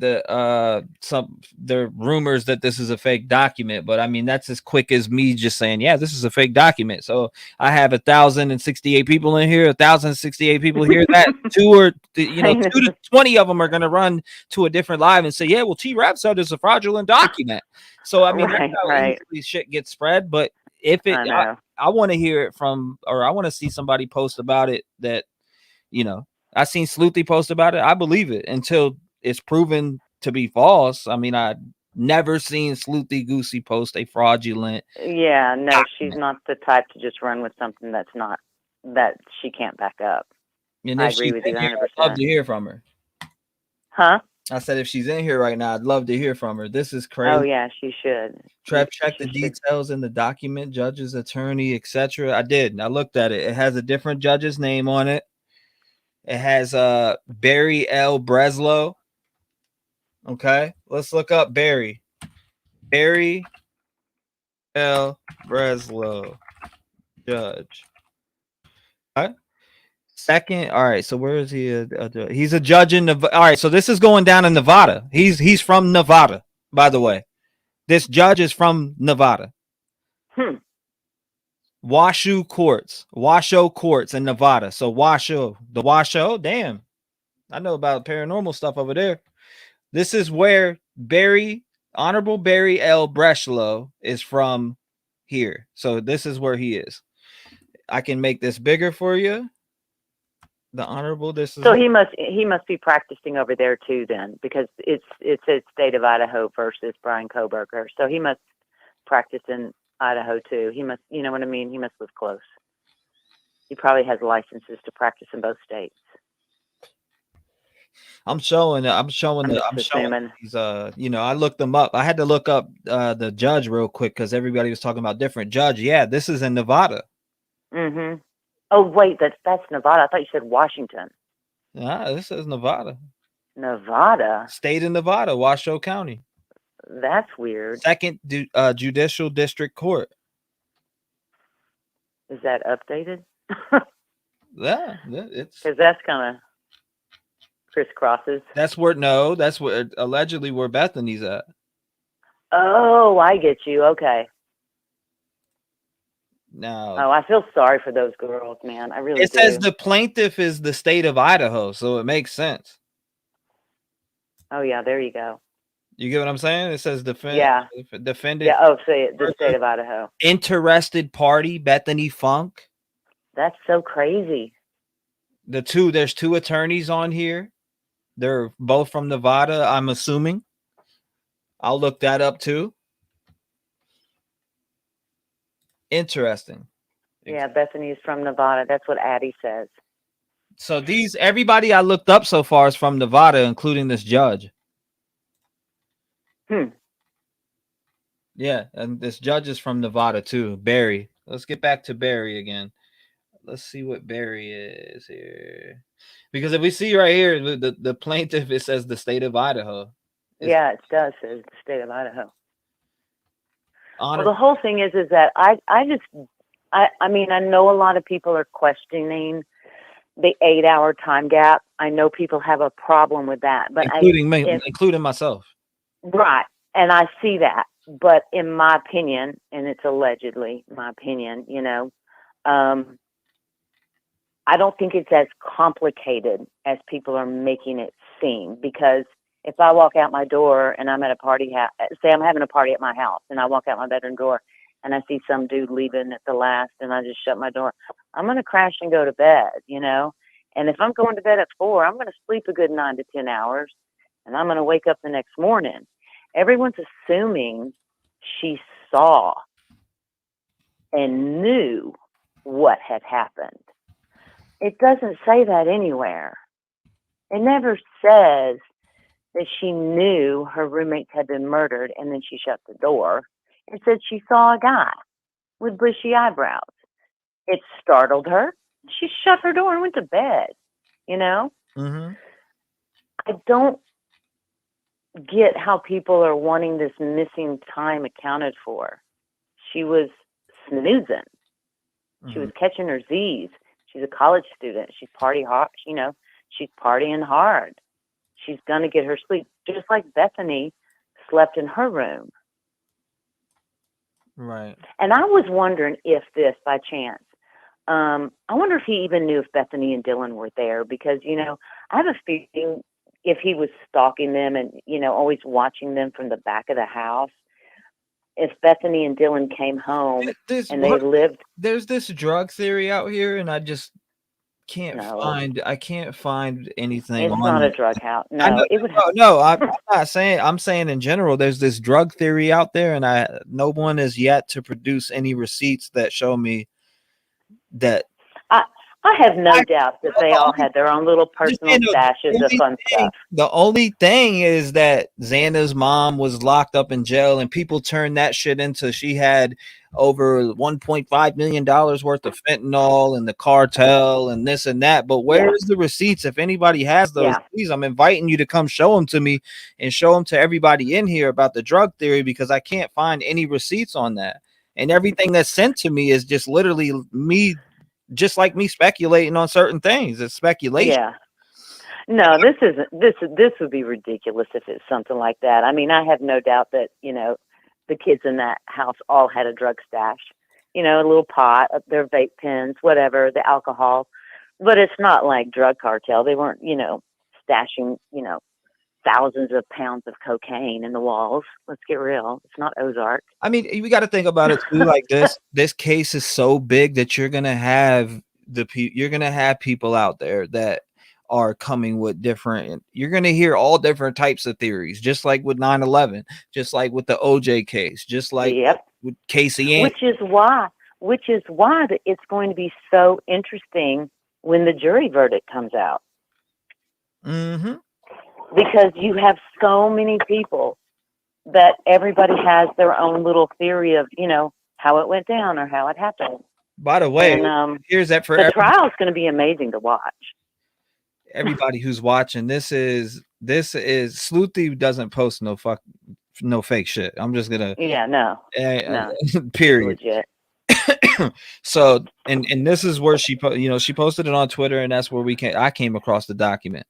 Speaker 19: there rumors that this is a fake document, but that's as quick as me just saying, yeah, this is a fake document. So I have 1,068 people in here, 1,068 people hear that 2 to 20 of them are going to run to a different live and say, yeah, well, T-REV said it's a fraudulent document. So that's how easily shit gets spread. But if I want to hear it from, or I want to see somebody post about it that, I seen Sleuthy post about it. I believe it until it's proven to be false. I never seen Sleuthy Goosey post a fraudulent.
Speaker 18: Yeah, no, she's not the type to just run with something that she can't back up.
Speaker 19: And
Speaker 18: I agree with you 100%.
Speaker 19: I'd love to hear from her.
Speaker 18: Huh?
Speaker 19: I said if she's in here right now, I'd love to hear from her. This is crazy.
Speaker 18: Oh yeah, she should.
Speaker 19: Trev, check the details in the document, judge's attorney, etc. I did. I looked at it. It has a different judge's name on it. It has Barry L. Breslow. Okay, let's look up Barry. Barry L. Breslow, judge. All right. Second, all right. So where is he? He's a judge in Nevada. All right. So this is going down in Nevada. He's from Nevada, by the way. This judge is from Nevada. Washoe courts in Nevada. So Washoe, damn. I know about paranormal stuff over there. This is where Honorable Barry L. Breslow is from here. So this is where he is. I can make this bigger for you. The Honorable, this is.
Speaker 20: So he must be practicing over there too then, because it says state of Idaho versus Bryankohberger. So he must practice in Idaho too. He must, you know what I mean? He must live close. He probably has licenses to practice in both states.
Speaker 19: I'm showing these, you know, I looked them up. I had to look up the judge real quick because everybody was talking about different judge. Yeah, this is in Nevada.
Speaker 20: Mm-hmm. Oh wait, that's Nevada. I thought you said Washington.
Speaker 19: Nah, this is Nevada.
Speaker 20: Nevada?
Speaker 19: State of Nevada, Washoe County.
Speaker 20: That's weird.
Speaker 19: Second Judicial District Court.
Speaker 20: Is that updated?
Speaker 19: Yeah, it's
Speaker 20: because that's kind of crisscrosses.
Speaker 19: That's where allegedly where Bethany's at.
Speaker 20: Oh, I get you. Okay.
Speaker 19: Now,
Speaker 20: I feel sorry for those girls, man. I really do.
Speaker 19: It says the plaintiff is the state of Idaho, so it makes sense.
Speaker 20: Oh yeah, there you go.
Speaker 19: You get what I'm saying? It says defendant.
Speaker 20: Yeah. Oh, say it. The state of Idaho.
Speaker 19: Interested party, Bethany Funk.
Speaker 20: That's so crazy.
Speaker 19: There's two attorneys on here. They're both from Nevada, I'm assuming. I'll look that up too. Interesting.
Speaker 20: Yeah, Bethany is from Nevada. That's what Addie says.
Speaker 19: So everybody I looked up so far is from Nevada, including this judge. Yeah, and this judge is from Nevada too, Barry. Let's get back to Barry again. Let's see what Barry is here. Because if we see right here, the plaintiff, it says the state of Idaho.
Speaker 20: Yeah, it does say the state of Idaho. Well, the whole thing is that I mean, I know a lot of people are questioning the 8-hour time gap. I know people have a problem with that, but
Speaker 19: including myself.
Speaker 20: Right. And I see that. But in my opinion, and it's allegedly my opinion, you know, I don't think it's as complicated as people are making it seem, because if I walk out my door and I'm at a party, say I'm having a party at my house and I walk out my bedroom door and I see some dude leaving at the last and I just shut my door, I'm going to crash and go to bed, you know? And if I'm going to bed at 4, I'm going to sleep a good 9 to 10 hours and I'm going to wake up the next morning. Everyone's assuming she saw and knew what had happened. It doesn't say that anywhere. It never says that she knew her roommates had been murdered and then she shut the door. It said she saw a guy with bushy eyebrows. It startled her. She shut her door and went to bed, you know?
Speaker 19: Mm-hmm.
Speaker 20: I don't get how people are wanting this missing time accounted for. She was snoozing. She was catching her Z's. She's a college student. She's partying hard, you know, she's partying hard. She's going to get her sleep, just like Bethany slept in her room.
Speaker 19: Right.
Speaker 20: And I was wondering if this, by chance, I wonder if he even knew if Bethany and Dylan were there, because, you know, I have a feeling if he was stalking them and, you know, always watching them from the back of the house, if Bethany and Dylan came home and they lived.
Speaker 19: There's this drug theory out here, and I just can't find anything.
Speaker 20: It's not a drug house. No, it would have.
Speaker 19: No, I'm not saying. I'm saying in general, there's this drug theory out there, and no one has yet to produce any receipts that show me that.
Speaker 20: I have no doubt that they all had their own little personal stashes of fun stuff.
Speaker 19: The only thing is that Xana's mom was locked up in jail, and people turned that shit into she had over $1.5 million worth of fentanyl and the cartel and this and that. But where is the receipts? If anybody has those, please, I'm inviting you to come show them to me and show them to everybody in here about the drug theory, because I can't find any receipts on that. And everything that's sent to me is just literally me. Just like me speculating on certain things. It's speculation.
Speaker 20: Yeah. No, this would be ridiculous if it's something like that. I mean, I have no doubt that, you know, the kids in that house all had a drug stash. you know, a little pot, their vape pens, whatever, the alcohol. But it's not like drug cartel. They weren't, you know, stashing, you know, thousands of pounds of cocaine in the walls. Let's get real. It's not Ozark.
Speaker 19: I mean, we got to think about it too. Like this case is so big that you're gonna have people out there that are coming with different. You're gonna hear all different types of theories, just like with 9/11, just like with the OJ case, just like with Casey.
Speaker 20: Which is why that it's going to be so interesting when the jury verdict comes out.
Speaker 19: Mm-hmm.
Speaker 20: Because you have so many people that everybody has their own little theory of, you know, how it went down or how it happened.
Speaker 19: By the way,
Speaker 20: and,
Speaker 19: here's that for
Speaker 20: the trial is going to be amazing to watch.
Speaker 19: Everybody who's watching. This is Sleuthy doesn't post no fake shit. I'm just gonna
Speaker 20: no
Speaker 19: period.
Speaker 20: Legit.
Speaker 19: So and this is where she posted it on Twitter, and that's where I came across the document.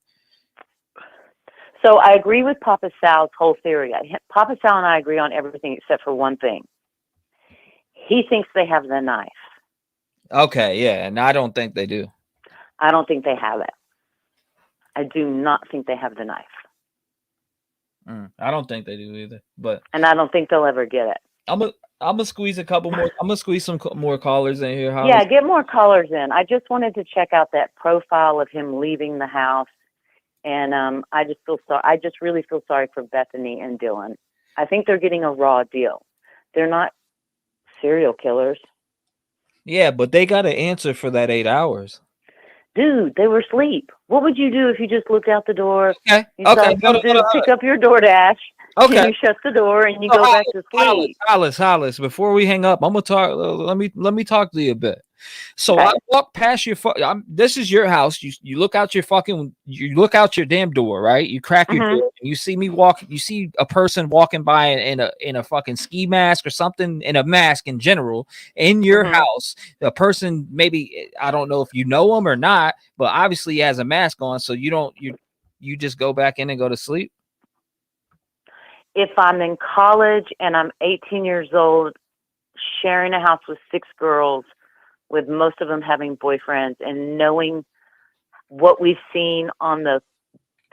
Speaker 20: So I agree with Papa Sal's whole theory. Papa Sal and I agree on everything except for one thing. He thinks they have the knife.
Speaker 19: Okay, yeah, and I don't think they do.
Speaker 20: I don't think they have it. I do not think they have the knife.
Speaker 19: I don't think they do either.
Speaker 20: And I don't think they'll ever get it.
Speaker 19: I'm gonna squeeze a couple more. I'm gonna squeeze some more callers in here.
Speaker 20: Yeah, get more callers in. I just wanted to check out that profile of him leaving the house. And I just really feel sorry for Bethany and Dylan. I think they're getting a raw deal. They're not serial killers.
Speaker 19: Yeah, but they got to answer for that 8 hours.
Speaker 20: Dude, they were asleep. What would you do if you just looked out the door?
Speaker 19: Okay.
Speaker 20: You saw some dude pick up your DoorDash.
Speaker 19: Okay.
Speaker 20: And you shut the door and you go back to sleep.
Speaker 19: Hollis, before we hang up, I'm gonna talk. Let me talk to you a bit. So I walk past your. This is your house. You look out your damn door, right? You crack your door. And you see me walk. You see a person walking by in a fucking ski mask or something, in a mask in general, in your house. A person, maybe, I don't know if you know him or not, but obviously he has a mask on. So you just go back in and go to sleep.
Speaker 20: If I'm in college and I'm 18 years old, sharing a house with 6 girls, with most of them having boyfriends, and knowing what we've seen on the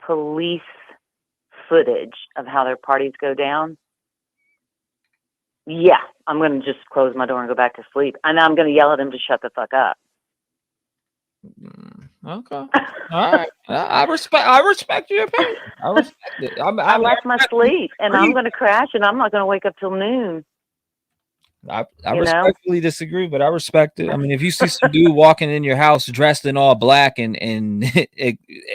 Speaker 20: police footage of how their parties go down, yeah, I'm going to just close my door and go back to sleep. And I'm going to yell at them to shut the fuck up.
Speaker 19: Okay. All right. I respect your opinion. I respect it.
Speaker 20: I like my sleep, and I'm going to crash, and I'm not going to wake up till noon.
Speaker 19: I respectfully disagree, but I respect it. I mean, if you see some dude walking in your house dressed in all black and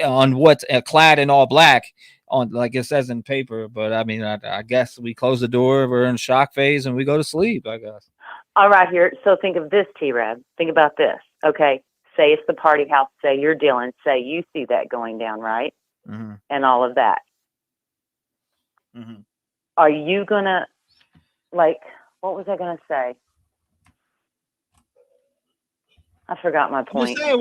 Speaker 19: on what's clad in all black, on like it says in paper, but I mean, I guess we close the door, we're in shock phase, and we go to sleep, I guess.
Speaker 20: All right, here. So think of this, T-REV. Think about this. Okay. Say it's the party house. Say you're Dylan. Say you see that going down, right?
Speaker 19: Mm-hmm.
Speaker 20: And all of that.
Speaker 19: Mm-hmm.
Speaker 20: Are you going to, like, what was I going to say? I forgot my point.
Speaker 19: I'm saying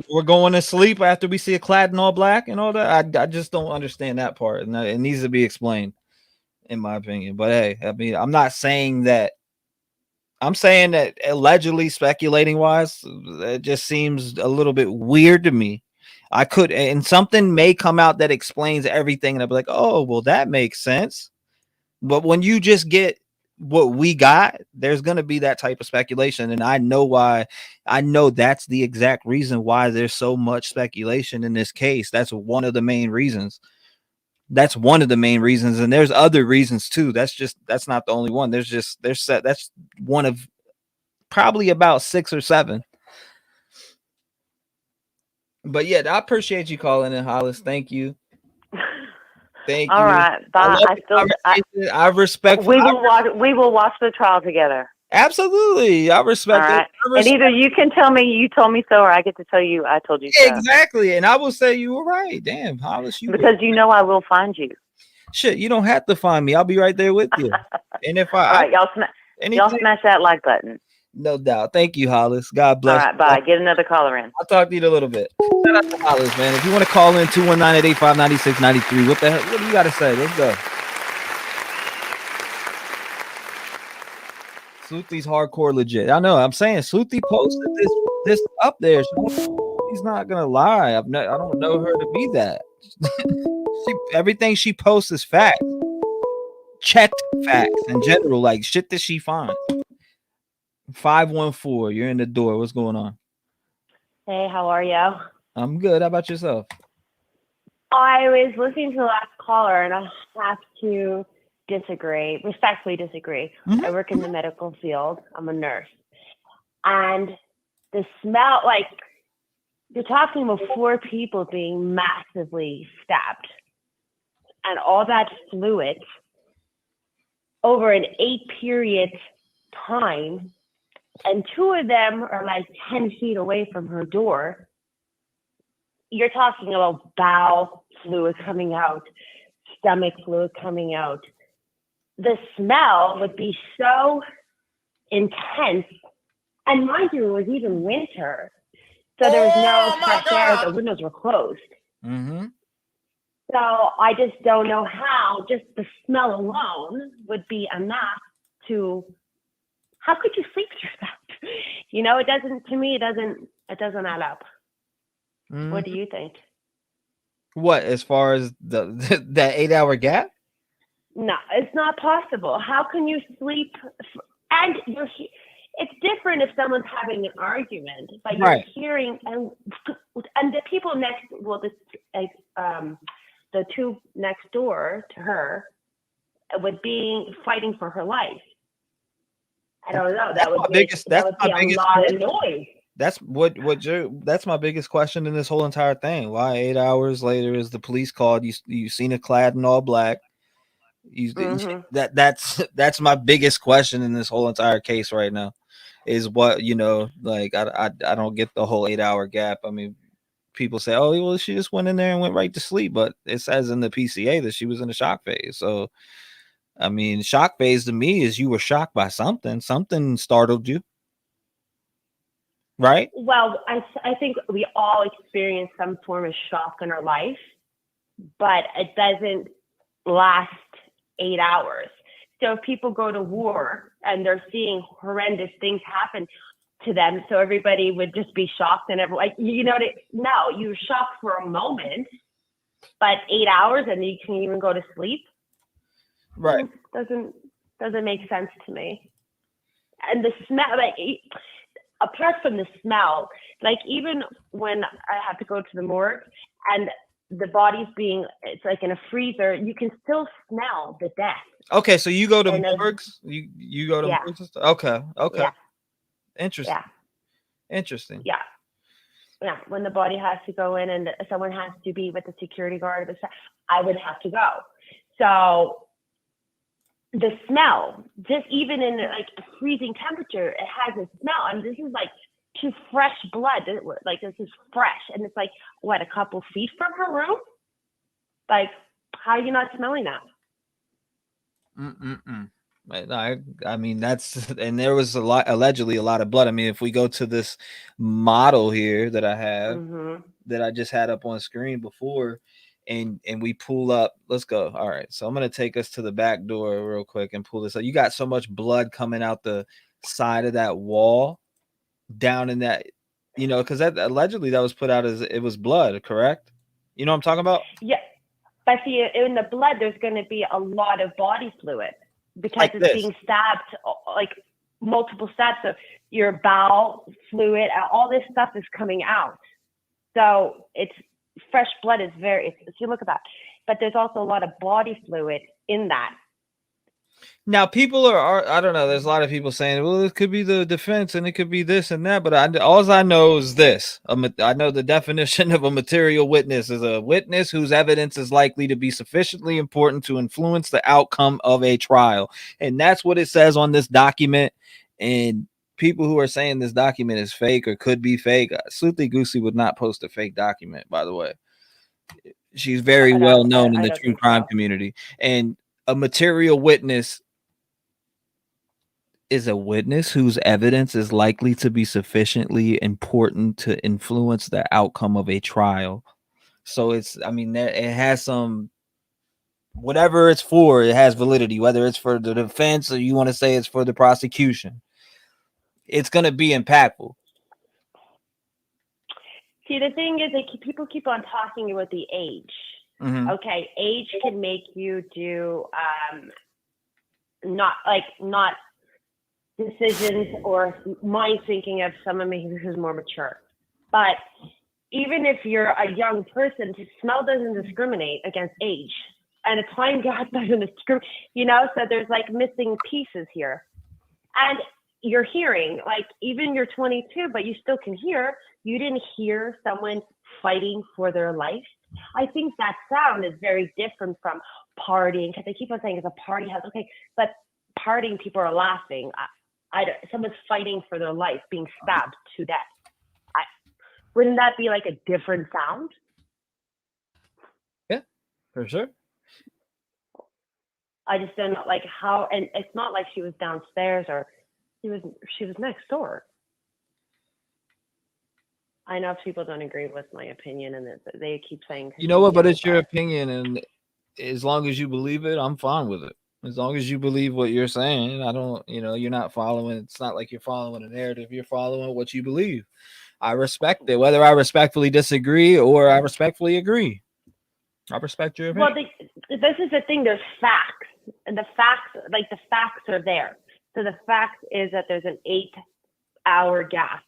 Speaker 19: we're going to sleep after we see a clad in all black and all that. I just don't understand that part, and it needs to be explained, in my opinion. But hey, I mean, I'm not saying that. I'm saying that allegedly, speculating wise, it just seems a little bit weird to me. And something may come out that explains everything, and I'll be like, oh, well, that makes sense. But when you just get what we got, there's going to be that type of speculation. And I know why. I know that's the exact reason why there's so much speculation in this case. That's one of the main reasons. That's one of the main reasons. And there's other reasons too. That's not the only one. That's one of probably about 6 or 7. But yeah, I appreciate you calling in, Hollis. Thank you. Thank you.
Speaker 20: All right. Bye.
Speaker 19: I respect.
Speaker 20: We will watch the trial together.
Speaker 19: Absolutely. I respect it.
Speaker 20: And either you can tell me you told me so, or I get to tell you I told you so.
Speaker 19: Exactly. And I will say you were right. Damn, Hollis,
Speaker 20: because you know I will find you.
Speaker 19: Shit, you don't have to find me. I'll be right there with you. And if
Speaker 20: all right, y'all smash that like button.
Speaker 19: No doubt. Thank you, Hollis. God bless.
Speaker 20: All right, bye. Get another caller in.
Speaker 19: I'll talk to you in a little bit. Shout out to Hollis, man. If you want to call in 219-885-9693, what the hell? What do you got to say? Let's go. Sleuthie's hardcore legit. I know. I'm saying Sleuthie posted this up there. He's not gonna lie. I don't know her to be that. Everything she posts is fact. Checked facts in general, like shit that she finds. 514, you're in the door. What's going on?
Speaker 21: Hey, how are you?
Speaker 19: I'm good. How about yourself?
Speaker 21: I was listening to the last caller, and I have to respectfully disagree.
Speaker 19: Mm-hmm.
Speaker 21: I work in the medical field. I'm a nurse. And the smell, like, you're talking about 4 people being massively stabbed. And all that fluid over an 8-period time, and 2 of them are like 10 feet away from her door. You're talking about bowel fluid coming out, stomach fluid coming out. The smell would be so intense. And mind you, it was even winter. So there was no fresh air. The windows were closed.
Speaker 19: Mm-hmm.
Speaker 21: So I just don't know how just the smell alone would be enough to, how could you sleep through that? You know, it doesn't add up.
Speaker 19: Mm-hmm.
Speaker 21: What do you think?
Speaker 19: What, as far as that 8-hour gap?
Speaker 21: No, it's not possible. How can you sleep? And it's different if someone's having an argument, but you're
Speaker 19: Right.
Speaker 21: hearing, and the people next, the 2 next door to her would be fighting for her life. I don't know. That would be a lot of noise.
Speaker 19: That's my biggest question in this whole entire thing. Why 8 hours later is the police called? You seen it clad in all black. That's my biggest question in this whole entire case right now. Is what, like I don't get the whole 8-hour gap. I mean, people say, oh well, she just went in there and went right to sleep, but it says in the PCA that she was in a shock phase. So I mean, shock phase to me is you were shocked by something startled you, right?
Speaker 21: Well, I think we all experience some form of shock in our life, but it doesn't last 8 hours. So if people go to war and they're seeing horrendous things happen to them, so everybody would just be shocked and no, you're shocked for a moment, but 8 hours and you can even go to sleep.
Speaker 19: Right.
Speaker 21: Doesn't make sense to me. And the smell, like, apart from the smell, like even when I have to go to the morgue and the body's it's like in a freezer, you can still smell the death.
Speaker 19: Okay, so you go to morgues? You go to morgues and stuff? Okay.
Speaker 21: Yeah.
Speaker 19: Interesting.
Speaker 21: Yeah.
Speaker 19: Interesting.
Speaker 21: Yeah. When the body has to go in and someone has to be with the security guard, I would have to go. So the smell, just even in like a freezing temperature, it has a smell. And this is like to fresh blood. Like this is fresh. And it's like, what, a couple feet from her room? Like, how are you not smelling that?
Speaker 19: I mean, that's, and there was allegedly a lot of blood. I mean, if we go to this model here that I have, that I just had up on screen before, and we pull up, let's go. All right, so I'm gonna take us to the back door real quick and pull this up. You got so much blood coming out the side of that wall down in that, because that allegedly that was put out as it was blood, correct? You know what I'm talking about?
Speaker 21: Yeah, but see, in the blood there's going to be a lot of body fluid because
Speaker 19: like
Speaker 21: it's being stabbed, like multiple stabs. So your bowel fluid, all this stuff is coming out. So it's fresh blood is if you look at that, but there's also a lot of body fluid in that.
Speaker 19: Now, people are I don't know. There's a lot of people saying, well, it could be the defense and it could be this and that. But all I know is this. I know the definition of a material witness is a witness whose evidence is likely to be sufficiently important to influence the outcome of a trial. And that's what it says on this document. And people who are saying this document is fake or could be fake, Sleuthie Goosey would not post a fake document, by the way. She's very well known in the true crime community. And a material witness is a witness whose evidence is likely to be sufficiently important to influence the outcome of a trial. So it has some whatever it's for, it has validity, whether it's for the defense or you want to say it's for the prosecution. It's going to be impactful.
Speaker 21: See, the thing is, people keep on talking about the age.
Speaker 19: Mm-hmm.
Speaker 21: Okay, age can make you do not decisions or mind thinking of someone maybe who's more mature. But even if you're a young person, smell doesn't discriminate against age, and a time gap doesn't discriminate. So there's like missing pieces here, and you're hearing, like, even you're 22, but you still can hear. You didn't hear someone fighting for their life. I think that sound is very different from partying, because they keep on saying it's a party house. Okay, but partying, people are laughing. Someone's fighting for their life, being stabbed to death. Wouldn't that be like a different sound?
Speaker 19: Yeah, for sure.
Speaker 21: I just don't know, like, how, and it's not like she was downstairs or she was next door. I know people don't agree with my opinion, and they keep saying,
Speaker 19: you know what, but it's your opinion, and as long as you believe it, I'm fine with it. As long as you believe what you're saying, I don't, you're not following. It's not like you're following a narrative. You're following what you believe. I respect it, whether I respectfully disagree or I respectfully agree. I respect your opinion.
Speaker 21: Well, this is the thing. There's facts, and the facts are there. So the fact is that there's an 8-hour gap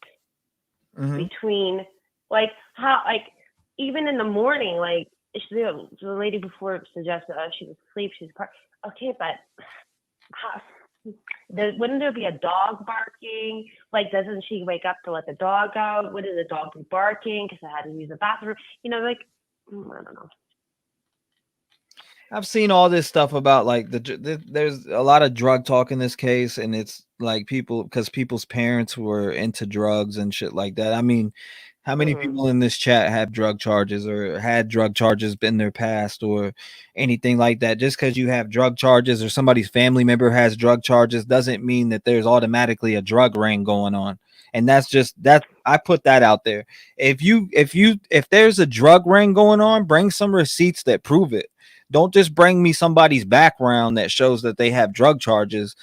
Speaker 21: between, like, how, like, even in the morning, like, the lady before suggested she was asleep, she's okay, but wouldn't there be a dog barking? Like, doesn't she wake up to let the dog out? Wouldn't the dog be barking because I had to use the bathroom? Like, I don't know.
Speaker 19: I've seen all this stuff about, like, there's a lot of drug talk in this case, and it's like because people's parents were into drugs and shit like that. I mean, how many people in this chat have drug charges or had drug charges in their past or anything like that? Just because you have drug charges or somebody's family member has drug charges doesn't mean that there's automatically a drug ring going on. And that's just that. I put that out there. If there's a drug ring going on, bring some receipts that prove it. Don't just bring me somebody's background that shows that they have drug charges,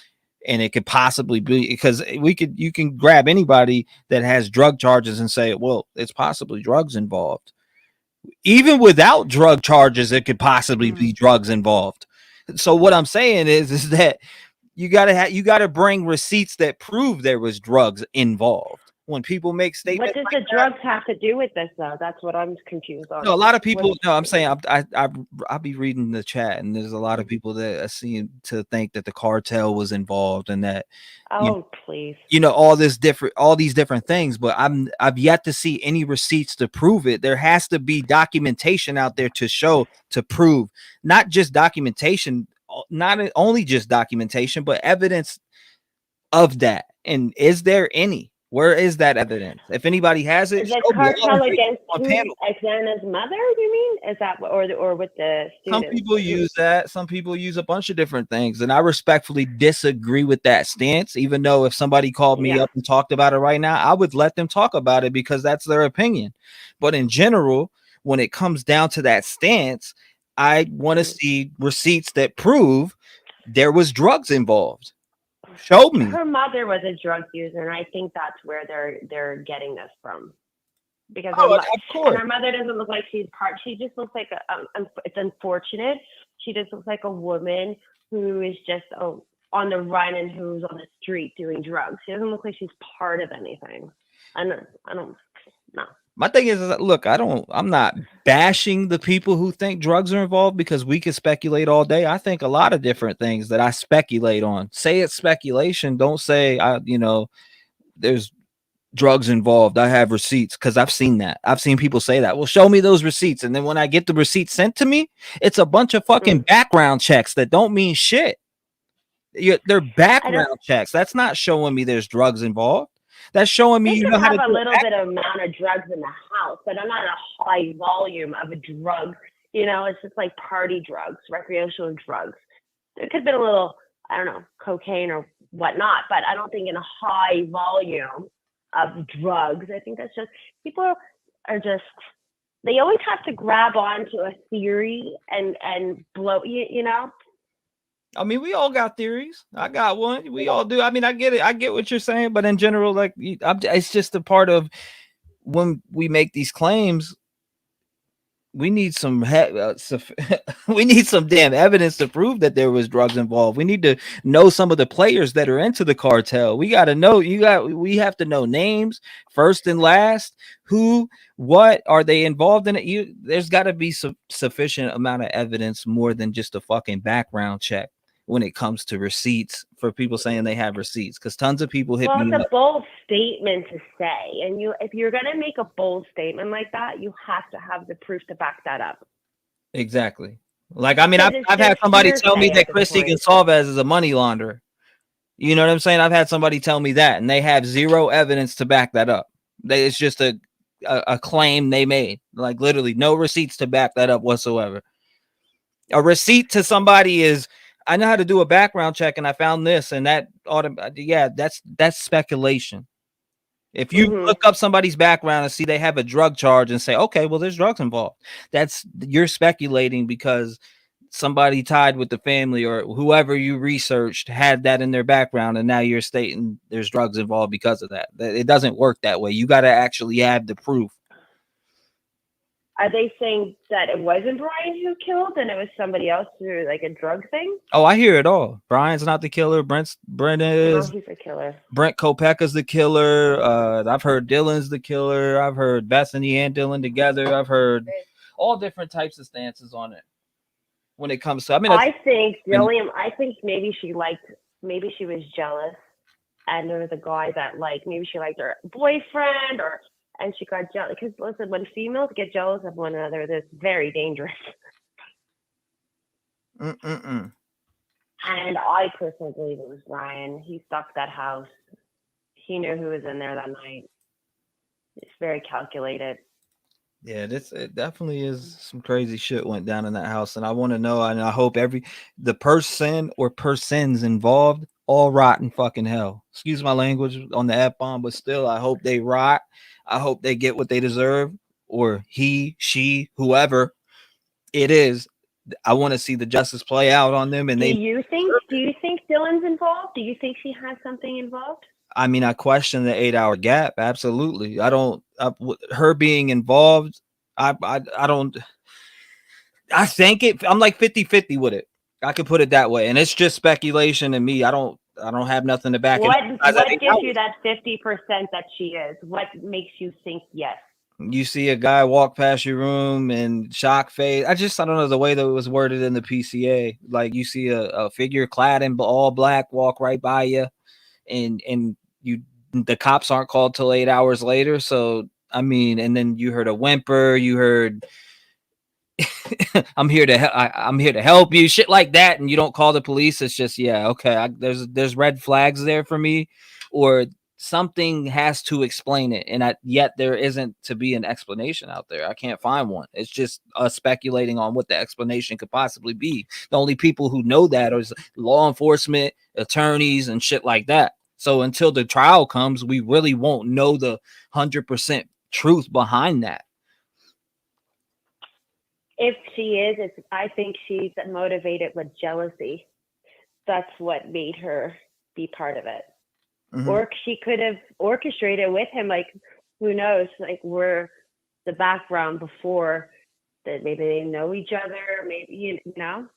Speaker 19: and it could possibly be because you can grab anybody that has drug charges and say, well, it's possibly drugs involved. Even without drug charges, it could possibly be drugs involved. So what I'm saying is that you gotta bring receipts that prove there was drugs involved. When people make statements,
Speaker 21: what does the drugs have to do with this, though? That's what I'm confused on.
Speaker 19: No, a lot of people. No, I'm saying I'll be reading the chat, and there's a lot of people that seem to think that the cartel was involved and that.
Speaker 21: Please.
Speaker 19: All these different things, but I've yet to see any receipts to prove it. There has to be documentation out there to prove, not just documentation, not only just documentation, but evidence of that. And is there any? Where is that evidence? If anybody has it,
Speaker 21: is it cartel against Xana's mother? You mean? Is that or with the students?
Speaker 19: Some people use that. Some people use a bunch of different things, and I respectfully disagree with that stance. Even though if somebody called me up and talked about it right now, I would let them talk about it because that's their opinion. But in general, when it comes down to that stance, I want to see receipts that prove there was drugs involved. Show me.
Speaker 21: Her mother was a drug user, and I think that's where they're getting this from. Because and her mother doesn't look like she's part. She just looks like it's unfortunate. She just looks like a woman who is just on the run and who's on the street doing drugs. She doesn't look like she's part of anything. I don't know.
Speaker 19: My thing is look, I'm not bashing the people who think drugs are involved because we can speculate all day. I think a lot of different things that I speculate on. Say it's speculation. Don't say, there's drugs involved. I have receipts because I've seen that. I've seen people say that. Well, show me those receipts. And then when I get the receipts sent to me, it's a bunch of fucking background checks that don't mean shit. They're background checks. That's not showing me there's drugs involved. That's showing me
Speaker 21: you know how to have a little bit of amount of drugs in the house, but I'm not a high volume of a drug. It's just like party drugs, recreational drugs. There could have been a little, I don't know, cocaine or whatnot, but I don't think in a high volume of drugs. I think that's just people are just they always have to grab onto a theory and blow, you know?
Speaker 19: I mean, we all got theories. I got one. We all do. I mean, I get it. I get what you're saying, but in general, like, it's just a part of when we make these claims. We need some we need some damn evidence to prove that there was drugs involved. We need to know some of the players that are into the cartel. We got to know. We have to know names, first and last. Who, what are they involved in it? There's got to be some sufficient amount of evidence, more than just a fucking background check, when it comes to receipts, for people saying they have receipts, because tons of people hit
Speaker 21: Well,
Speaker 19: me
Speaker 21: it's
Speaker 19: up.
Speaker 21: a bold statement to say, and if you're gonna make a bold statement like that, you have to have the proof to back that up.
Speaker 19: Exactly. Like, I mean,
Speaker 21: Because
Speaker 19: I've had
Speaker 21: just
Speaker 19: somebody tell me
Speaker 21: hearsay
Speaker 19: that
Speaker 21: at this
Speaker 19: Christy
Speaker 21: point.
Speaker 19: Gonsalves is a money launderer. You know what I'm saying? I've had somebody tell me that, and they have zero evidence to back that up. It's just a claim they made. Like, literally no receipts to back that up whatsoever. A receipt to somebody is, I know how to do a background check, and I found this, and that that's speculation. If you look up somebody's background and see they have a drug charge and say, okay, well, there's drugs involved, you're speculating because somebody tied with the family or whoever you researched had that in their background, and now you're stating there's drugs involved because of that. It doesn't work that way. You got to actually have the proof.
Speaker 21: Are they saying that it wasn't Brian who killed and it was somebody else through like a drug thing?
Speaker 19: Oh, I hear it all. Brian's not the killer. Brent
Speaker 21: No,
Speaker 19: is.
Speaker 21: he's a killer.
Speaker 19: Brent Kopeka's the killer. I've heard Dylan's the killer. I've heard Bethany and Dylan together. I've heard all different types of stances on it when it comes to.
Speaker 21: I think maybe she was jealous, and there was a guy that maybe she liked her boyfriend, and she got jealous. Because listen, when females get jealous of one another, that's very dangerous. And I personally believe it was Brian. He stalked that house. He knew who was in there that night. It's very calculated.
Speaker 19: Yeah, it definitely is some crazy shit went down in that house, and I want to know, and I hope the person or persons involved all rot in fucking hell. Excuse my language on the F-bomb, but still, I hope they rot. I hope they get what they deserve, or he, she, whoever it is. I want to see the justice play out on them. And
Speaker 21: do you think Dylan's involved? Do you think she has something involved?
Speaker 19: I mean, I question the 8-hour gap. Absolutely. Her being involved. I think I'm like 50-50 with it. I could put it that way. And it's just speculation and me. I don't have nothing to back it up.
Speaker 21: What gives you that 50% that she is? What makes you think yes?
Speaker 19: You see a guy walk past your room and shock face. I don't know the way that it was worded in the PCA. Like, you see a figure clad in all black walk right by you, and the cops aren't called till 8 hours later. So, I mean, and then you heard a whimper, you heard I'm here to help you, shit like that, and you don't call the police. It's just, yeah, okay, there's red flags there for me, or something has to explain it, and yet there isn't to be an explanation out there. I can't find one. It's just us speculating on what the explanation could possibly be. The only people who know that are law enforcement, attorneys, and shit like that. So until the trial comes, we really won't know the 100% truth behind that.
Speaker 21: If she is, I think she's motivated with jealousy. That's what made her be part of it. Or she could have orchestrated with him, like, who knows, like, we're the background before that, maybe they know each other, maybe, you know,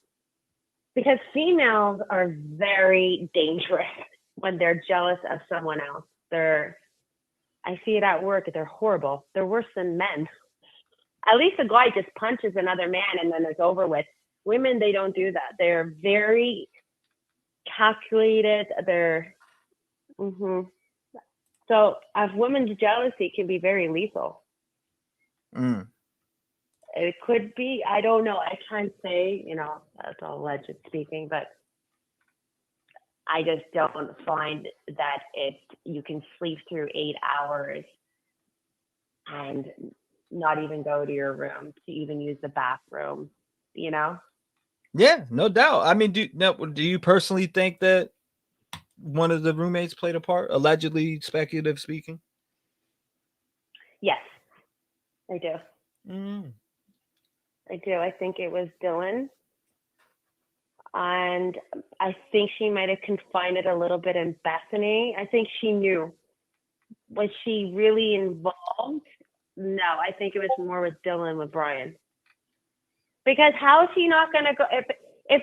Speaker 21: because females are very dangerous when they're jealous of someone else. I see it at work. They're horrible. They're worse than men. At least a guy just punches another man and then it's over with. Women, they don't do that. They're very calculated. So a woman's jealousy can be very lethal. It could be, I don't know. I can't say, you know, that's all alleged speaking, but I just don't find that you can sleep through 8 hours and not even go to your room to even use the bathroom, you know?
Speaker 19: Yeah, no doubt. I mean, do you personally think that one of the roommates played a part, allegedly, speculative speaking?
Speaker 21: Yes, I do. I do. I think it was Dylan. And I think she might have confined it a little bit in Bethany. I think she knew. Was she really involved? No, I think it was more with Dylan with Brian. Because how is he not going to go if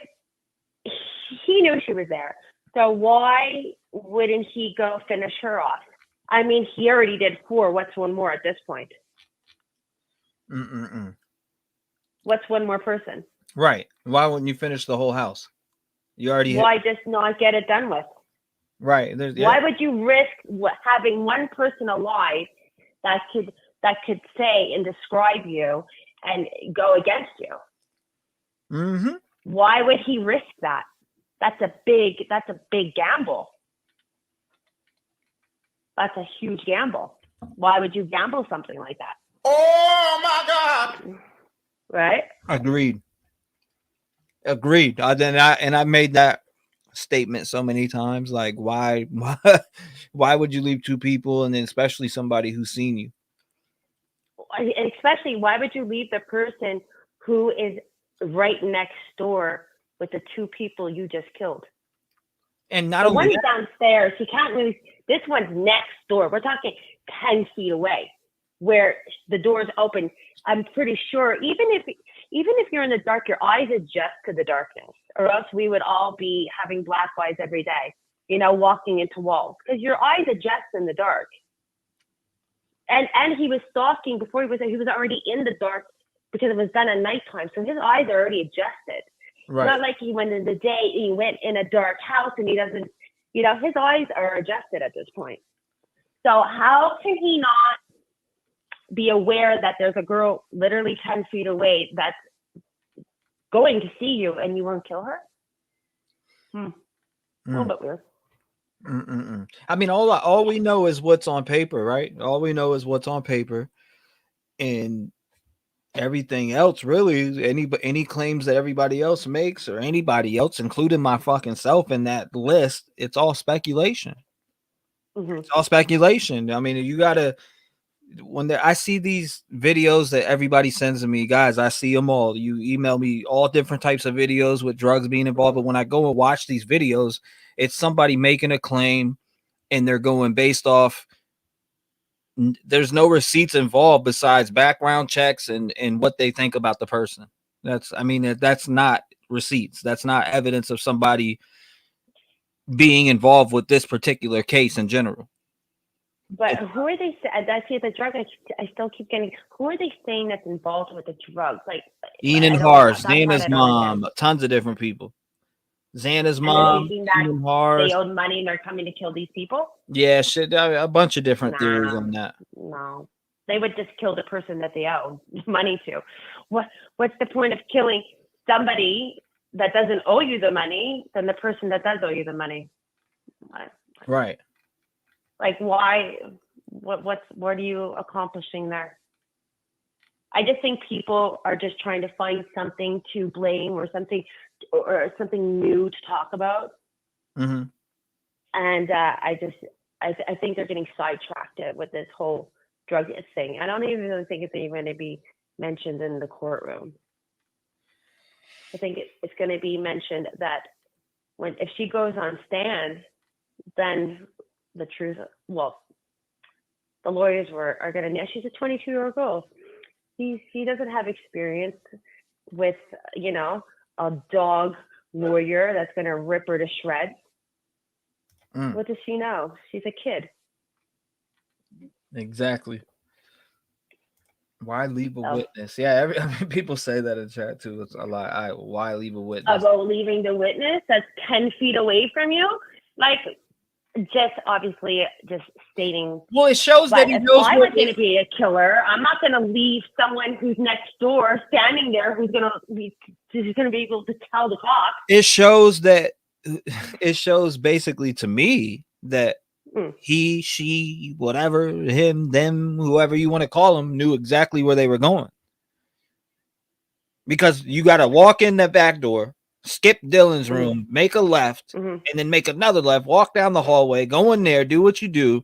Speaker 21: he knew she was there? So why wouldn't he go finish her off? I mean, he already did 4. What's one more at this point? What's one more person?
Speaker 19: Right. Why wouldn't you finish the whole house? You already.
Speaker 21: Why just not get it done with?
Speaker 19: Right.
Speaker 21: Why would you risk having one person alive that could say and describe you and go against you?
Speaker 19: Mm-hmm.
Speaker 21: Why would he risk that? That's a big gamble. That's a huge gamble. Why would you gamble something like that?
Speaker 15: Oh my God!
Speaker 21: Right?
Speaker 19: Agreed. I made that statement so many times. Like, why would you leave 2 people, and then especially somebody who's seen you?
Speaker 21: Especially, why would you leave the person who is right next door with the 2 people you just killed?
Speaker 19: And not
Speaker 21: the
Speaker 19: only
Speaker 21: one
Speaker 19: that,
Speaker 21: downstairs, he can't really. This one's next door. We're talking 10 feet away, where the door's open. I'm pretty sure, even if you're in the dark, your eyes adjust to the darkness, or else we would all be having black eyes every day, walking into walls, because your eyes adjust in the dark. And he was stalking before he was already in the dark because it was done at nighttime, so his eyes are already adjusted.
Speaker 19: right.
Speaker 21: It's not like he went in the day, he went in a dark house and he doesn't, his eyes are adjusted at this point. So how can he not be aware that there's a girl literally 10 feet away that's going to see you and you won't kill her? A little bit weird.
Speaker 19: I mean, all we know is what's on paper, right? All we know is what's on paper, and everything else, really, any claims that everybody else makes, or anybody else, including my fucking self in that list, it's all speculation. It's all speculation. I mean, you gotta. I see these videos that everybody sends to me, guys, I see them all. You email me all different types of videos with drugs being involved, but when I go and watch these videos, it's somebody making a claim, and they're going based off. There's no receipts involved besides background checks and what they think about the person. That's not receipts. That's not evidence of somebody being involved with this particular case in general.
Speaker 21: But who are they? I see the drug. I still keep getting. Who are they saying that's involved with the drugs? Like
Speaker 19: Enan Hars, Xana's mom, tons of different people. Xana's mom,
Speaker 21: Enan Hars. They owed money and they're coming to kill these people.
Speaker 19: Yeah, shit. A bunch of different theories on that.
Speaker 21: No, they would just kill the person that they owe money to. What's the point of killing somebody that doesn't owe you the money than the person that does owe you the money?
Speaker 19: Right.
Speaker 21: Like, why? What are you accomplishing there? I just think people are just trying to find something to blame or something new to talk about.
Speaker 19: Mm-hmm.
Speaker 21: And I think they're getting sidetracked with this whole drug thing. I don't even really think it's even going to be mentioned in the courtroom. I think it's going to be mentioned that if she goes on stand, then the truth, the lawyers are going to know she's a 22-year-old girl. He doesn't have experience with, a dog lawyer that's going to rip her to shreds. What does she know? She's a kid.
Speaker 19: Exactly. Why leave a witness? Yeah, people say that in chat too. It's a lot. Why leave a witness?
Speaker 21: About leaving the witness that's 10 feet away from you? Like, just obviously just stating.
Speaker 19: Well, it shows that he knows.
Speaker 21: I was going to be a killer. I'm not going to leave someone who's next door standing there who's going to be able to tell the cops.
Speaker 19: It shows basically to me that he, she, whatever, him, them, whoever you want to call them, knew exactly where they were going. Because you got to walk in that back door, skip Dylan's room, make a left, and then make another left, walk down the hallway, go in there, do what you do,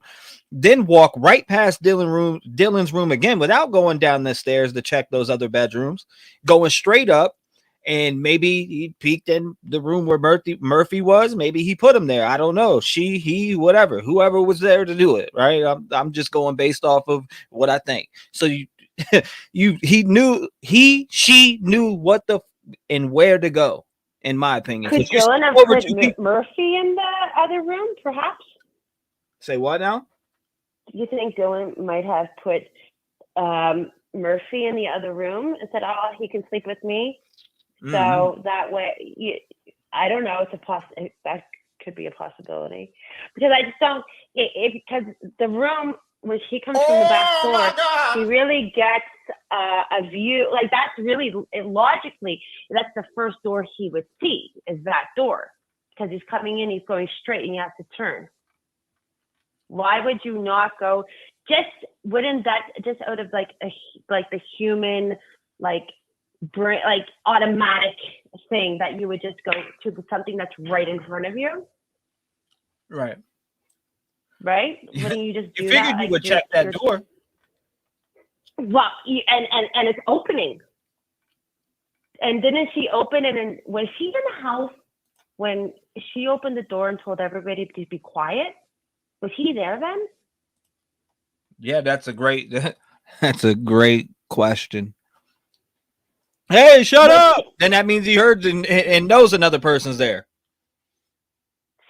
Speaker 19: then walk right past Dylan's room again without going down the stairs to check those other bedrooms, going straight up. And maybe he peeked in the room where Murphy was. Maybe he put him there. I don't know. She, he, whatever, whoever was there to do it. Right. I'm just going based off of what I think. So she knew what and where to go, in my opinion.
Speaker 21: Could
Speaker 19: So
Speaker 21: Dylan have put Murphy in the other room, perhaps?
Speaker 19: Say what now?
Speaker 21: Do you think Dylan might have put Murphy in the other room and said, "Oh, he can sleep with me"? So that way, I don't know. That could be a possibility, because I just don't. Because the room when she comes from the back door, he really gets a view. Like that's really logically, that's the first door he would see is that door, because he's coming in, he's going straight, and he has to turn. Why would you not go? Wouldn't that just out of like the human brain, automatic thing that you would just go to something that's right in front of you?
Speaker 19: Right.
Speaker 21: Wouldn't you just do
Speaker 19: you
Speaker 21: that?
Speaker 19: figured you would check that door.
Speaker 21: Well, and it's opening. And didn't she open it? And was she in the house when she opened the door and told everybody to be quiet? Was he there then?
Speaker 19: Yeah, that's a great question. Hey, shut up! Then that means he heard and knows another person's there.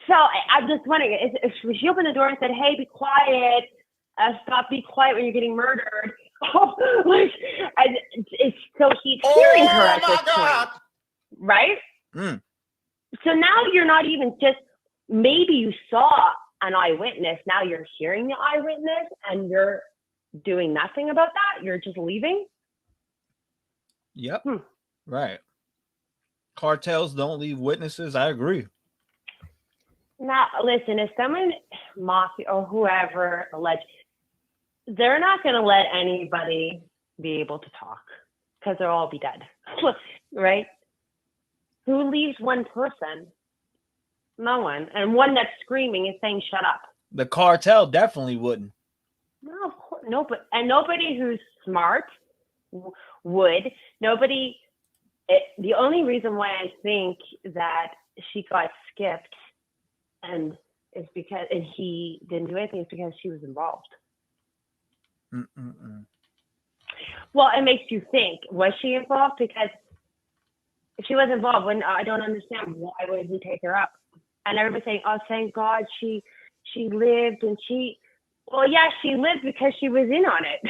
Speaker 21: So I'm just wondering, if she opened the door and said, "Hey, be quiet, stop, be quiet when you're getting murdered," so he's hearing her at this point, right? So now you're not even just, maybe you saw an eyewitness, now you're hearing the eyewitness and you're doing nothing about that, you're just leaving.
Speaker 19: Yep. Right. Cartels don't leave witnesses. I agree.
Speaker 21: Now, listen, if someone, mafia or whoever, they're not going to let anybody be able to talk because they'll all be dead, right? Who leaves one person? No one. And one that's screaming is saying, "Shut up."
Speaker 19: The cartel definitely wouldn't.
Speaker 21: No, no, but nobody who's smart would. Nobody. The only reason why I think that she got skipped and he didn't do anything is because she was involved. Well, it makes you think, was she involved? Because if she was involved, I don't understand why would he take her up? And everybody's saying, "Oh, thank God she lived," and well, yeah, she lived because she was in on it.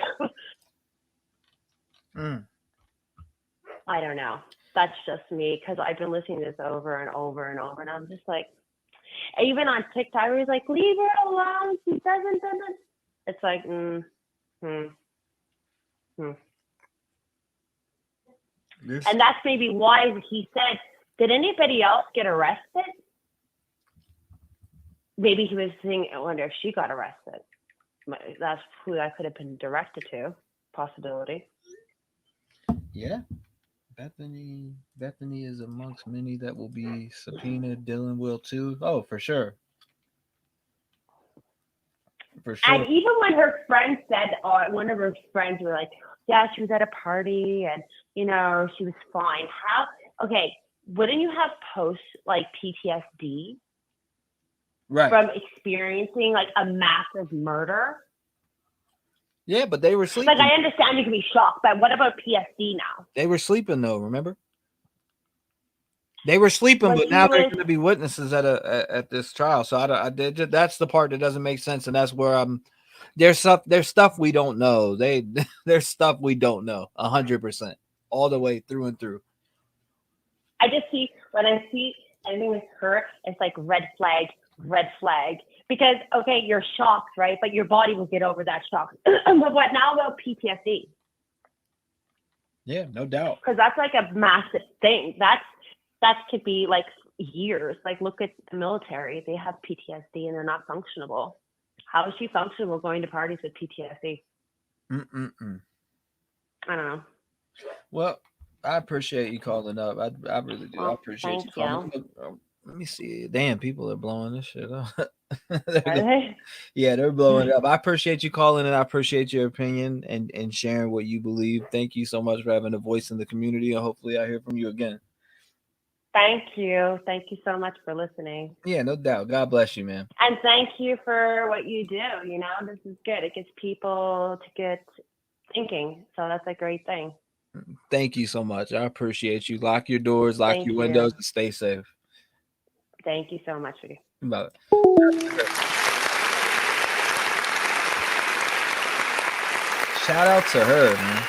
Speaker 21: I don't know. That's just me, because I've been listening to this over and over and over, and I'm just like, even on TikTok, I was like, "Leave her alone. She doesn't." It's like, And that's maybe why he said, "Did anybody else get arrested?" Maybe he was thinking, "I wonder if she got arrested." That's who that could have been directed to. Possibility.
Speaker 19: Yeah. Bethany is amongst many that will be subpoenaed. Dylan will too. Oh, for sure. For sure.
Speaker 21: And even when her friend said, one of her friends were like, "Yeah, she was at a party and, she was fine." Okay, wouldn't you have post PTSD?
Speaker 19: Right.
Speaker 21: From experiencing a massive murder?
Speaker 19: Yeah, but they were sleeping.
Speaker 21: I understand you can be shocked, but what about PSD now?
Speaker 19: They were sleeping though, remember? They were sleeping, but now they're going to be witnesses at this trial. So that's the part that doesn't make sense, and that's where there's stuff we don't know. There's stuff we don't know 100% all the way through and through.
Speaker 21: I just see when I see anything with her, it's like red flag. Because okay, you're shocked, right? But your body will get over that shock. But what now about PTSD?
Speaker 19: Yeah, no doubt.
Speaker 21: Because that's a massive thing. That could be years. Look at the military; they have PTSD and they're not functionable. How is she functionable going to parties with PTSD? I don't know.
Speaker 19: Well, I appreciate you calling up. I really do. I appreciate you calling. Let me see. Damn, people are blowing this shit up.
Speaker 21: Are
Speaker 19: Yeah, they're blowing it up. I appreciate you calling and I appreciate your opinion and sharing what you believe. Thank you so much for having a voice in the community, and hopefully I hear from you again.
Speaker 21: Thank you. Thank you so much for listening.
Speaker 19: Yeah, no doubt. God bless you, man.
Speaker 21: And thank you for what you do. You know, this is good. It gets people to get thinking. So that's a great thing.
Speaker 19: Thank you so much. I appreciate you. Lock your doors, lock
Speaker 21: Thank
Speaker 19: your
Speaker 21: you.
Speaker 19: windows, and stay safe.
Speaker 21: Thank you so much.
Speaker 19: Bye. Shout out to her, man.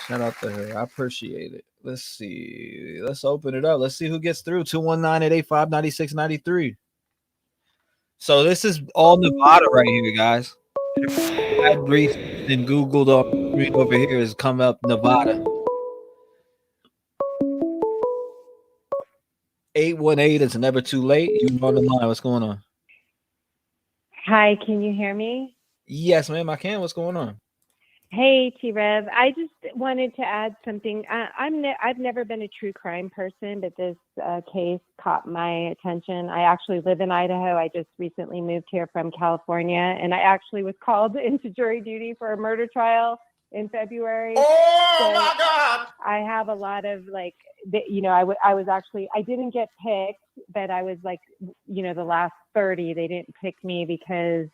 Speaker 19: Shout out to her. I appreciate it. Let's see. Let's open it up. Let's see who gets through. 219-885-9693. So this is all Nevada right here, guys. I researched and Googled off screen over here has come up Nevada. 818 is never too late. You're on the line. What's going on?
Speaker 1: Hi, can you hear me?
Speaker 19: Yes, ma'am, I can. What's going on?
Speaker 1: Hey, T-REV. I just wanted to add something. I've never been a true crime person, but this case caught my attention. I actually live in Idaho. I just recently moved here from California, and I actually was called into jury duty for a murder trial in February.
Speaker 15: Oh, my God.
Speaker 1: I have a lot of I didn't get picked, but I was the last 30. They didn't pick me because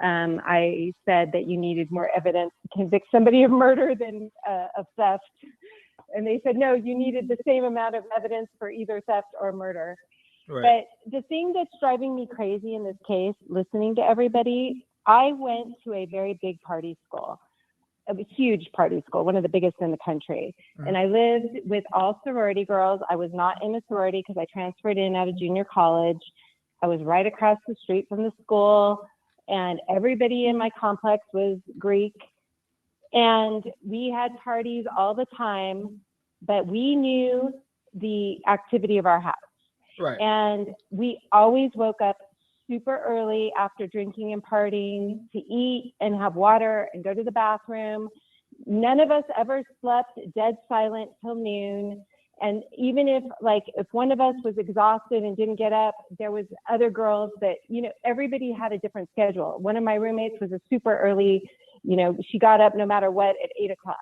Speaker 1: I said that you needed more evidence to convict somebody of murder than of theft. And they said, no, you needed the same amount of evidence for either theft or murder.
Speaker 19: Right.
Speaker 1: But the thing that's driving me crazy in this case, listening to everybody, I went to a very big party school, a huge party school, one of the biggest in the country. And I lived with all sorority girls. I was not in a sorority because I transferred in out of junior college. I was right across the street from the school. And everybody in my complex was Greek. And we had parties all the time, but we knew the activity of our house.
Speaker 19: Right.
Speaker 1: And we always woke up super early after drinking and partying to eat and have water and go to the bathroom. None of us ever slept dead silent till noon. And even if one of us was exhausted and didn't get up, there was other girls that, everybody had a different schedule. One of my roommates was a super early, she got up no matter what at 8 o'clock.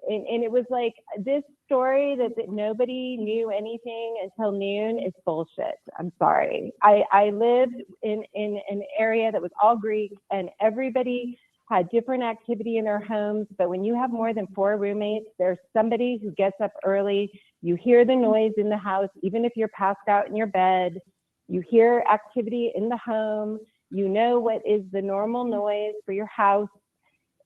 Speaker 1: And it was like this story that nobody knew anything until noon is bullshit. I'm sorry. I lived in an area that was all Greek, and everybody had different activity in their homes. But when you have more than 4 roommates, there's somebody who gets up early. You hear the noise in the house, even if you're passed out in your bed. You hear activity in the home. You know what is the normal noise for your house.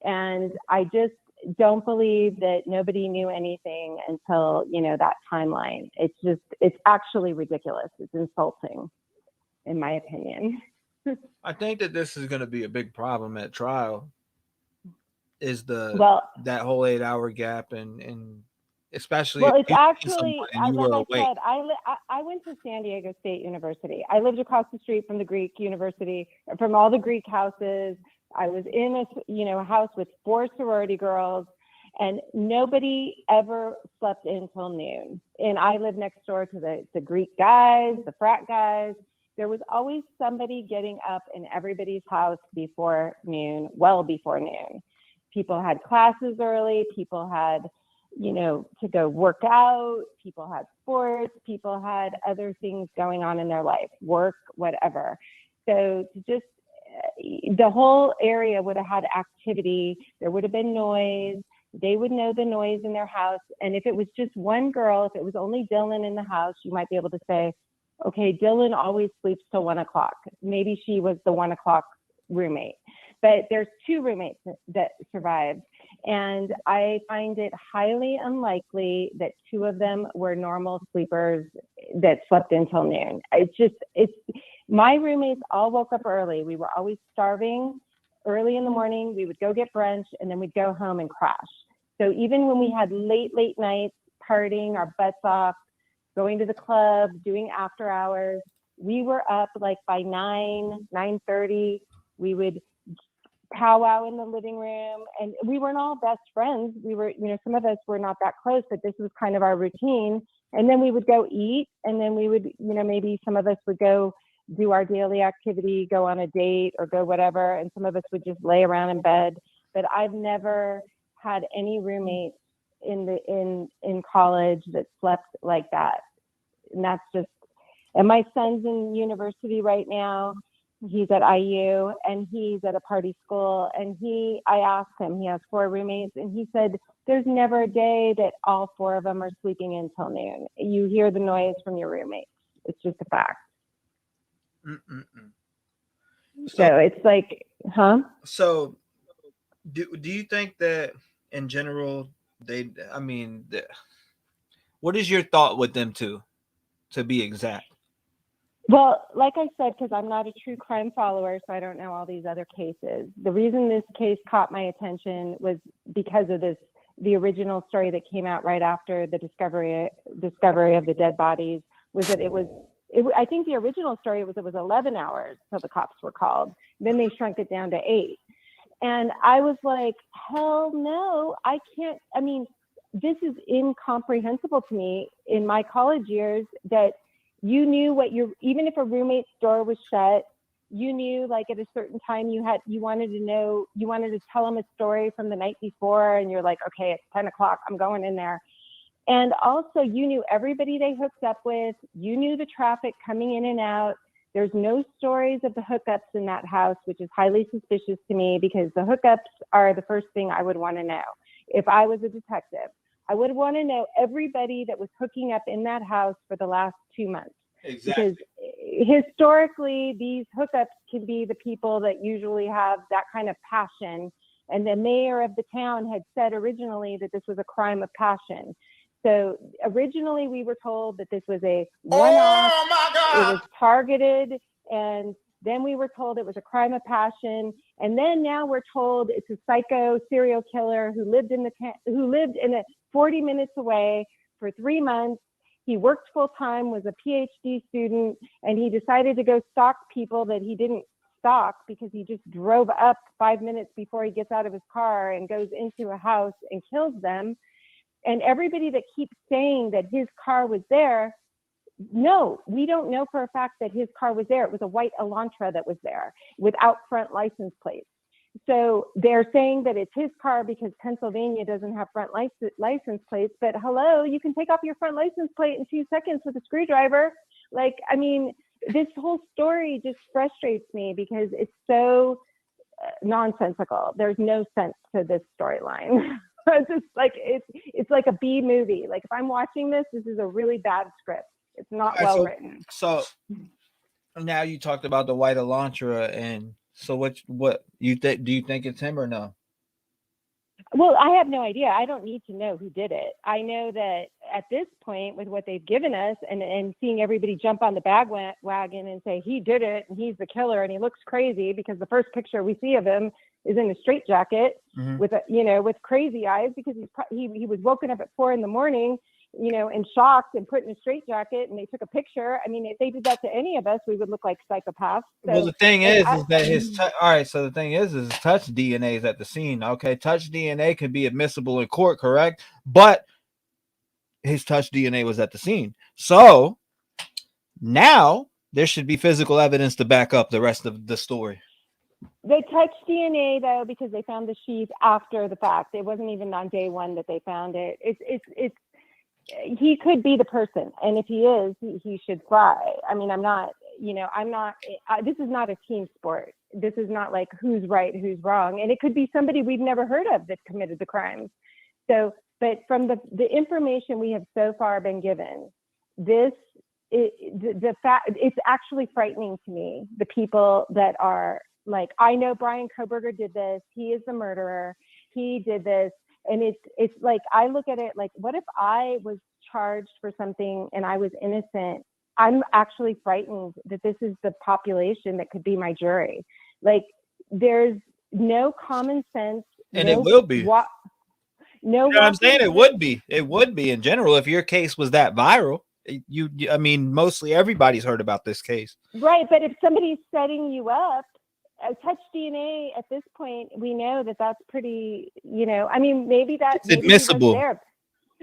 Speaker 1: And I just don't believe that nobody knew anything until, that timeline. It's actually ridiculous. It's insulting, in my opinion.
Speaker 19: I think that this is going to be a big problem at trial. Is that whole 8-hour gap and especially
Speaker 1: it's actually
Speaker 19: and you
Speaker 1: like
Speaker 19: were
Speaker 1: I
Speaker 19: awake.
Speaker 1: said, I went to San Diego State University. I lived across the street from the Greek University, from all the Greek houses. I was in a house with 4 sorority girls, and nobody ever slept until noon. And I lived next door to the Greek guys, the frat guys. There was always somebody getting up in everybody's house before noon, well before noon. People had classes early. People had, to go work out. People had sports. People had other things going on in their life, work, whatever. So the whole area would have had activity. There would have been noise. They would know the noise in their house. And if it was just one girl, if it was only Dylan in the house, you might be able to say, okay, Dylan always sleeps till 1 o'clock. Maybe she was the 1 o'clock roommate. But there's 2 roommates that survived. And I find it highly unlikely that 2 of them were normal sleepers that slept until noon. My roommates all woke up early. We were always starving. Early in the morning, we would go get brunch, and then we'd go home and crash. So even when we had late nights, partying our butts off, going to the club, doing after hours, we were up by 9:30. We would powwow in the living room, and we weren't all best friends. We were, some of us were not that close, but this was kind of our routine. And then we would go eat, and then we would, maybe some of us would go do our daily activity, go on a date or go whatever, and some of us would just lay around in bed. But I've never had any roommates in college that slept like that. And that's just, and my son's in university right now. He's at IU, and he's at a party school, and I asked him, he has 4 roommates, and he said there's never a day that all 4 of them are sleeping until noon. You hear the noise from your roommates. It's just a fact. So it's like, huh?
Speaker 19: So do you think that in general what is your thought with them to be exact?
Speaker 1: Well, like I said, because I'm not a true crime follower, so I don't know all these other cases. The reason this case caught my attention was because of the original story that came out right after the discovery of the dead bodies was that I think the original story was it was 11 hours till the cops were called. Then they shrunk it down to 8. And I was like, hell no, I can't. I mean, this is incomprehensible to me in my college years that you knew even if a roommate's door was shut, you knew like at a certain time you wanted to tell them a story from the night before, and you're like, okay, it's 10 o'clock, I'm going in there. And also you knew everybody they hooked up with, you knew the traffic coming in and out. There's no stories of the hookups in that house, which is highly suspicious to me because the hookups are the first thing I would want to know. If I was a detective, I would want to know everybody that was hooking up in that house for the last 2 months. Exactly. Because historically, these hookups can be the people that usually have that kind of passion. And the mayor of the town had said originally that this was a crime of passion. So originally we were told that this was a one-off, it was targeted, and then we were told it was a crime of passion, and then now we're told it's a psycho serial killer who lived in 40 minutes away for 3 months. He worked full time, was a PhD student, and he decided to go stalk people that he didn't stalk because he just drove up 5 minutes before he gets out of his car and goes into a house and kills them. And everybody that keeps saying that his car was there, no, we don't know for a fact that his car was there. It was a white Elantra that was there without front license plates. So they're saying that it's his car because Pennsylvania doesn't have front license plates. But hello, you can take off your front license plate in 2 seconds with a screwdriver. Like, I mean, this whole story just frustrates me because it's so nonsensical. There's no sense to this storyline. It's just like it's like a B movie. Like if I'm watching this is a really bad script. It's not well written.
Speaker 19: So now you talked about the white Elantra, and so what you think? Do you think it's him or no?
Speaker 1: Well, I have no idea. I don't need to know who did it. I know that at this point, with what they've given us and seeing everybody jump on the bandwagon and say he did it and he's the killer and he looks crazy because the first picture we see of him is in a straitjacket with crazy eyes because he was woken up at 4 a.m, and shocked and put in a straitjacket, and they took a picture. I mean, if they did that to any of us, we would look like psychopaths. So,
Speaker 19: well, the thing is that his touch DNA is at the scene. Okay, touch DNA could be admissible in court, correct? But his touch DNA was at the scene. So now there should be physical evidence to back up the rest of the story.
Speaker 1: They touched DNA though because they found the sheath after the fact. It wasn't even on day one that they found it. It's he could be the person, and if he is, he should fly. I mean, this is not a team sport. This is not like who's right, who's wrong, and it could be somebody we've never heard of that committed the crimes. So, but from the information we have so far been given, the fact, it's actually frightening to me. The people that are like, I know Bryankohberger did this. He is the murderer. He did this. And it's like, I look at it like, what if I was charged for something and I was innocent? I'm actually frightened that this is the population that could be my jury. Like, there's no common sense.
Speaker 19: And it will be.
Speaker 1: No,
Speaker 19: you know what I'm saying? It would be in general. If your case was that viral, I mean, mostly everybody's heard about this case.
Speaker 1: Right. But if somebody's setting you up touch DNA at this point, we know that that's pretty, I mean, maybe
Speaker 19: It's
Speaker 1: maybe he was
Speaker 19: admissible.
Speaker 1: there.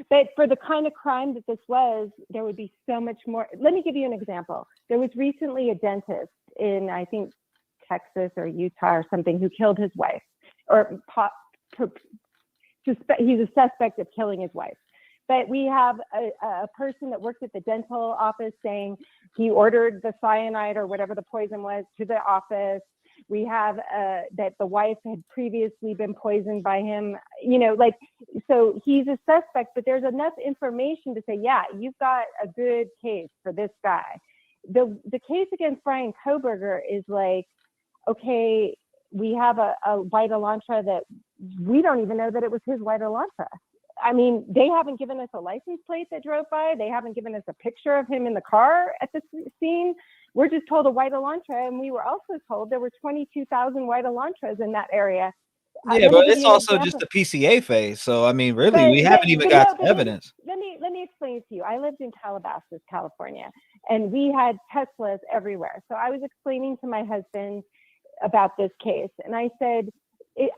Speaker 1: But for the kind of crime that this was, there would be so much more. Let me give you an example. There was recently a dentist in, I think, Texas or Utah or something, who killed his wife, or he's a suspect of killing his wife. But we have a person that worked at the dental office saying he ordered the cyanide or whatever the poison was to the office. We have that the wife had previously been poisoned by him, so he's a suspect, but there's enough information to say, yeah, you've got a good case for this guy. The case against Bryankohberger is like, okay, we have a white Elantra that we don't even know that it was his white Elantra. I mean, they haven't given us a license plate that drove by. They haven't given us a picture of him in the car at the scene. We're just told a white Elantra, and we were also told there were 22,000 white Elantras in that area.
Speaker 19: Yeah, but it's also just the PCA phase. So I mean, really, we haven't even got evidence.
Speaker 1: Let me explain it to you. I lived in Calabasas, California, and we had Teslas everywhere. So I was explaining to my husband about this case, and I said,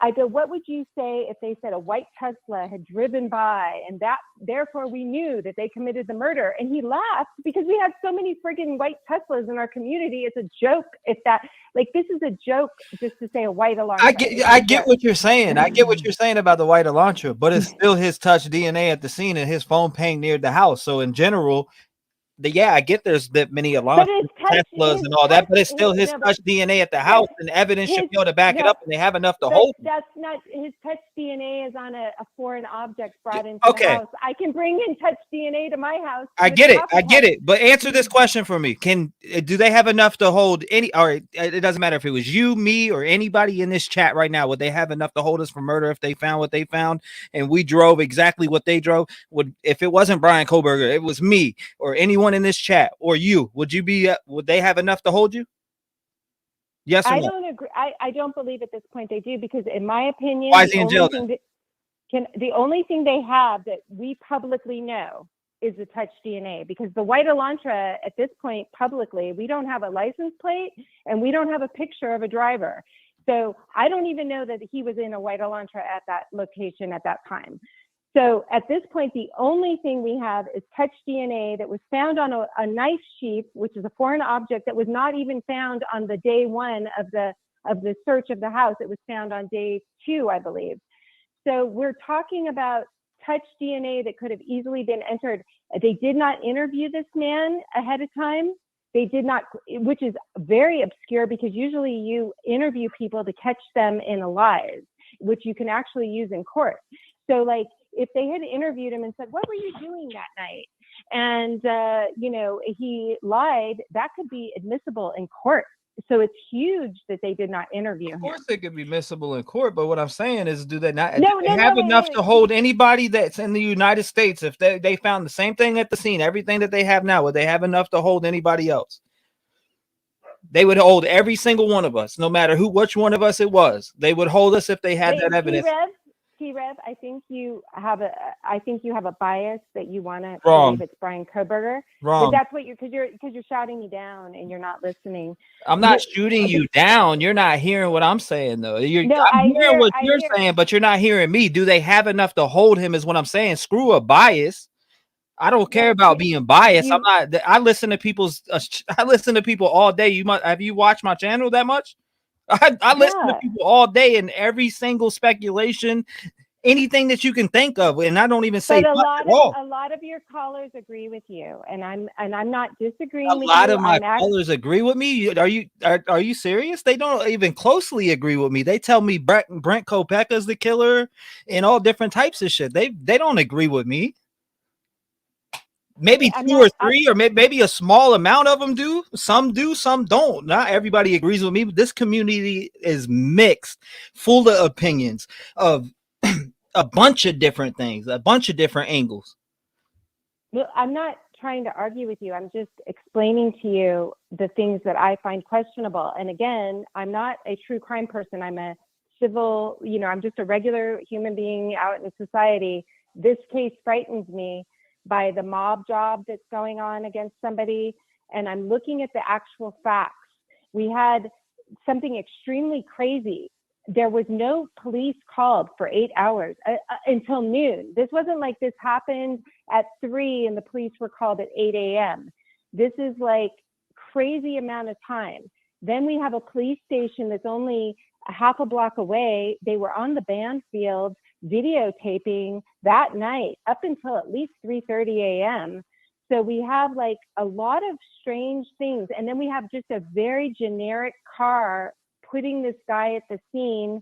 Speaker 1: I go, what would you say if they said a white Tesla had driven by and that therefore we knew that they committed the murder? And he laughed because we had so many friggin' white Teslas in our community. It's a joke. If that, like, this is a joke just to say a white Elantra.
Speaker 19: I get what you're saying. I get what you're saying about the white Elantra, but it's still his touch DNA at the scene and his phone ping near the house. So in general, I get there's that many Elantras, Teslas, and all that, but it's still his touch DNA at the house, and evidence should be able to back it up, and they have enough to hold.
Speaker 1: That's not his touch DNA is on a foreign object brought into the house. I can bring in touch DNA to my house.
Speaker 19: I get it. But answer this question for me: do they have enough to hold any? Or it doesn't matter if it was you, me, or anybody in this chat right now. Would they have enough to hold us for murder if they found what they found, and we drove exactly what they drove? If it wasn't Bryankohberger, it was me or anyone in this chat or you, would they have enough to hold you? Yes or no?
Speaker 1: I don't agree. I don't believe at this point they do, because in my opinion,
Speaker 19: why is he in jail?
Speaker 1: The only thing they have that we publicly know is the touch DNA, because the white Elantra at this point publicly, we don't have a license plate and we don't have a picture of a driver. So I don't even know that he was in a white Elantra at that location at that time. So at this point, the only thing we have is touch DNA that was found on a knife sheath, which is a foreign object that was not even found on the day one of the search of the house. It was found on day 2, I believe. So we're talking about touch DNA that could have easily been entered. They did not interview this man ahead of time. They did not, which is very obscure, because usually you interview people to catch them in a lies, which you can actually use in court. So like, if they had interviewed him and said, what were you doing that night? And, he lied, that could be admissible in court. So it's huge that they did not interview him.
Speaker 19: Of course it could be admissible in court, but what I'm saying is, do they not have enough to hold anybody that's in the United States? If they found the same thing at the scene, everything that they have now, would they have enough to hold anybody else? They would hold every single one of us, no matter which one of us it was. They would hold us if they had that evidence.
Speaker 1: T-REV, I think you have a bias that you want to
Speaker 19: believe
Speaker 1: it's Bryankohberger.
Speaker 19: Wrong.
Speaker 1: But that's what because you're shouting me down and you're not listening.
Speaker 19: I'm not shooting you down. You're not hearing what I'm saying though. I'm hearing what you're saying, but you're not hearing me. Do they have enough to hold him? Is what I'm saying. Screw a bias. I don't care about being biased. I listen to I listen to people all day. Have you watched my channel that much? I listen to people all day, and every single speculation, anything that you can think of, and I don't even say
Speaker 1: but
Speaker 19: at all.
Speaker 1: A lot of your callers agree with you, and I'm not disagreeing.
Speaker 19: A
Speaker 1: with
Speaker 19: lot
Speaker 1: you.
Speaker 19: of my callers agree with me. Are you serious? They don't even closely agree with me. They tell me Bryankohberger is the killer and all different types of shit. They don't agree with me. Maybe two or three, or maybe a small amount of them do. Some do, some don't. Not everybody agrees with me, but this community is mixed, full of opinions of a bunch of different things, a bunch of different angles.
Speaker 1: Well, I'm not trying to argue with you. I'm just explaining to you the things that I find questionable. And again, I'm not a true crime person. I'm a civil, I'm just a regular human being out in society. This case frightens me by the mob job that's going on against somebody, and I'm looking at the actual facts. We had something extremely crazy. There was no police called for 8 hours until noon. This wasn't like this happened at 3 and the police were called at 8 a.m. This is like crazy amount of time. Then we have a police station that's only a half a block away. They were on the band field videotaping that night up until at least 3:30 a.m. So we have like a lot of strange things. And then we have just a very generic car putting this guy at the scene,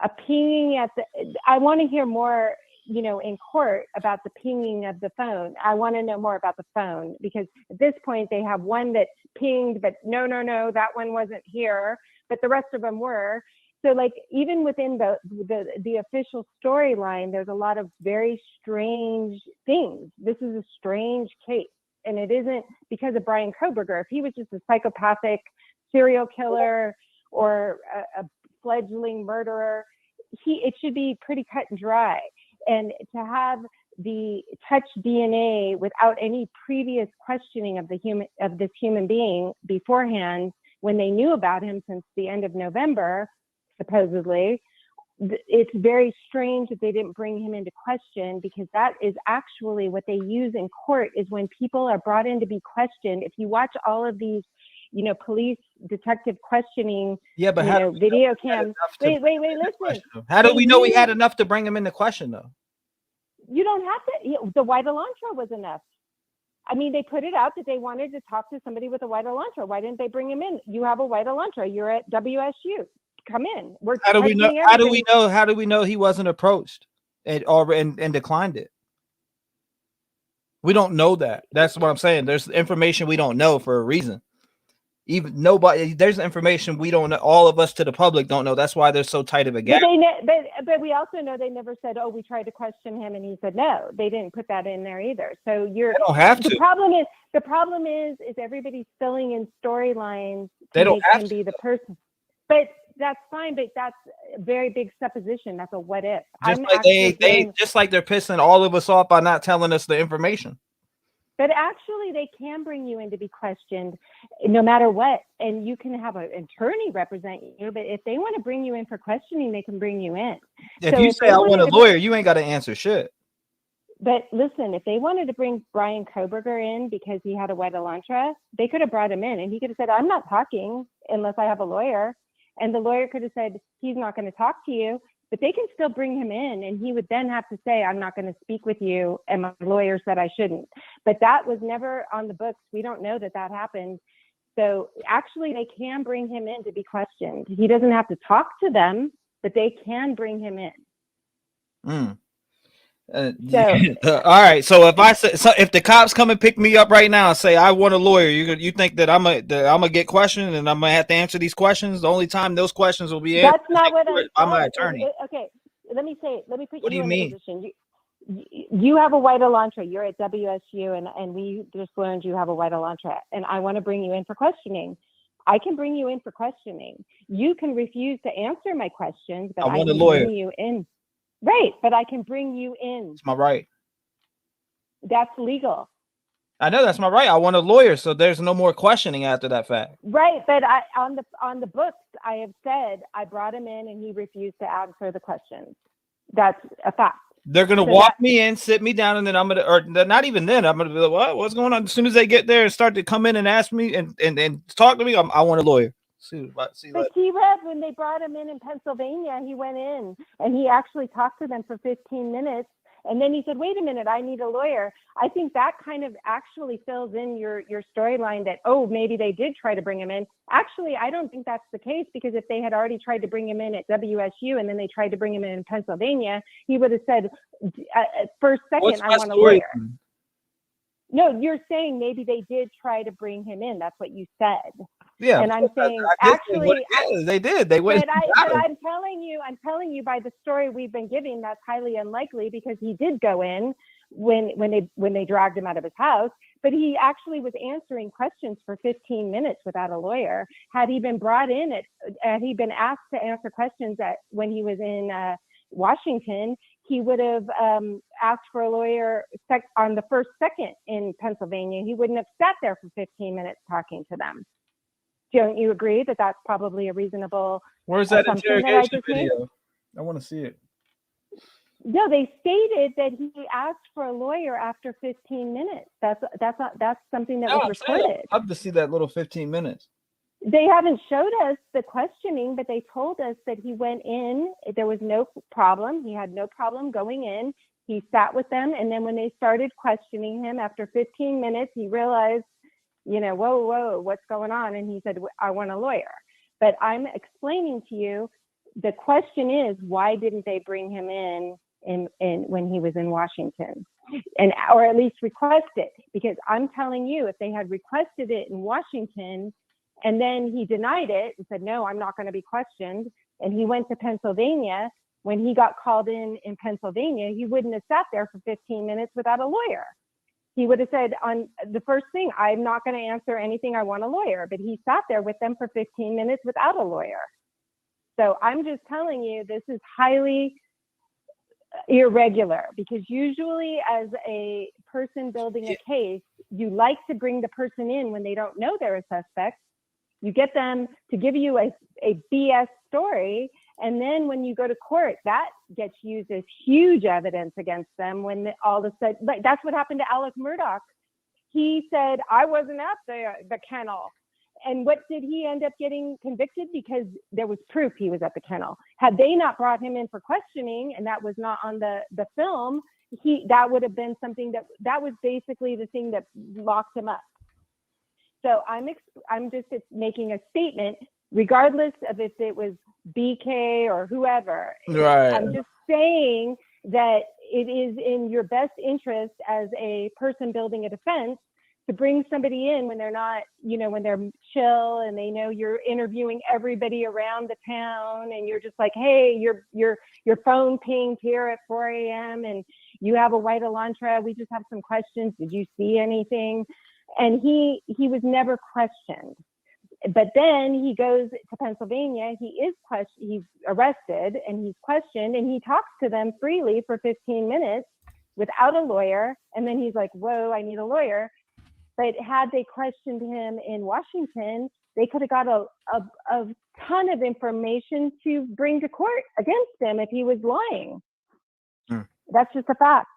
Speaker 1: a pinging at the, I want to hear more, you know, in court about the pinging of the phone. I want to know more about the phone, because at this point they have one that pinged, but no, that one wasn't here, but the rest of them were. So like even within the official storyline, there's a lot of very strange things. This is a strange case, and it isn't because of Bryankohberger. If he was just a psychopathic serial killer or a fledgling murderer, it should be pretty cut and dry. And to have the touch DNA without any previous questioning of this human being beforehand, when they knew about him since the end of November, supposedly, it's very strange that they didn't bring him into question, because that is actually what they use in court, is when people are brought in to be questioned. If you watch all of these, you know, police detective questioning,
Speaker 19: Yeah, but
Speaker 1: video cams. Wait, listen.
Speaker 19: How do we know we had enough to bring him into question, though?
Speaker 1: You don't have to. The white Elantra was enough. I mean, they put it out that they wanted to talk to somebody with a white Elantra. Why didn't they bring him in? You have a white Elantra. You're at WSU. Come in.
Speaker 19: How do we know? How do we know he wasn't approached and declined it? We don't know that. That's what I'm saying. There's information we don't know for a reason. Even nobody. There's information we don't know. All of us to the public don't know. That's why there's so tight of a gap.
Speaker 1: But we also know they never said, "Oh, we tried to question him," and he said no. They didn't put that in there either. So they don't have to. The problem is everybody's filling in storylines to make him be the person. But that's fine. But that's a very big supposition. That's a what if.
Speaker 19: Just like they're pissing all of us off by not telling us the information.
Speaker 1: But actually, they can bring you in to be questioned no matter what. And you can have an attorney represent you. But if they want to bring you in for questioning, they can bring you in.
Speaker 19: If you say I want a lawyer, you ain't got to answer shit.
Speaker 1: But listen, if they wanted to bring Bryankohberger in because he had a white Elantra, they could have brought him in. And he could have said, I'm not talking unless I have a lawyer. And the lawyer could have said, he's not going to talk to you. But they can still bring him in, and he would then have to say, I'm not going to speak with you, and my lawyer said I shouldn't. But that was never on the books. We don't know that happened. So actually, they can bring him in to be questioned. He doesn't have to talk to them, but they can bring him in.
Speaker 19: All right. So if the cops come and pick me up right now and say I want a lawyer, you think that I'm gonna get questioned and I'm gonna have to answer these questions? The only time those questions will be answered,
Speaker 1: that's not what
Speaker 19: I'm my attorney.
Speaker 1: Okay, let me put
Speaker 19: What do
Speaker 1: you
Speaker 19: you
Speaker 1: in
Speaker 19: mean?
Speaker 1: a position. You have a white Elantra. You're at WSU, and we just learned you have a white Elantra, and I want to bring you in for questioning. I can bring you in for questioning. You can refuse to answer my questions, but I can bring you in. Right, but I can bring you in.
Speaker 19: It's my right.
Speaker 1: That's legal.
Speaker 19: I know that's my right. I want a lawyer, so there's no more questioning after that fact.
Speaker 1: Right, but on the books, I have said I brought him in and he refused to answer the questions. That's a fact.
Speaker 19: They're gonna walk me in, sit me down, and then I'm gonna, or not even then. I'm gonna be like, what's going on? As soon as they get there and start to come in and ask me and talk to me, I want a lawyer.
Speaker 1: But T-REV, when they brought him in Pennsylvania, he went in and he actually talked to them for 15 minutes. And then he said, wait a minute, I need a lawyer. I think that kind of actually fills in your storyline that, oh, maybe they did try to bring him in. Actually, I don't think that's the case, because if they had already tried to bring him in at WSU and then they tried to bring him in Pennsylvania, he would have said, first second, I want a lawyer. No, you're saying maybe they did try to bring him in. That's what you said.
Speaker 19: Yeah,
Speaker 1: and I'm saying actually
Speaker 19: they did. They went.
Speaker 1: But I'm telling you by the story we've been giving, that's highly unlikely, because he did go in when they dragged him out of his house. But he actually was answering questions for 15 minutes without a lawyer. Had he been brought in, had he been asked to answer questions when he was in Washington, he would have asked for a lawyer on the second in Pennsylvania. He wouldn't have sat there for 15 minutes talking to them. Don't you agree that that's probably a reasonable
Speaker 19: Where's that
Speaker 1: assumption that I
Speaker 19: interrogation
Speaker 1: just made?
Speaker 19: video? I want to see it.
Speaker 1: No, they stated that he asked for a lawyer after 15 minutes. That's something that was
Speaker 19: I'm saying,
Speaker 1: recorded.
Speaker 19: I'd love to see that little 15 minutes.
Speaker 1: They haven't showed us the questioning, but they told us that he went in. There was no problem. He had no problem going in. He sat with them, and then when they started questioning him after 15 minutes, he realized, whoa, what's going on? And he said, I want a lawyer. But I'm explaining to you, the question is, why didn't they bring him in when he was in Washington, or at least request it? Because I'm telling you, if they had requested it in Washington and then he denied it and said, no, I'm not going to be questioned, and he went to Pennsylvania, when he got called in Pennsylvania, he wouldn't have sat there for 15 minutes without a lawyer. He would have said on the first thing, I'm not going to answer anything, I want a lawyer. But he sat there with them for 15 minutes without a lawyer. So I'm just telling you, this is highly irregular, because usually as a person building a case, you like to bring the person in when they don't know they're a suspect. You get them to give you a BS story, and then when you go to court, that gets used as huge evidence against them when all of a sudden, like that's what happened to Alec Murdaugh. He said, I wasn't at the kennel. And what did he end up getting convicted? Because there was proof he was at the kennel. Had they not brought him in for questioning, and that was not on the film, that would have been something that was basically the thing that locked him up. So I'm just making a statement, regardless of if it was BK or whoever.
Speaker 19: Right.
Speaker 1: I'm just saying that it is in your best interest as a person building a defense to bring somebody in when they're not, when they're chill and they know you're interviewing everybody around the town, and you're just like, hey, your phone pinged here at 4 a.m. and you have a white Elantra. We just have some questions. Did you see anything? And he was never questioned. But then he goes to Pennsylvania. He's arrested and he's questioned, and he talks to them freely for 15 minutes without a lawyer. And then he's like, whoa, I need a lawyer. But had they questioned him in Washington, they could have got a ton of information to bring to court against him if he was lying. That's just a fact.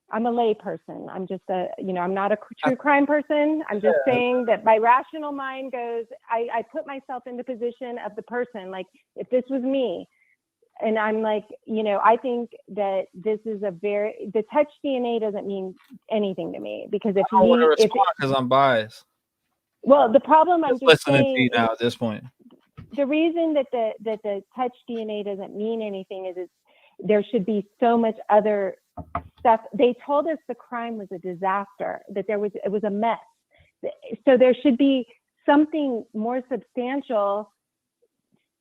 Speaker 1: I'm a lay person. I'm just I'm not a true crime person. I'm just saying that my rational mind goes, I put myself in the position of the person. Like, if this was me, and I'm like, I think that this is the touch DNA doesn't mean anything to me, because if
Speaker 19: I don't want to respond because I'm biased.
Speaker 1: Well, the problem I'm just
Speaker 19: listening
Speaker 1: saying
Speaker 19: to you now at this point.
Speaker 1: The reason that the touch DNA doesn't mean anything is there should be so much other stuff. They told us the crime was a disaster, that it was a mess. So there should be something more substantial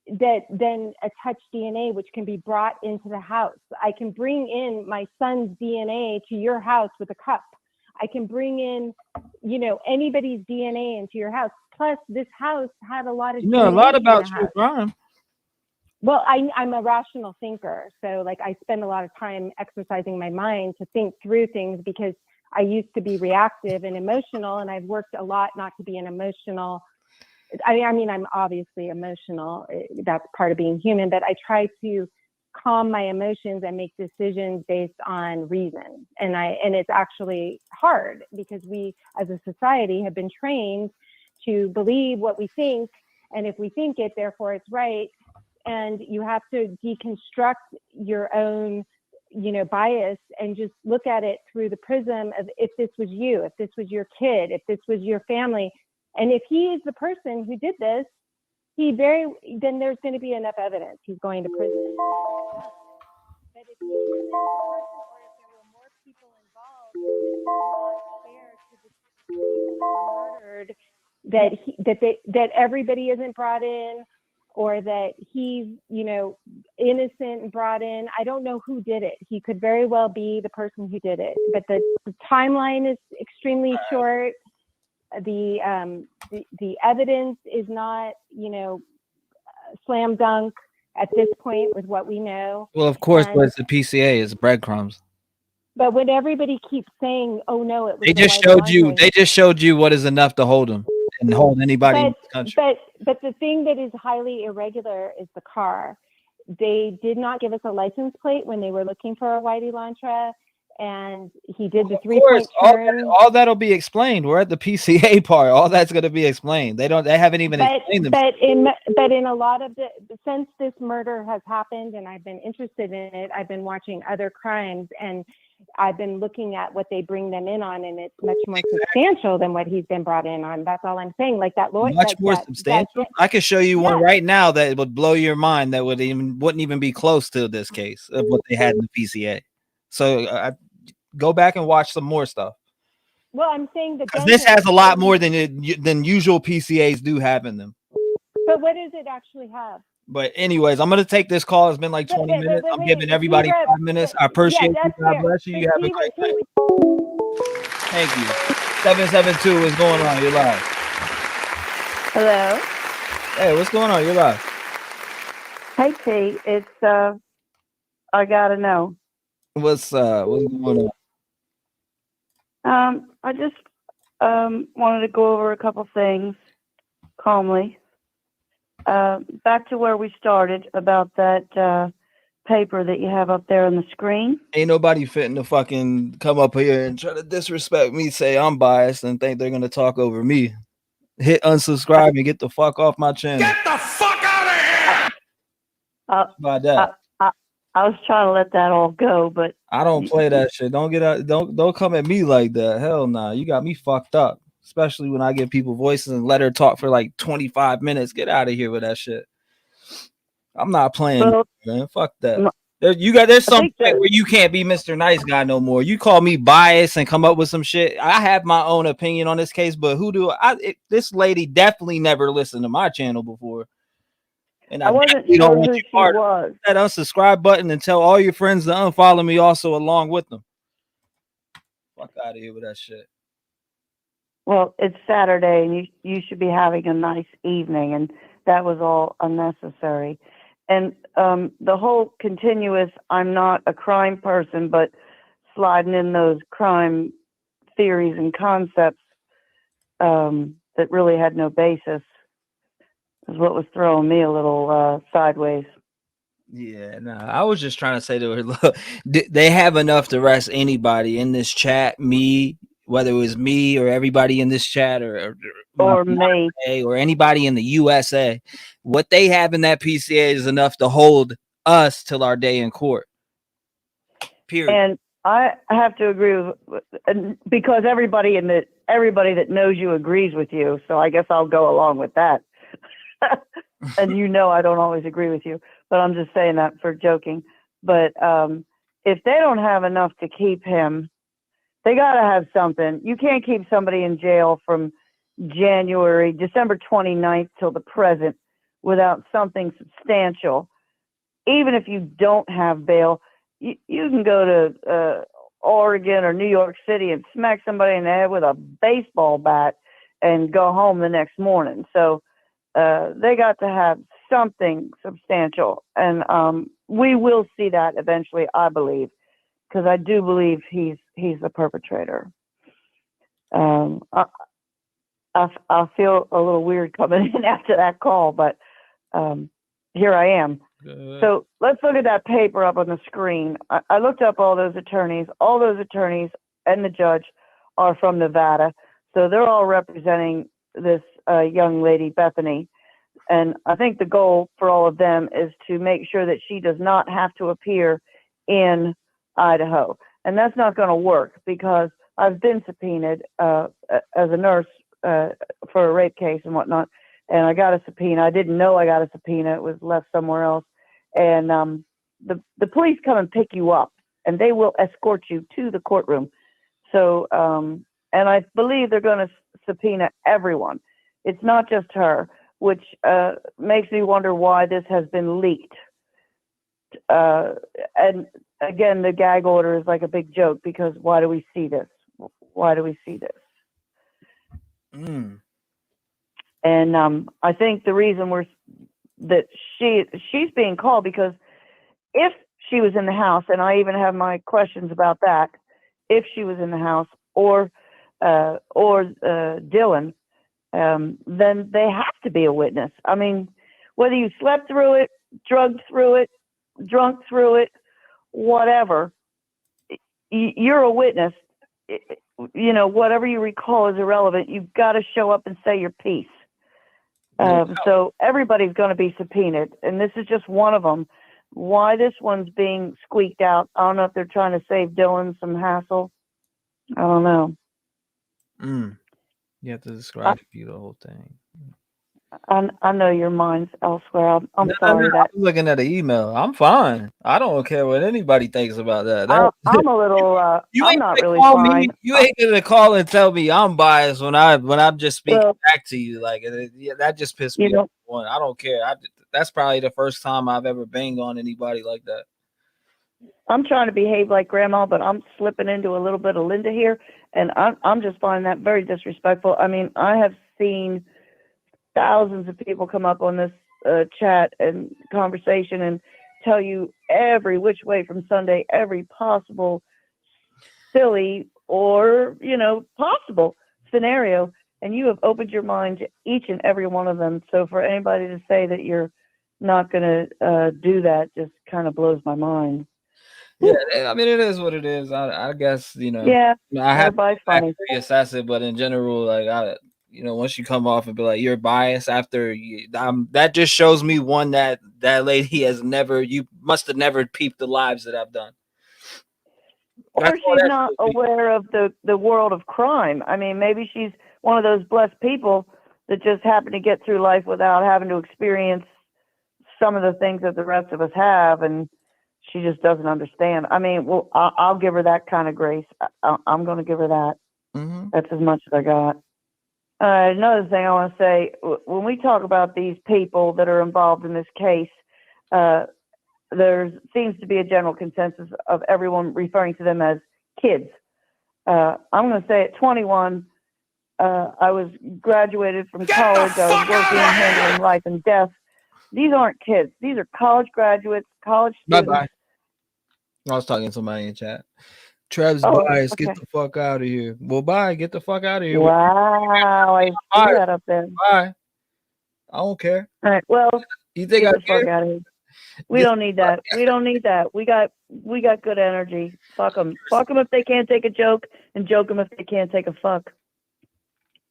Speaker 1: than a touch DNA, which can be brought into the house. I can bring in my son's DNA to your house with a cup. I can bring in, anybody's DNA into your house. Plus, this house had a lot of DNA
Speaker 19: a lot about
Speaker 1: in the
Speaker 19: true
Speaker 1: house.
Speaker 19: crime.
Speaker 1: Well, I'm a rational thinker. So I spend a lot of time exercising my mind to think through things, because I used to be reactive and emotional, and I've worked a lot not to be an emotional. I mean, I'm obviously emotional. That's part of being human, but I try to calm my emotions and make decisions based on reason. And it's actually hard, because we as a society have been trained to believe what we think. And if we think it, therefore it's right. And you have to deconstruct your own, bias, and just look at it through the prism of, if this was you, if this was your kid, if this was your family, and if he is the person who did this, then there's going to be enough evidence he's going to prison. But if he isn't the person, or if there were more people involved, it's not fair to the people that were murdered, that everybody isn't brought in, or that he's, innocent and brought in. I don't know who did it. He could very well be the person who did it, but the timeline is extremely short. The evidence is not, slam dunk at this point with what we know.
Speaker 19: Well, of course,
Speaker 1: And
Speaker 19: but it's the PCA, it's breadcrumbs.
Speaker 1: But when everybody keeps saying, "Oh no, it was
Speaker 19: They
Speaker 1: the
Speaker 19: just
Speaker 1: whitey
Speaker 19: showed you.
Speaker 1: lingerie,"
Speaker 19: They just showed you what is enough to hold him and hold anybody in this country.
Speaker 1: but the thing that is highly irregular is the car. They did not give us a license plate when they were looking for a whitey Lantra, and he did the 3-point turn.
Speaker 19: All that'll be explained. We're at the PCA part. All that's going to be explained. They haven't even explained themselves.
Speaker 1: But in a lot of since this murder has happened, and I've been interested in it, I've been watching other crimes, and I've been looking at what they bring them in on, and it's much more substantial than what he's been brought in on. That's all I'm saying. Like that lawyer,
Speaker 19: Much more substantial. I could show you one right now that would blow your mind. That wouldn't even be close to this case of what they had in the PCA. So go back and watch some more stuff.
Speaker 1: Well, I'm saying that
Speaker 19: this has a lot more than usual PCAs do have in them.
Speaker 1: But what does it actually have?
Speaker 19: But anyways, I'm going to take this call. It's been like 20 minutes. I'm giving everybody 5 minutes. I appreciate you. God bless you. You have a great day. Thank you. 772 is going on. You're live.
Speaker 18: Hello.
Speaker 19: Hey, what's going on? You're live.
Speaker 18: Hey, T. It's, I got to know.
Speaker 19: What's going
Speaker 18: on? I just wanted to go over a couple things calmly. Back to where we started about that paper that you have up there on the screen.
Speaker 19: Ain't nobody fitting to fucking come up here and try to disrespect me, say I'm biased, and think they're gonna talk over me. Hit unsubscribe and get the fuck off my channel.
Speaker 15: Get the fuck out of here!
Speaker 19: About that.
Speaker 18: I was trying to let that all go, but
Speaker 19: I don't play that shit. Don't get out. Don't come at me like that. Hell nah. You got me fucked up. Especially when I give people voices and let her talk for like 25 minutes. Get out of here with that shit. I'm not playing, man. Fuck that. There's some point where you can't be Mr. Nice Guy no more. You call me biased and come up with some shit. I have my own opinion on this case, but this lady definitely never listened to my channel before. And I wasn't sure don't want you part of that unsubscribe button and tell all your friends to unfollow me also along with them. Fuck out of here with that shit.
Speaker 18: Well, it's Saturday and you should be having a nice evening, and that was all unnecessary. And the whole continuous, I'm not a crime person, but sliding in those crime theories and concepts that really had no basis is what was throwing me a little sideways.
Speaker 19: Yeah, no, I was just trying to say to her, look, they have enough to arrest anybody in this chat, me, whether it was me or everybody in this chat or
Speaker 18: me
Speaker 19: or anybody in the USA. What they have in that PCA is enough to hold us till our day in court. Period.
Speaker 18: And I have to agree with, because everybody that knows you agrees with you. So I guess I'll go along with that. And I don't always agree with you, but I'm just saying that for joking. But if they don't have enough to keep him, they got to have something. You can't keep somebody in jail from December 29th till the present without something substantial. Even if you don't have bail, you can go to Oregon or New York City and smack somebody in the head with a baseball bat and go home the next morning. So they got to have something substantial. And we will see that eventually, I believe, because I do believe he's the perpetrator. I feel a little weird coming in after that call, but here I am. So let's look at that paper up on the screen. I looked up all those attorneys. All those attorneys and the judge are from Nevada. So they're all representing this young lady, Bethany. And I think the goal for all of them is to make sure that she does not have to appear in Idaho. And that's not going to work because I've been subpoenaed as a nurse for a rape case and whatnot. And I got a subpoena. I didn't know I got a subpoena. It was left somewhere else. And the police come and pick you up, and they will escort you to the courtroom. So, and I believe they're going to subpoena everyone. It's not just her, which makes me wonder why this has been leaked. And again, the gag order is like a big joke because why do we see this? Why do we see this? And I think the reason that she's being called because if she was in the house, and I even have my questions about that, if she was in the house, or Dylan, then they have to be a witness. I mean, whether you slept through it, drugged through it, drunk through it, whatever, you're a witness. You know, whatever you recall is irrelevant. You've got to show up and say your piece. So everybody's going to be subpoenaed, and this is just one of them. Why this one's being squeaked out, I don't know if they're trying to save Dylan some hassle. I don't know.
Speaker 19: You have to describe the whole thing.
Speaker 18: I know your mind's elsewhere. I'm sorry.
Speaker 19: I'm looking at the email. I'm fine. I don't care what anybody thinks about that.
Speaker 18: I'm a little. I'm not really
Speaker 19: call
Speaker 18: fine.
Speaker 19: me. You ain't gonna call and tell me I'm biased when I'm just speaking back to you. Like that just pissed me off. One, I don't care. That's probably the first time I've ever banged on anybody like that.
Speaker 18: I'm trying to behave like grandma, but I'm slipping into a little bit of Linda here, and I'm just finding that very disrespectful. I mean, I have seen thousands of people come up on this chat and conversation and tell you every which way from Sunday, every possible silly or, possible scenario. And you have opened your mind to each and every one of them. So for anybody to say that you're not going to do that just kind of blows my mind.
Speaker 19: Yeah, I mean, it is what it is. I guess,
Speaker 18: Yeah,
Speaker 19: I have to
Speaker 18: funny.
Speaker 19: reassess it, but in general, like, once you come off and be like, you're biased after that just shows me one, that lady you must have never peeped the lives that I've done.
Speaker 18: Or she's not aware of the world of crime. I mean, maybe she's one of those blessed people that just happen to get through life without having to experience some of the things that the rest of us have, and she just doesn't understand. I mean, well, I'll give her that kind of grace. I'm going to give her that.
Speaker 19: Mm-hmm.
Speaker 18: That's as much as I got. Another thing I want to say, when we talk about these people that are involved in this case, there seems to be a general consensus of everyone referring to them as kids. I'm going to say at 21, I was graduated from college. I was working and handling life and death. These aren't kids. These are college graduates, college students.
Speaker 19: Bye-bye. I was talking to somebody in chat. Trev's bias. Okay. Get the fuck out of here. Well, bye. Get the fuck out of here.
Speaker 18: Wow, I see that up there.
Speaker 19: Bye. I don't care.
Speaker 18: All right. Well,
Speaker 19: you think
Speaker 18: get
Speaker 19: the
Speaker 18: fuck out of here. We don't need that. We don't need that. We got good energy. Fuck them. Fuck them if they can't take a joke, and joke them if they can't take a fuck.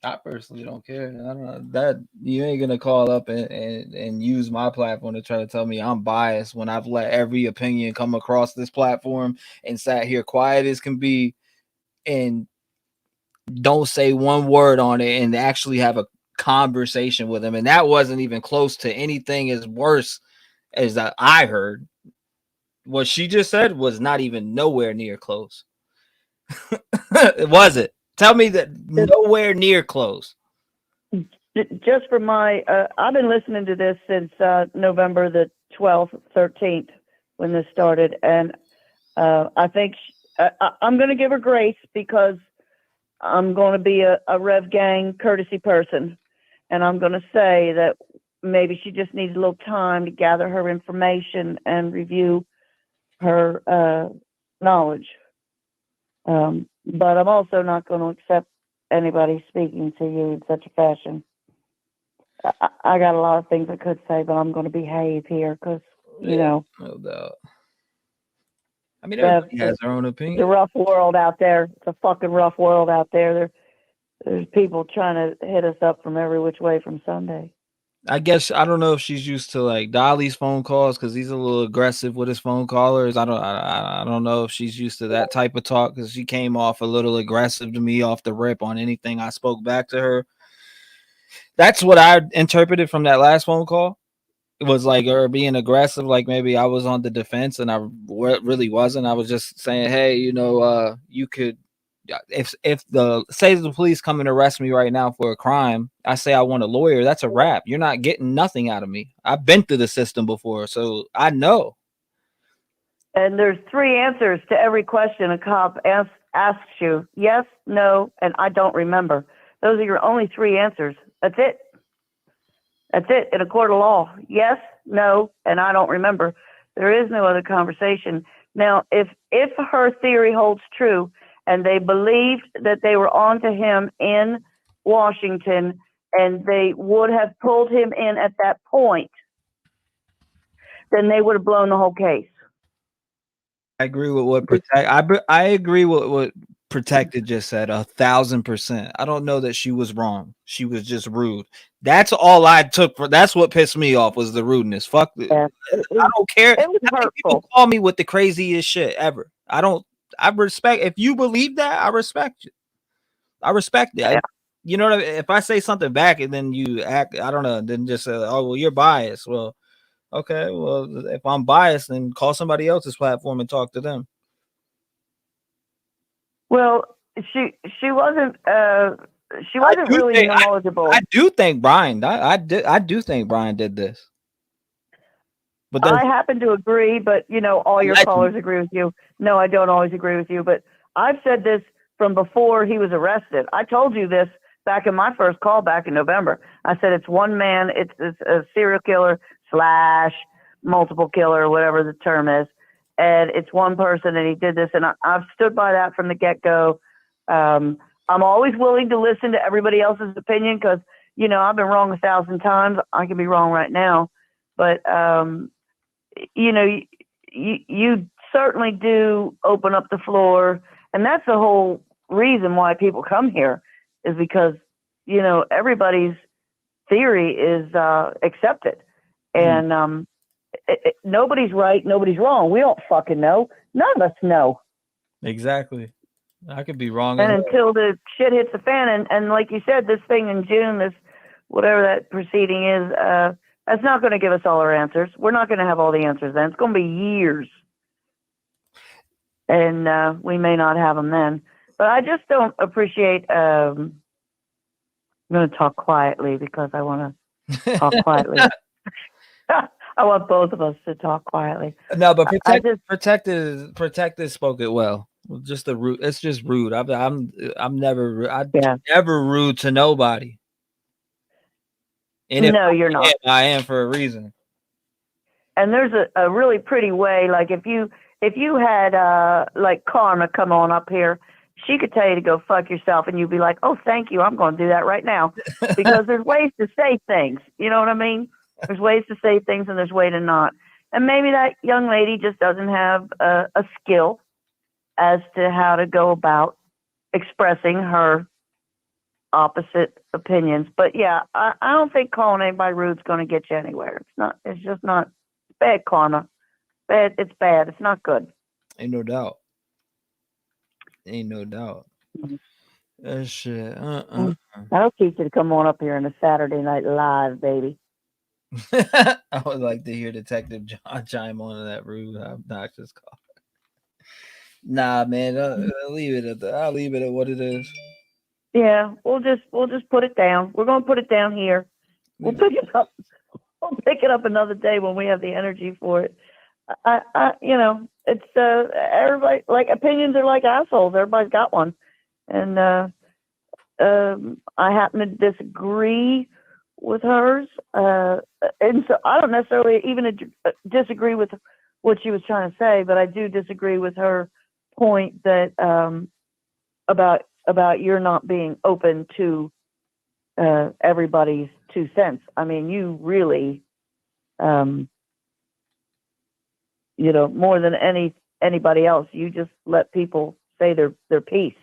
Speaker 19: I personally don't care. I don't know that you ain't gonna call up and use my platform to try to tell me I'm biased when I've let every opinion come across this platform and sat here quiet as can be and don't say one word on it and actually have a conversation with him. And that wasn't even close to anything as worse as that I heard. What she just said was not even nowhere near close. It wasn't. Tell me that nowhere near close.
Speaker 18: Just for my, I've been listening to this since November the 12th, 13th, when this started. And I think I'm going to give her grace because I'm going to be a Rev Gang courtesy person. And I'm going to say that maybe she just needs a little time to gather her information and review her knowledge. But I'm also not going to accept anybody speaking to you in such a fashion. I got a lot of things I could say, but I'm going to behave here because,
Speaker 19: no doubt. I mean, everybody has their own opinion.
Speaker 18: It's a rough world out there. It's a fucking rough world out there. There's people trying to hit us up from every which way from Sunday.
Speaker 19: I guess I don't know if she's used to like Dolly's phone calls because he's a little aggressive with his phone callers. I don't know if she's used to that type of talk because she came off a little aggressive to me off the rip on anything I spoke back to her. That's what I interpreted from that last phone call. It was like her being aggressive, like maybe I was on the defense and I really wasn't. I was just saying, hey, you could. If the police come and arrest me right now for a crime, I say I want a lawyer, that's a wrap. You're not getting nothing out of me. I've been through the system before, so I know.
Speaker 18: And there's 3 answers to every question a cop asks you. Yes, no, and I don't remember. Those are your only 3 answers. That's it. That's it in a court of law. Yes, no, and I don't remember. There is no other conversation. Now, if her theory holds true, and they believed that they were on to him in Washington, and they would have pulled him in at that point, then they would have blown the whole case.
Speaker 19: I agree with what I agree with what Protected just said 1,000%. I don't know that she was wrong. She was just rude. That's all I took for. That's what pissed me off was the rudeness. Fuck.
Speaker 18: Yeah,
Speaker 19: I don't care.
Speaker 18: It was
Speaker 19: How many people call me with the craziest shit ever. I don't. I respect. If you believe that, I respect you. I respect it.
Speaker 18: Yeah.
Speaker 19: You know what I mean? If I say something back and then you act, I don't know, then just say, oh well, you're biased. Well, okay. Well, if I'm biased, then call somebody else's platform and talk to them.
Speaker 18: Well, she wasn't really knowledgeable.
Speaker 19: I do think Brian. I do think Brian did this. But
Speaker 18: I happen to agree, but all your callers agree with you. No, I don't always agree with you, but I've said this from before he was arrested. I told you this back in my first call back in November. I said it's one man, it's a serial killer / multiple killer, whatever the term is, and it's one person, and he did this, and I've stood by that from the get-go. I'm always willing to listen to everybody else's opinion because, I've been wrong 1,000 times. I can be wrong right now, but you certainly do open up the floor, and that's the whole reason why people come here is because everybody's theory is accepted, and nobody's right, nobody's wrong. We don't fucking know. None of us know.
Speaker 19: Exactly. I could be wrong.
Speaker 18: And until the shit hits the fan, and like you said, this thing in June, this whatever that proceeding is, that's not going to give us all our answers. We're not going to have all the answers then. It's going to be years. And we may not have them then. But I just don't appreciate, I'm going to talk quietly because I want to talk quietly. I want both of us to talk quietly.
Speaker 19: No, but Protected spoke it well. Just the rude. It's just rude. I'm never rude to nobody. And
Speaker 18: no, you're not.
Speaker 19: I am for a reason.
Speaker 18: And there's a really pretty way. Like if you had like Karma come on up here, she could tell you to go fuck yourself, and you'd be like, oh, thank you. I'm going to do that right now. Because there's ways to say things. You know what I mean? There's ways to say things, and there's ways to not. And maybe that young lady just doesn't have a skill as to how to go about expressing her opposite opinions. But yeah, I don't think calling anybody rude is going to get you anywhere. It's just not. It's bad karma. It's bad. It's not good.
Speaker 19: Ain't no doubt. That shit.
Speaker 18: I'll teach you to come on up here on a Saturday Night Live, baby.
Speaker 19: I would like to hear Detective John chime on that rude, obnoxious call. Nah, man, I'll leave it at what it is.
Speaker 18: Yeah, we'll just put it down. We're gonna put it down here. We'll pick it up. We'll pick it up another day when we have the energy for it. It's everybody, like, opinions are like assholes. Everybody's got one, and I happen to disagree with hers, and so I don't necessarily even disagree with what she was trying to say, but I do disagree with her point that about you're not being open to everybody's 2 cents. I mean, you really, more than anybody else, you just let people say their piece.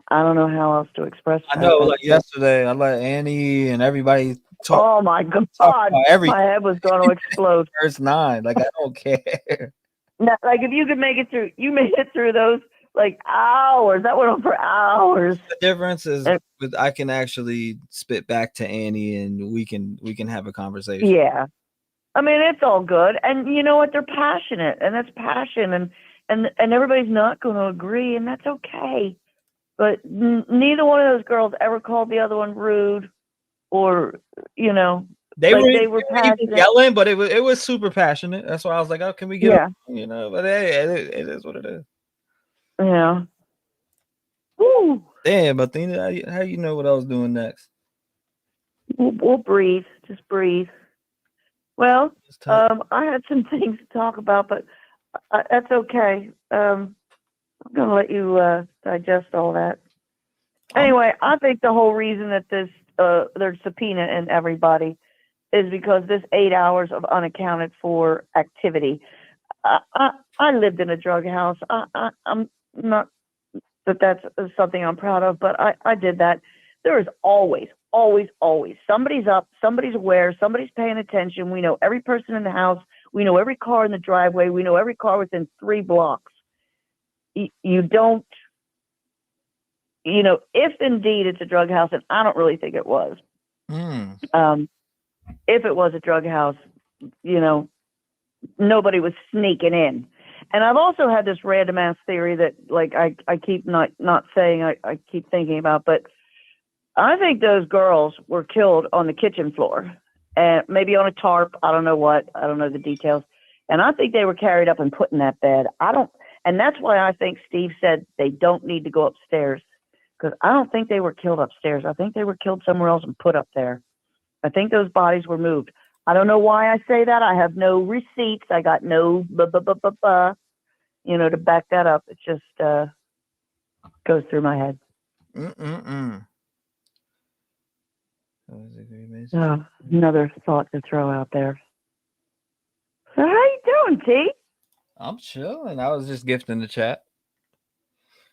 Speaker 18: I don't know how else to express that.
Speaker 19: I know, like yesterday, I let Annie and everybody talk.
Speaker 18: Oh my God, my head was going to explode.
Speaker 19: First 9, like I don't care.
Speaker 18: No, like if you could make it through, you made it through those like hours. That went on for hours.
Speaker 19: The difference is I can actually spit back to Annie, and we can have a conversation.
Speaker 18: Yeah, I mean it's all good, and you know what? They're passionate, and that's passion, and everybody's not going to agree, and that's okay. But neither one of those girls ever called the other one rude, or
Speaker 19: they
Speaker 18: were passionate.
Speaker 19: yelling, but it was super passionate. That's why I was like, oh, can we get it? But hey, it is what it is.
Speaker 18: Yeah. Woo.
Speaker 19: Damn, Athena, how you know what I was doing next?
Speaker 18: We'll breathe. Just breathe. Well, I had some things to talk about, but that's okay. I'm gonna let you digest all that. Anyway, I think the whole reason that this they're subpoenaing everybody is because this 8 hours of unaccounted for activity. I lived in a drug house. I'm not that that's something I'm proud of, but I did that. There is always somebody's up, somebody's aware, somebody's paying attention. We know every person in the house. We know every car in the driveway. We know every car within 3 blocks. You don't, if indeed it's a drug house, and I don't really think it was. If it was a drug house, nobody was sneaking in. And I've also had this random ass theory that, like, I keep not saying, I keep thinking about, but I think those girls were killed on the kitchen floor, and maybe on a tarp. I don't know what. I don't know the details. And I think they were carried up and put in that bed. And that's why I think Steve said they don't need to go upstairs, because I don't think they were killed upstairs. I think they were killed somewhere else and put up there. I think those bodies were moved. I don't know why I say that. I have no receipts. I got no to back that up. It just goes through my head. Another thought to throw out there. So how you doing, T?
Speaker 19: I'm chilling. I was just gifting the chat.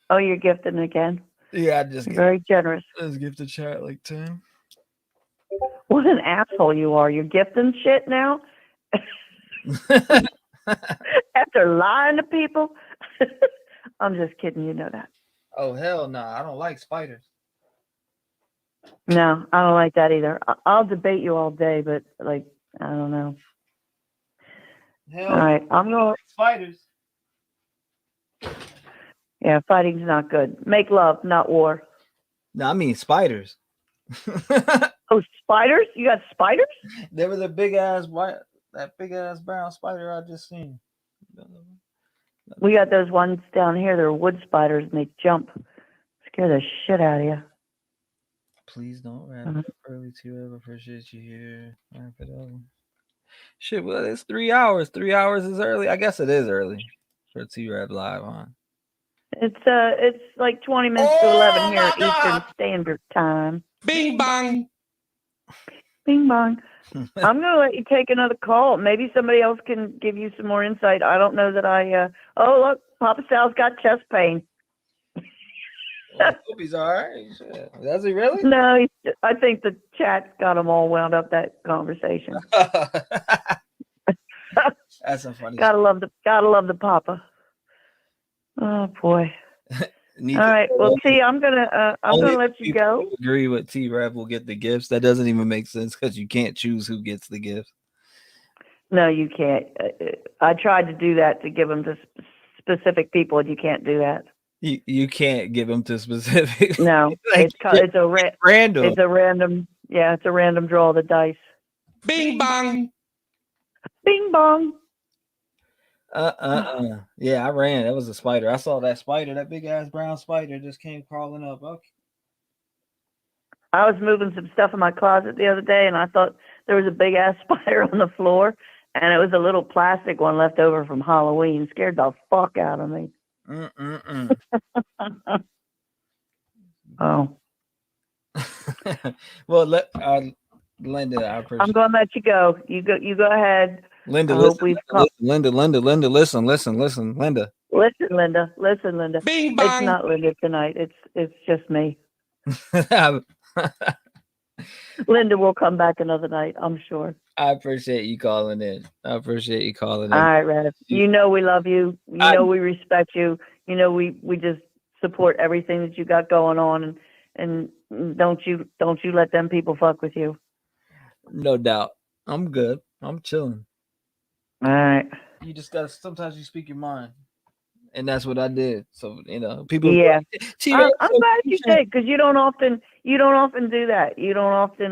Speaker 18: Oh, you're gifting again?
Speaker 19: Yeah, I just
Speaker 18: very generous.
Speaker 19: I just gifted the chat like 10.
Speaker 18: What an asshole you are. You're gifting shit now? After lying to people? I'm just kidding. You know that.
Speaker 19: Oh, hell no. I don't like spiders.
Speaker 18: No, I don't like that either. I'll debate you all day, but, like, I don't know.
Speaker 19: Hell,
Speaker 18: all right, I'm going to...
Speaker 19: Spiders.
Speaker 18: Yeah, fighting's not good. Make love, not war.
Speaker 19: No, I mean spiders.
Speaker 18: Oh, spiders? You got spiders?
Speaker 19: There was a big ass brown spider I just seen.
Speaker 18: We got those ones down here. They're wood spiders, and they jump. Scare the shit out of you.
Speaker 19: Please don't wrap it up early, T-REV. Appreciate you here. Wrap it up. Shit, well, it's 3 hours. 3 hours is early. I guess it is early for T-REV live, huh?
Speaker 18: It's like 20 minutes to 11 here Eastern Standard Time.
Speaker 15: Bing bong.
Speaker 18: Bing bong. I'm gonna let you take another call. Maybe somebody else can give you some more insight. I don't know that I. Oh, look, Papa Sal's got chest pain.
Speaker 19: Well, I hope he's all right. Does he really?
Speaker 18: No, I think the chat got him all wound up. That conversation.
Speaker 19: That's so funny.
Speaker 18: Gotta love the Papa. Oh boy. All right. Well, T, I'm gonna let you go.
Speaker 19: Agree with T-REV will get the gifts. That doesn't even make sense because you can't choose who gets the gifts.
Speaker 18: No, you can't. I tried to do that to give them to specific people, and you can't do that.
Speaker 19: You can't give them to specific.
Speaker 18: No,
Speaker 19: like,
Speaker 18: it's
Speaker 19: random.
Speaker 18: It's a random. Yeah, it's a random draw of the dice.
Speaker 15: Bing bong.
Speaker 18: Bing bong.
Speaker 19: Yeah, I ran. That was a spider. I saw that spider. That big ass brown spider just came crawling up. Okay.
Speaker 18: I was moving some stuff in my closet the other day, and I thought there was a big ass spider on the floor, and it was a little plastic one left over from Halloween. Scared the fuck out of me. Oh.
Speaker 19: Well, Linda, I appreciate.
Speaker 18: I'm going to let you go. You go ahead.
Speaker 19: Linda, listen, Linda, listen, Linda.
Speaker 18: Listen, Linda.
Speaker 15: Bing bong.
Speaker 18: It's not Linda tonight. It's just me. Linda will come back another night, I'm sure.
Speaker 19: I appreciate you calling in.
Speaker 18: All right, Rev. You know we love you. You know we respect you. You know we just support everything that you got going on, and don't you let them people fuck with you.
Speaker 19: No doubt. I'm good. I'm chilling.
Speaker 18: All right.
Speaker 19: You just gotta sometimes you speak your mind. And that's what I did. So, people.
Speaker 18: Yeah. I'm glad you did, because you don't often do that. You don't often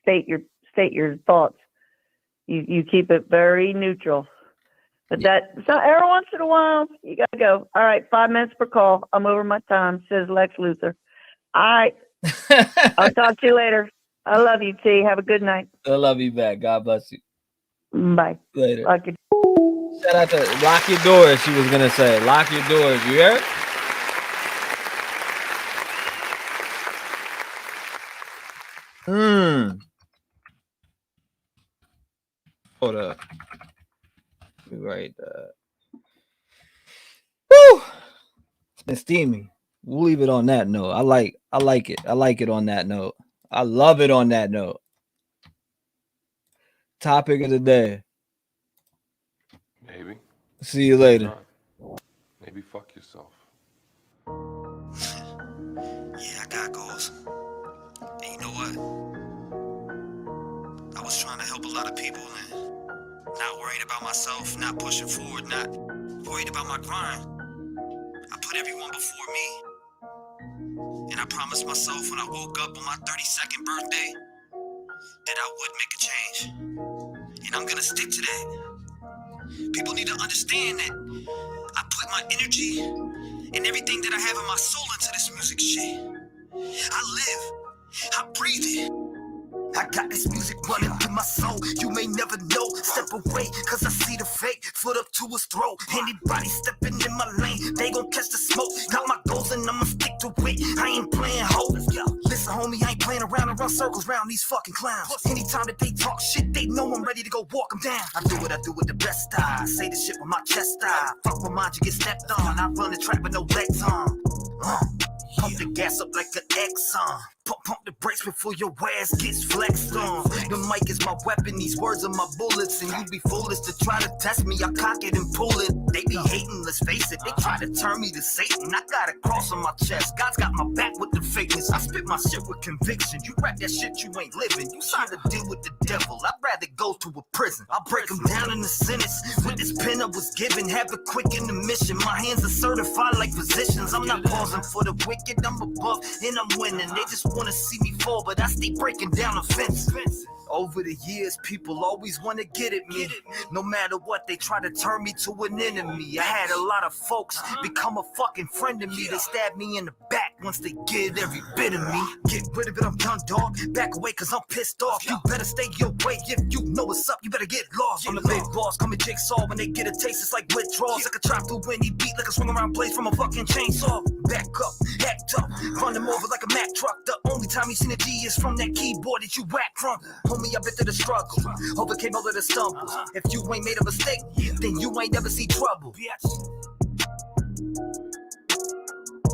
Speaker 18: state your thoughts. You keep it very neutral. But so every once in a while you gotta go. All right, 5 minutes per call. I'm over my time, says Lex Luthor. All right. I'll talk to you later. I love you, T. Have a good night.
Speaker 19: I love you back. God bless you.
Speaker 18: Bye.
Speaker 19: Later.
Speaker 18: Like
Speaker 19: Shout out to lock your doors. She was gonna say, lock your doors. You hear? Hold up. Right. Woo! It's been steamy. We'll leave it on that note. I like it. I like it on that note. I love it on that note. Topic of the day.
Speaker 3: Maybe.
Speaker 19: See you later.
Speaker 3: Maybe fuck yourself.
Speaker 22: Yeah, I got goals. And you know what? I was trying to help a lot of people and not worried about myself, not pushing forward, not worried about my grind. I put everyone before me. And I promised myself when I woke up on my 32nd birthday that I would make a change. And I'm gonna stick to that. People need to understand that I put my energy and everything that I have in my soul into this music shit. I live, I breathe it. I got this music running through my soul. You may never know. Step away, cause I see the fake. Foot up to his throat. Anybody stepping in my lane, they gon' catch the smoke. Got my goals and I'ma stick to it. I ain't playing hoes. Listen, homie, I ain't playing around and run circles around these fucking clowns. Anytime that they talk shit, they know I'm ready to go walk them down. I do what I do with the best I say the shit with my chest I fuck with mine, you get stepped on. I run the track with no legs on. Pump the gas up like an Exxon. Pump the brakes before your ass gets flexed on. The mic is my weapon, these words are my bullets. And you be foolish to try to test me, I cock it and pull it. They be hating, let's face it, they try to turn me to Satan. I got a cross on my chest, God's got my back with the fakeness. I spit my shit with conviction, you rap that shit you ain't living. You signed a deal with the devil, I'd rather go to a prison. I'll break them down in the sentence. With this pen I was given, have it quick in the mission. My hands are certified like physicians. I'm not pausing for the wicked, I'm above and I'm winning. They just wanna see me fall, but I stay breaking down the fence. Over the years, people always wanna get at me. No matter what, they try to turn me to an enemy. I had a lot of folks become a fucking friend of me. They stab me in the back once they get every bit of me. Get rid of it, I'm done, dog. Back away, cause I'm pissed off. You better stay your way. If you know what's up, you better get lost. I'm the big boss, call me Jigsaw. When they get a taste, it's like withdrawals. I can chop through any beat like a swing around blades from a fucking chainsaw. Back up, act up, run them over like a Mack truck. The only time you seen a G is from that keyboard that you whack from. Homie, I've been through the struggle, overcame all of the stumbles. If you ain't made a mistake, then you ain't never see trouble.